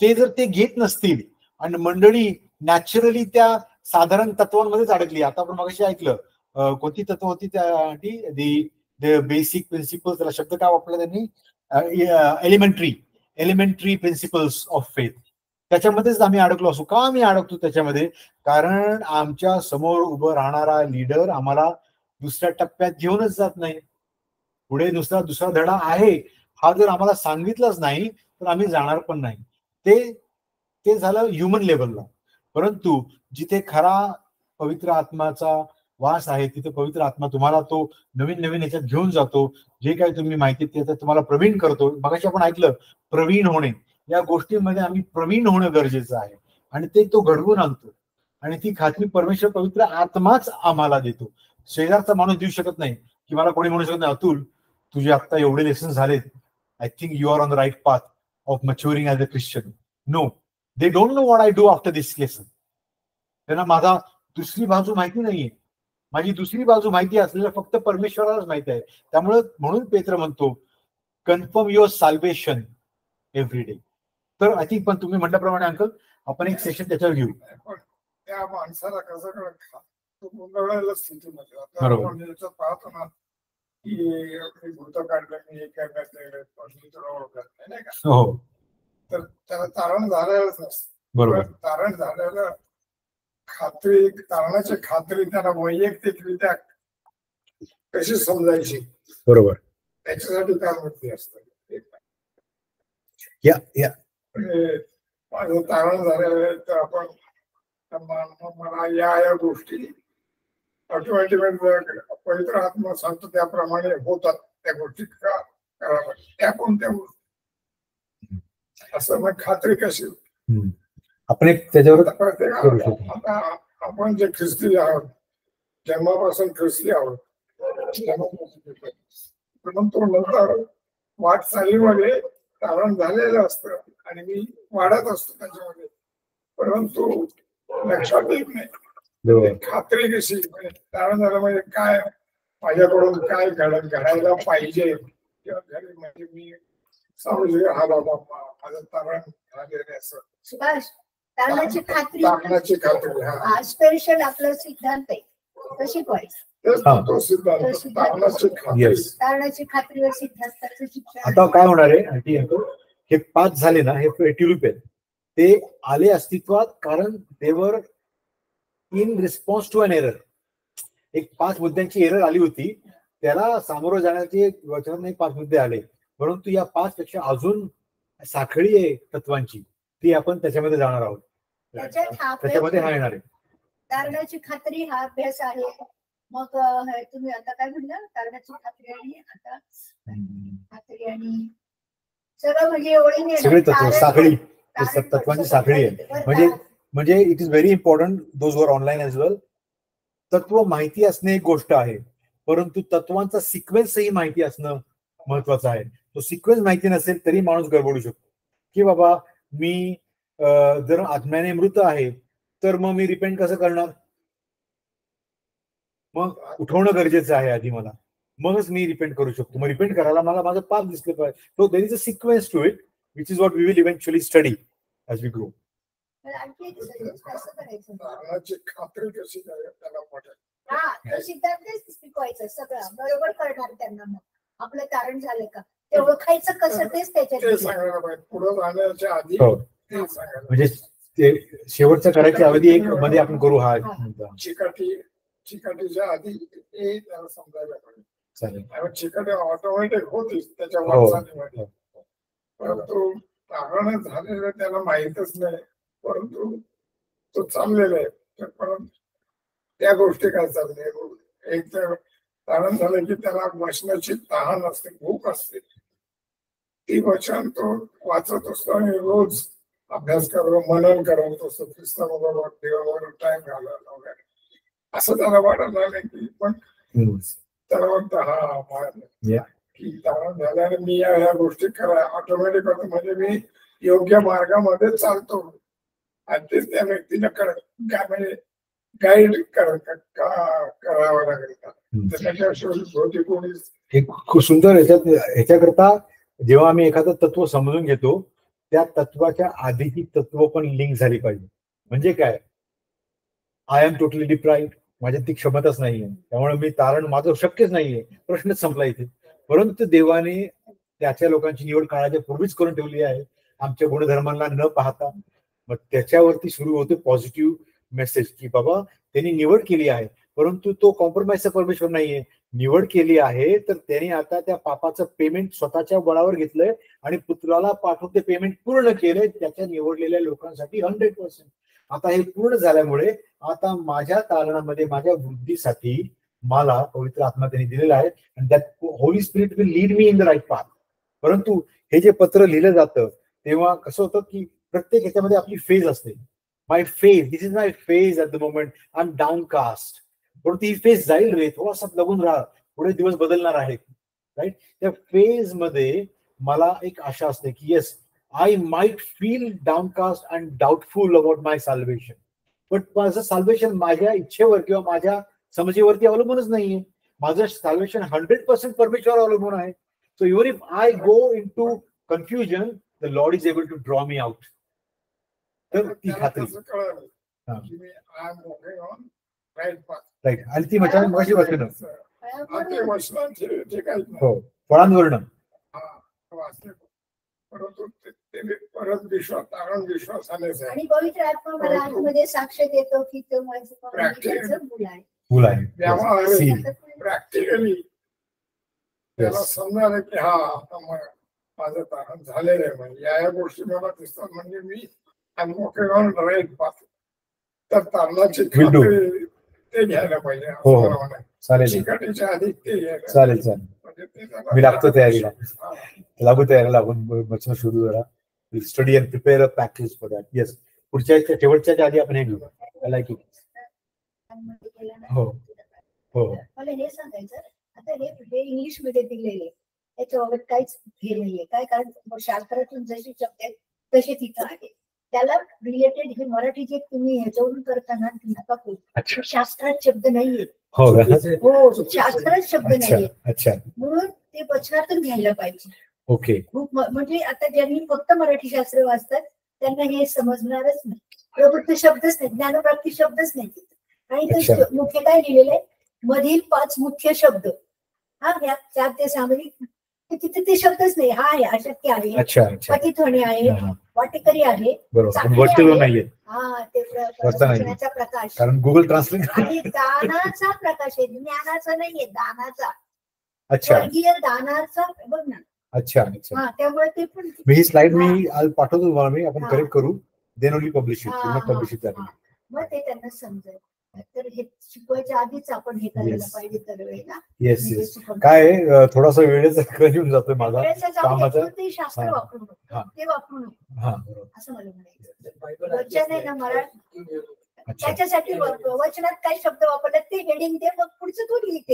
ते जर ते घेत नसतील आणि मंडळी नॅचरली त्या साधारण तत्वांमध्येच अडकली. आता आपण मगाशी ऐकलं कोणती तत्व होती त्यासाठी, बेसिक प्रिन्सिपल्स, त्याला शब्द काय वापरला त्यांनी, एलिमेंटरी प्रिन्सिपल्स ऑफ फेथ. त्याच्यामध्येच आम्ही अडकलो असू. का आम्ही अडकतो त्याच्यामध्ये? कारण आमच्या समोर उभं राहणारा लीडर आम्हाला दुसऱ्या टप्प्यात घेऊनच जात नाही. पुढे दुसरा धडा आहे हा जर आम्हाला सांगितलंच नाही तर आम्ही जाणार पण नाही. ते झालं ह्युमन लेवलला. परंतु जिथे खरा पवित्र आत्माचा वास आहे तिथे पवित्र आत्मा तुम्हाला तो नवीन नवीन याच्यात घेऊन जातो. जे काही तुम्ही माहिती त्याच्यात तुम्हाला प्रवीण करतो. मगाशी आपण ऐकलं प्रवीण होणे, या गोष्टीमध्ये आम्ही प्रवीण होणं गरजेचं आहे आणि ते तो घडवून आणतो. आणि ती खात्री परमेश्वर पवित्र आत्माच आम्हाला देतो. शेजारचा माणूस देऊ शकत नाही की मला कोणी म्हणू शकत नाही अतुल तुझे आता एवढे लेसन झालेत, I think you are on the right path of maturing as a Christian. No, they don't know what I do after this lesson. त्यांना माझा दुसरी बाजू माहिती नाहीये. माझी दुसरी बाजू माहिती असलेलं फक्त परमेश्वरालाच माहिती आहे. त्यामुळे म्हणून पेत्र म्हणतो confirm your salvation every day. तर आय थिंक पण तुम्ही म्हटल्याप्रमाणे अंकल आपण एक सेशन त्याच्यावर घेऊ. त्या माणसाला कसं कळत तो गोंधळलेल्या स्थितीमध्ये आता पाहतो ना की भूत काढलं मी हे करण्यात नाही का. हो, तर त्याला तारण झालेलंच नसतं. बरोबर. तारण झालेलं खात्री, तारणाची खात्री त्याला वैयक्तिकरित्या कशी समजायची, बरोबर, त्याच्यासाठी तारणवरती असतं. माझं तारण झालेलं आहे तर आपण मला या गोष्टी ऑटोमॅटिकली पवित्र आत्मा सांगतो त्याप्रमाणे होतात त्या गोष्टी का कराव्या, त्या कोणत्या गोष्टी, असं मग खात्री कशी आपण एक त्याच्यावर आता आपण जे ख्रिस्ती आहोत, जन्मापासून ख्रिस्ती आहोत, परंतु नंतर वाटचालीमध्ये तारण झालेलं असतं आणि मी वाढत असतो त्याच्यामध्ये, परंतु लक्षात येत नाही खात्री कशी. तारण झालं म्हणजे काय माझ्याकडून काय घडायला पाहिजे किंवा घरी म्हणजे मी समजू हा बाबा माझं तारण झालेलं असं. सुभाष, तारणाची खात्री हा स्पेशल आपला सिद्धांत आहे. कशी तो तारणाची खात्रीवर सिद्धांताचं शिक्षण. आता काय होणार आहे, हे 5 झाले ना, हे ट्युलिप आहेत, ते आले अस्तित्वात कारण they were in response to an error. एक 5 मुद्द्यांची एरर आली होती, त्याला सामोरं जाण्याचे वचनात नाही 5 मुद्दे आले, परंतु या 5 पेक्षा अजून साखळी आहे तत्वांची, ती आपण त्याच्यामध्ये जाणार आहोत. त्याच्यामध्ये हा येणार आहे. तारणाची खात्री हा अभ्यास आहे. मग तुम्ही आता काय म्हणलं, तारणाची खात्री आणि आता खात्री आणि सगळं म्हणजे एवढी सगळी तत्व साखळी, तत्वांची साखळी आहे. म्हणजे it is very important those were online as well. तत्व माहिती असणे एक गोष्ट आहे, परंतु तत्वांचा सिक्वेन्सही माहिती असणं महत्वाचं आहे. तो सिक्वेन्स माहिती नसेल तरी माणूस गडबडू शकतो की बाबा मी जर आत्म्याने मृत आहे तर मग मी रिपेंट कसं करणार, मग उठवणं गरजेचं आहे आधी मला, मगच मी रिपेंट करू शकतो. मग रिपेंट करायला मला माझं पाप दिसलं पाहिजे. So there is a sequence to it which is what we will eventually study as we grow. तारणाची खात्री कशी त्याला शिकवायचं, सगळं बरोबर करणार त्यांना. मग आपलं तारण झालं का ते ओळखायचं कसं, तेच त्याच्यात सांगायला पाहिजे. पुढे जाण्याच्या आधी म्हणजे ते शेवटचं करायच्या अवधी एक मध्ये आपण करू. हा चिकाटीच्या आधी ते त्याला समजायला पाहिजे. चालेल. चिकाटी ऑटोमॅटिक होतीच त्याच्या वाटचालीमध्ये, परंतु तारण झालेलं त्याला माहीतच नाही, परंतु तो चाललेला आहे. परंतु त्या गोष्टी काय चालले, एक तर तारण झालं की त्याला वचनाची तहान असते, भूक असते. ती वचन तो वाचत असतो आणि रोज अभ्यास करून मनन करत असतो. ख्रिस्ताबरोबर देवाबरोबर टाइम घालवला वगैरे असं त्याला वाटत लागलं की पण त्याला वाटतं हा की तारण झाल्याने मी या गोष्टी करा ऑटोमॅटिक होतं, म्हणजे मी योग्य मार्गामध्ये चालतो आणि तेच त्या व्यक्तीला म्हणजे गाईड करावं लागेल. खूप सुंदर ह्याच्याकरता जेव्हा आम्ही एखादं तत्व समजून घेतो त्या तत्वाच्या आधीची तत्व पण लिंक झाली पाहिजे. म्हणजे काय, आय एम टोटली डिप्राईव्ड, माझ्यात ती क्षमताच नाहीये, त्यामुळे मी तारण माझं शक्यच नाहीये, प्रश्नच संपला इथे. परंतु देवाने त्याच्या लोकांची निवड काळाच्या पूर्वीच करून ठेवली आहे, आमच्या गुणधर्मांना न पाहता. मग त्याच्यावरती सुरू होते पॉझिटिव्ह मेसेज की बाबा त्यांनी निवड केली आहे, परंतु तो कॉम्प्रोमाइजचा परमेश्वर नाहीये. निवड केली आहे तर त्याने आता त्या पापाचं पेमेंट स्वतःच्या बळावर घेतलंय आणि पुत्राला पाठवून ते पेमेंट पूर्ण केलंय त्याच्या निवडलेल्या लोकांसाठी 100%. आता हे पूर्ण झाल्यामुळे आता माझ्या तारणामध्ये माझ्या वृद्धीसाठी मला पवित्र आत्मा त्यांनी दिलेला आहे आणि that Holy Spirit will lead me in the right path. परंतु हे जे पत्र लिहिलं जातं तेव्हा कसं होतं की प्रत्येक ह्याच्यामध्ये आपली फेज असते. My phase, this is my phase at the moment, I am downcast. परंतु ही फेज जाईल रे, थोडासा लगून राहा, पुढे दिवस बदलणार आहेत. राईट, त्या फेज मध्ये मला एक आशा असते की yes I might feel downcast and doubtful about my salvation, but माझं सॅल्वेशन माझ्या इच्छेवर किंवा माझ्या समजेवरती अवलंबूनच नाहीये. माझं सॅल्वेशन 100% परमेश्वर अवलंबून आहे. So even if I go into confusion, the Lord is able to draw me out. तर ती खात्री. राईट, आणि ती म्हटलं मगाशी वाचलं हो फळांवरनं. परंतु परत विश्वास विश्वासाने आणि पवित्र आत्मा मला आतमध्ये साक्ष देतो की तो माझं मुलं आहे. प्रॅक्टिकली त्याला समजायला की हा आता माझं तारण झालेलं आहे. म्हणजे या गोष्टी मला दिसतात. म्हणजे मी राईट पाहतो तर तारणाची खात्री ते घ्यायला पाहिजे. हो चालेल शिकायच्या आधी ते घ्यायला चालेल चालेल. मी लागतो तयारीला, लागू तयारीला लागून बसणं सुरू करा. Study and prepare a package for that. Yes, पुढच्या शेवटच्या आधी आपण हे घेऊ. Like it. हो हो मला हे सांगायचं आता हे इंग्लिश मध्ये दिलेले त्याच्याबाबत काहीच हे नाहीये. काय कारण शास्त्रातून जशी शब्द तसे तिथं आहे. त्याला रिलेटेड हे मराठी जे तुम्ही ह्याच्यावरून करताना नका करू. शास्त्रात शब्द नाहीये. हो शास्त्रात शब्द नाहीये. अच्छा, म्हणून ते वचनातून घ्यायला पाहिजे. ओके. खूप म्हणजे आता ज्यांनी फक्त मराठी शास्त्र वाचतात त्यांना हे समजणारच नाही. प्रवृत्त शब्दच नाही, ज्ञानप्राप्ती शब्दच नाही. आणि ते मुख्य काय लिहिलेलं आहे मधील 5 मुख्य शब्द, हा 4 ते सामाजिक, तिथे ते शब्दच नाही. हा आहे, अशक्य आहे, पतित होणे आहे, वाटेकरी आहे, हा ते वचनाचा प्रकाश, कारण गुगल ट्रान्सलेट आणि दानाचा प्रकाश आहे, ज्ञानाचा नाहीये, दानाचा. अच्छा, स्वर्गीय दानाचा बघ ना. अच्छा अच्छा. हा त्यामुळे ते पण ही स्लाइड मी पाठवतो तुम्हाला, मी आपण करेक्ट करू. देन ओनली पब्लिश इट, पूर्ण पब्लिश इट. मग ते त्यांना समजेल. तर हे शिकवायच्या आधीच आपण हे करायला पाहिजे दरवेळेला. Yes yes. काय थोडासा वेळेचा क्रम येऊन जातोय माझा कामाचा. ते शास्त्र वापरू नको, ते वापरू नको असं मला म्हणायचं. वचन आहे ना मराठी, त्याच्यासाठी वचनात काय शब्द वापरले ते हेडिंग दे, मग पुढचं तू लिहिते.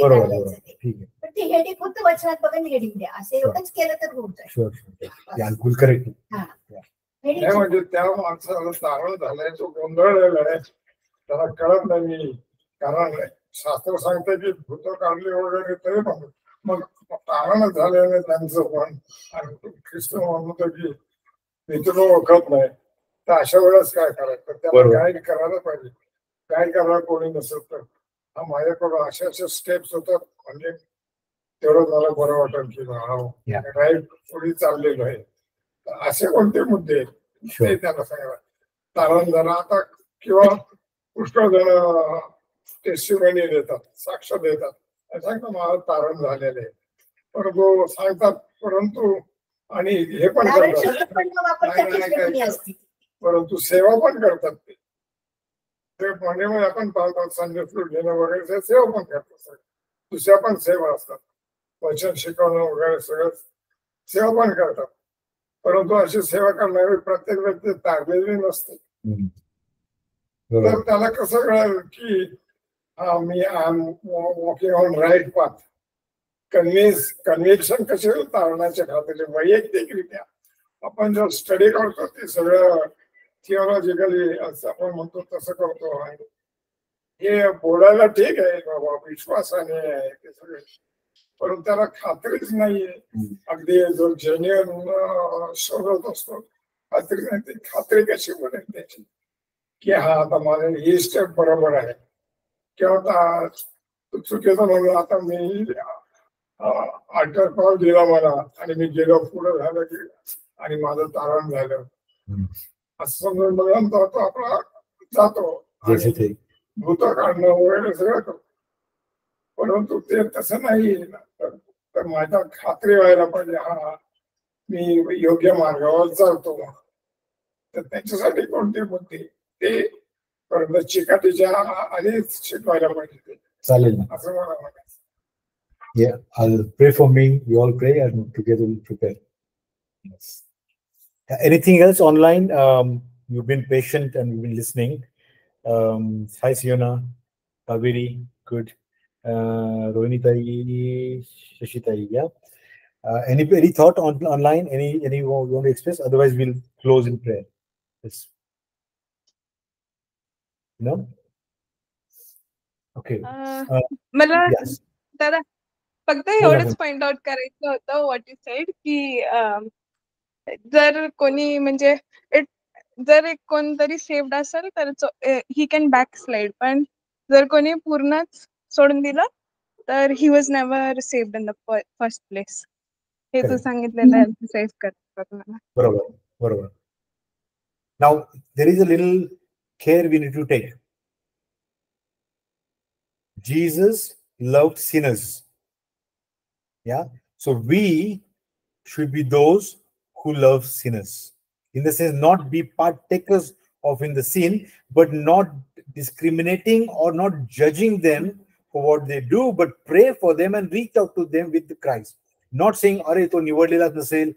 पण ते हेडिंग फक्त वचनात बघून हेडिंग द्या, असं एवढंच केलं तर होऊन जाईल. करेक्ट. म्हणजे त्या माणसाला तारण झालाय, तो गोंधळलेला आहे, त्याला कळत नाही. कारण शास्त्र सांगते की भूत काढली वगैरे तरी पण मग तारण झालेलं त्यांचं पण. आणि ख्रिस्त म्हणतो की मी तुला ओळखत नाही. तर अशा वेळेस काय करायचं, त्याला गाईड करायला पाहिजे. गाईड करायला कोणी नसेल तर माझ्याकडून अशा स्टेप्स होतात, म्हणजे तेवढं मला बरं वाटेल की राईट पुढे चाललेलो आहे. असे कोणते मुद्दे ते त्याला सांगा. तारण झाला आता किंवा पुष्कळ जण टेस्टिमनी देतात, साक्ष देतात, सांगतात मला तारण झालेलं आहे. परंतु सांगतात, परंतु आणि हे पण करतात, परंतु सेवा पण करतात. ते म्हणजे आपण पाहतात संजय फ्रूट घेणं वगैरे सेवा पण करतात. दुसऱ्या पण सेवा असतात, वचन शिकवणं वगैरे सगळं सेवा पण करतात. परंतु अशी सेवा करणारी प्रत्येक व्यक्ती तारलेली नसते. तर त्याला कसं कळेल की मी walking on right path. Conviction कसे होईल तारणाच्या खात्याने वैयक्तिकरित्या आपण जर स्टडी करतो ते सगळं थिओलॉजिकली असं आपण म्हणतो तसं करतो. आणि हे बोलायला ठीक आहे बाबा, विश्वासाने आहे ते सगळे, परंतु त्याला खात्रीच नाहीये. अगदी जो जेन्युइन शोधत असतो खात्री नाही, ती खात्री कशी बनेल त्याची की हा आता माझं ही स्टेप बरोबर आहे किंवा चुकीचं म्हणून आता मी अल्टर कॉल दिला मला आणि मी गेलो पुढे झालं की आणि माझं तारण झालं असं समजून बघा तो आपला जातो भूत काढणं वगैरे सगळं करतो. परंतु ते तसं नाही ना. तर माझ्या खात्री व्हायला पाहिजे, हा मी योग्य मार्गावर चालतो. तर त्याच्यासाठी कोणती बुद्धी ते परत चिकाटीच्या आधीच शिकवायला पाहिजे. चालेल ना. असं मला वाटतं. Yeah, I'll pray for me. You all pray and together we'll prepare. Yes. Anything else online? You've been patient and you've been listening. Hi, Siona, Kaveri, good. Rohini Tai, Shashi Tai, yeah. Any thought on online? Any you want to express? Otherwise, we'll close in prayer. Yes. No? Okay. मला Yes. दादा फक्त एवढंच point out करायचं होतं what you sed की जर कोणी म्हणजे जर एक कोणतरी सेव्ड असेल तर ही कॅन बॅक स्लाइड, पण जर कोणी पूर्णच सोडून दिलं तर he was never saved in the first place. हे तू सांगितलेलं एम्फसाइज करतात मला. बरोबर बरोबर. Now there is a little care we need to take. Jesus loved sinners. Yeah. So we should be those who love sinners. In the sense, not be partakers of in the sin, but not discriminating or not judging them for what they do, but pray for them and reach out to them with the Christ. Not saying, "Are to niwadlelas naseil,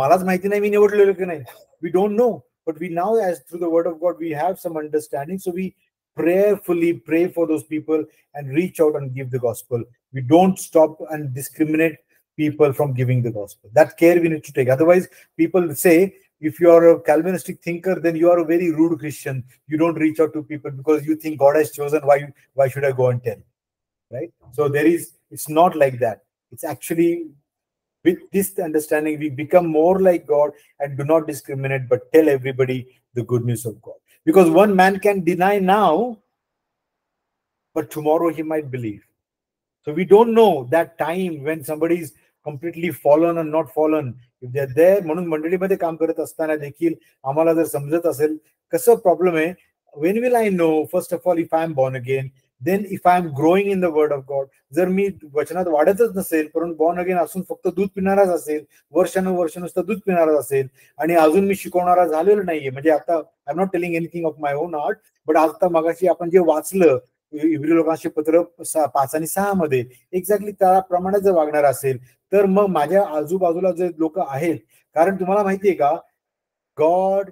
malas mahiti nahi mi niwadlelo ki nahi." We don't know, but we now, as through the word of God, we have some understanding. So we prayerfully pray for those people and reach out and give the gospel. We don't stop and discriminate people from giving the gospel. That care we need to take. Otherwise, people say, if you are a Calvinistic thinker, then you are a very rude Christian. You don't reach out to people because you think God has chosen. Why should I go and tell? Right? So it's not like that. It's actually with this understanding, we become more like God and do not discriminate, but tell everybody the good news of God. Because one man can deny now, but tomorrow he might believe. So we don't know that time when somebody is completely fallen or not fallen. If they're there, म्हणून मंडळीमध्ये काम करत असताना देखील आम्हाला जर समजत असेल कसं प्रॉब्लेम आहे, when will I know, first of all, if I am born again, then if I am growing in the word of God, जर मी वचनात वाढतच नसेल, परंतु born again असून फक्त दूध पिणाराच असेल, वर्षानुवर्ष नुसतं दूध पिणाराच असेल आणि अजून मी शिकवणारा झालेलो नाहीये, म्हणजे आता I am not telling anything of my on heart, but आता मगाशी आपण जे वाचलं इब्री लोकांचे पत्र 5 आणि 6 मध्ये एक्झॅक्टली त्याप्रमाणे जर वागणार असेल, तर मग माझ्या आजूबाजूला जे लोक आहेत, कारण तुम्हाला माहितीये का, God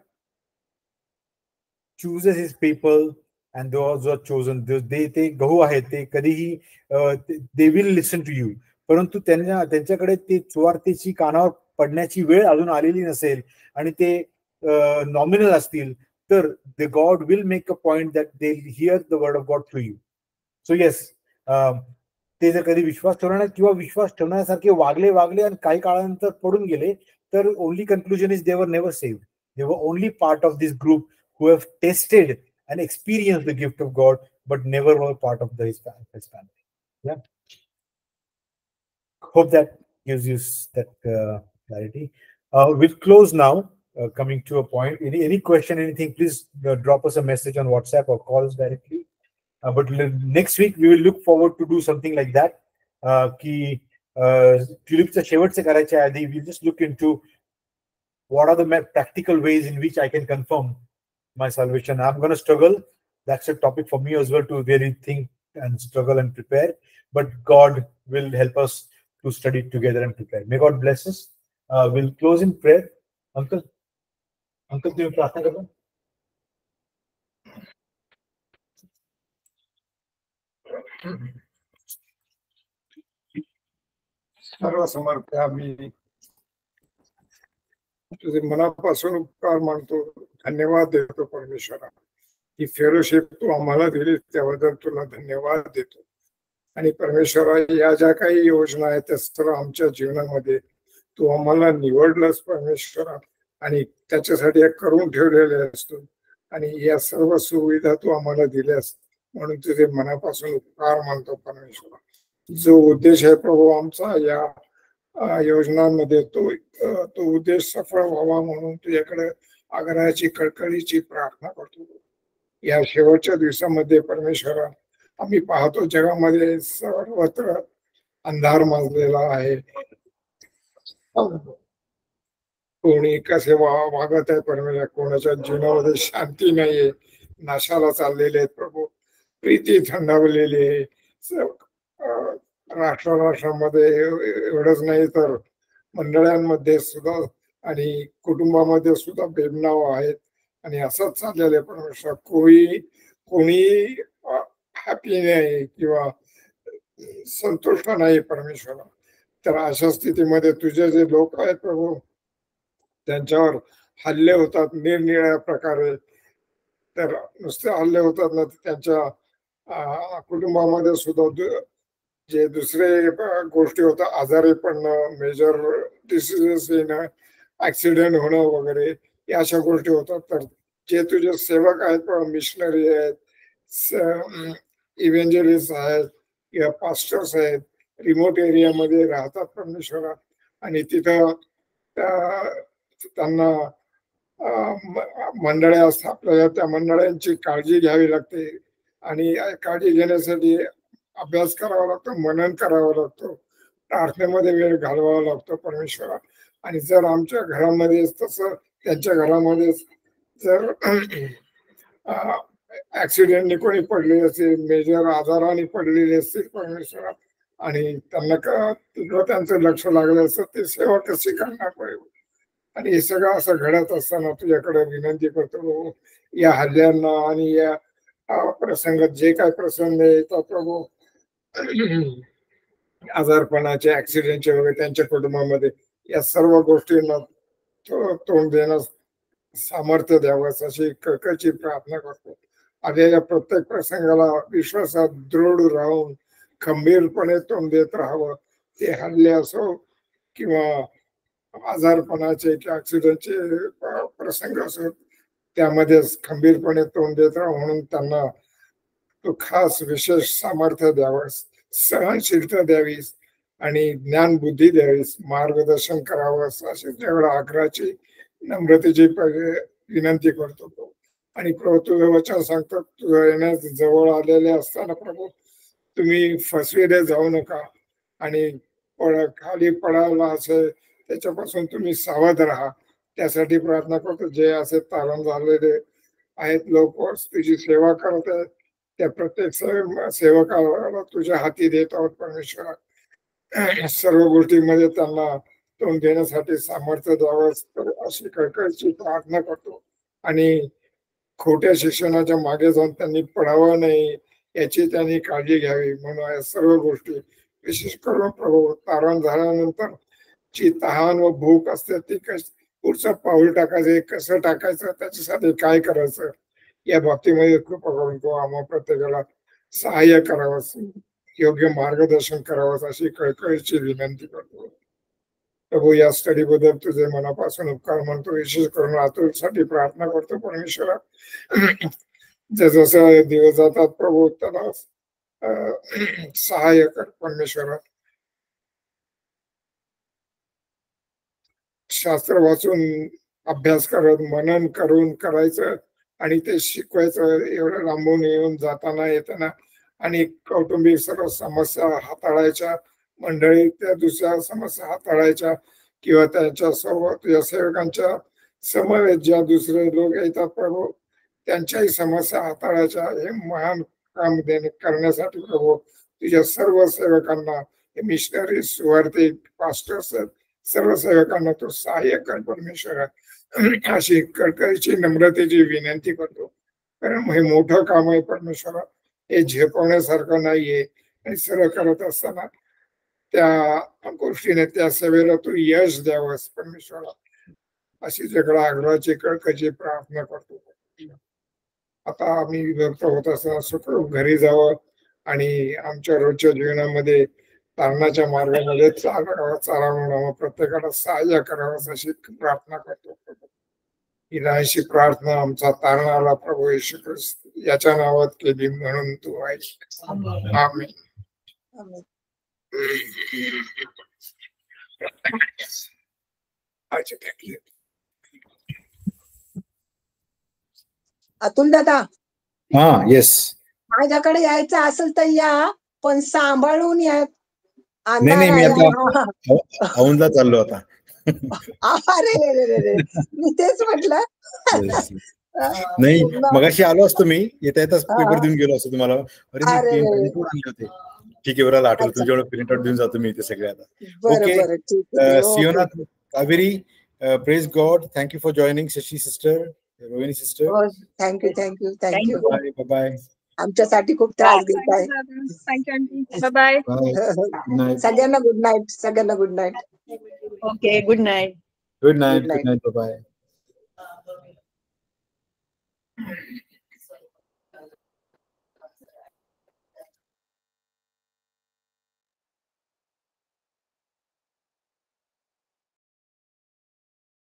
chooses his people and those who are chosen, ते गहू आहेत, ते कधीही they will listen to you. परंतु त्यांच्याकडे ते सुवार्तेची कानावर पडण्याची वेळ अजून आलेली नसेल आणि ते नॉमिनल असतील, तर the God will make a point that they'll hear the word of God through you. So yes, ते जर कधी विश्वास ठेवणार किंवा विश्वास ठेवण्यासारखे वागले आणि काही काळानंतर पडून गेले, तर only conclusion is they were never saved. They were only part of this group who have tasted and experienced the gift of God, but never were part of his family. Yeah. Hope that gives you that clarity. We'll close now. Coming to a point. Any question, anything, please drop us a message on WhatsApp or call us directly. But next week we will look forward to do something like that. Ki Tulipcha शेवटचे करायच्या आधी we'll just look into what are the practical ways in which I can confirm my salvation. I'm going to struggle. That's a topic for me as well to really think and struggle and prepare. But God will help us to study together and prepare. May God bless us. We'll close in prayer. Uncle, तुम्ही प्रार्थना करा. सर्व समर्थ आम्ही तुझे मनापासून उपकार मानतो, धन्यवाद देतो परमेश्वरा. ही फेलोशिप तू आम्हाला दिली त्याबद्दल तुला धन्यवाद देतो. आणि परमेश्वरा, या ज्या काही योजना आहेत त्या सर्व आमच्या जीवनामध्ये तू आम्हाला निवडलंस परमेश्वरा, आणि त्याच्यासाठी करून ठेवलेले असतो, आणि या सर्व सुविधा तू आम्हाला दिल्यास म्हणून तुझे मनापासून उपकार मानतो परमेश्वरा. जो उद्देश आहे प्रभू आमचा या योजनांमध्ये, तो उद्देश सफळ व्हावा म्हणून तुझ्याकडे आग्रहाची कळकळीची प्रार्थना करतो. या शेवटच्या दिवसामध्ये परमेश्वरा, आम्ही पाहतो जगामध्ये सर्वत्र अंधार माजलेला आहे. कोणी कसे वागत आहे परमेश्वर, कोणाच्या जीवनामध्ये शांती नाहीये, नाशाला चाललेले आहेत प्रभू. प्रीती थंडावलेली आहे. राष्ट्रामध्ये एवढंच नाही तर मंडळांमध्ये सुद्धा आणि कुटुंबामध्ये सुद्धा भेदभाव आहेत आणि असंच चाललेलं आहे परमेश्वर. कोणी हॅपी नाही किंवा संतुष्ट नाही परमेश्वर. तर अशा स्थितीमध्ये तुझे जे लोक आहेत प्रभू, त्यांच्यावर हल्ले होतात निरनिराळ्या प्रकारे. तर नुसते हल्ले होतात ना, त्यांच्या कुटुंबामध्ये सुद्धा जे दुसरे गोष्टी होतात, आजारी पडणं, मेजर डिसिजेस येणं, ऍक्सिडेंट होणं वगैरे, या अशा गोष्टी होतात. तर जे तुझे सेवक आहेत, मिशनरी आहेत, इव्हेंजलिस्ट आहेत किंवा पास्टर्स आहेत, रिमोट एरियामध्ये राहतात परमेश्वरा, आणि तिथं त्यांना मंडळ्या असतात, आपल्याला त्या मंडळांची काळजी घ्यावी लागते आणि काळजी घेण्यासाठी अभ्यास करावा लागतो, मनन करावं लागतो, प्रार्थनेमध्ये वेळ घालवावा लागतो परमेश्वरा. आणि जर आमच्या घरामध्ये तसं त्यांच्या घरामध्ये जर ऍक्सिडेंटने कोणी पडलेले असतील, मेजर आजाराने पडलेले असतील परमेश्वरा, आणि त्यांना तिकडं त्यांचं लक्ष लागलं असतं, ते सेवा कशी करणार पाहिजे. आणि हे सगळं असं घडत असताना तुझ्याकडे विनंती करतो, या हल्ल्यांना आणि या प्रसंगात जे काय प्रसंग येतात प्रभू, आजारपणाचे, ऍक्सिडेंटचे वगैरे त्यांच्या कुटुंबामध्ये, या सर्व गोष्टींना तोंड देण्यास सामर्थ्य द्यावं अशी कळकळीची प्रार्थना करतो. आलेल्या प्रत्येक प्रसंगाला विश्वासात दृढ राहून खंबीरपणे तोंड देत राहावं. ते हल्ले असो किंवा आजारपणाचे किंवा ऍक्सिडेंटचे प्रसंग असो, त्यामध्ये खंबीरपणे तोंड देत राहावं म्हणून त्यांना तो खास विशेष सामर्थ्य द्यावंस, सहनशीलता द्यावीस आणि ज्ञान बुद्धी द्यावीस, मार्गदर्शन करावंस, अशी तेवढ्या आग्रहाची नम्रतेची विनंती करतो. आणि प्रभू तुझं वचन सांगतात, तुझं येण्यास जवळ आलेले असताना प्रभू तुम्ही फसविले जाऊ नका आणि खाली पडायला असेल त्याच्यापासून तुम्ही सावध राहा. त्यासाठी प्रार्थना करतो. जे असे तारण झालेले आहेत लोक तुझी सेवा करत आहेत, त्या प्रत्येक सेवकाला तुझ्या हाती देत आहोत परमेश्वरा. सर्व गोष्टींमध्ये त्यांना तोंड देण्यासाठी सामर्थ्य द्यावं अशी कळकळीची प्रार्थना करतो. आणि खोट्या शिक्षणाच्या मागे जाऊन त्यांनी पडावं नाही याची त्यांनी काळजी घ्यावी म्हणून या सर्व गोष्टी, विशेष करून प्रभू तारण झाल्यानंतर जी तहान व भूक असते ती पुढचं पाऊल टाकायचं, कसं टाकायचं, त्याच्यासाठी काय करायचं, या बाबतीमध्ये कृपा करून तो आम्हा प्रत्येकाला सहाय्य करावं, योग्य मार्गदर्शन करावं अशी कळकळीची विनंती करतो. प्रभू या स्टडी बद्दल तुझे मनापासून उपकार म्हणतो. विशेष करून आतुरसाठी प्रार्थना करतो परमेश्वरा. जसं दिवस जातात प्रभू त्याला सहाय्य कर परमेश्वरा. शास्त्र वाचून अभ्यास करत मनन करून करायचं आणि ते शिकवायचं. एवढं लांबून येऊन जाताना येताना आणि कौटुंबिक सर्व समस्या हाताळायच्या, मंडळी त्या दुसऱ्या समस्या हाताळायच्या किंवा त्यांच्या सोबत या सेवकांच्या समवेत ज्या दुसरे लोक येतात प्रभू त्यांच्याही समस्या हाताळायच्या. हे महान काम करण्यासाठी प्रभू तुझ्या सर्व सेवकांना, मिशनरी, सुवार्थी, पास्टर्स, सर्व सेवकांना तू सहाय्य कर परमेश्वरा. अशी कळकळीची नम्रतेची विनंती करतो. कारण हे मोठं काम आहे परमेश्वरा, हे झेपवण्यासारखं नाहीये. आणि सर्व करत असताना त्या गोष्टीने त्या सेवेला तू यश द्यावंस परमेश्वरा, अशी जगडा आग्रहाची कळकळीची प्रार्थना करतो. आता आम्ही विभक्त होत असताना सुखरूप घरी जावं आणि आमच्या रोजच्या जीवनामध्ये तारणाच्या मार्गामध्ये चालावं, प्रत्येकाला सहाय्य करावं अशी प्रार्थना करतो. ही लहानशी प्रार्थना आमचा तारणाला प्रभू येशू ख्रिस्त याच्या नावात केली म्हणून तू ऐक. आमेन. अतुल दादा. हा, येस. माझ्याकडे यायचं असेल तर या, पण सांभाळून या. नाही मी अंधार आता औंधला चाललो आता. अरे मी तेच म्हटलं. नाही मगाशी आलो असतो मी, येता येताच पेपर देऊन गेलो असतो तुम्हाला. अरे मी आणले होते. ठीक आहे, बरं आठवलं तुमच्याकडे प्रिंट आउट देऊन जातो मी इथे सगळे आता. Okay, Sionath, Kaveri, praise God. Thank you for joining. Shashi sister, Rohini sister, thank you. Bye bye. आमच्यासाठी खूप त्रास घेत आहे. थँक्यू. Bye bye. सगळ्यांना गुड नाईट. सगळ्यांना good night. Okay, good night. Good night. Bye.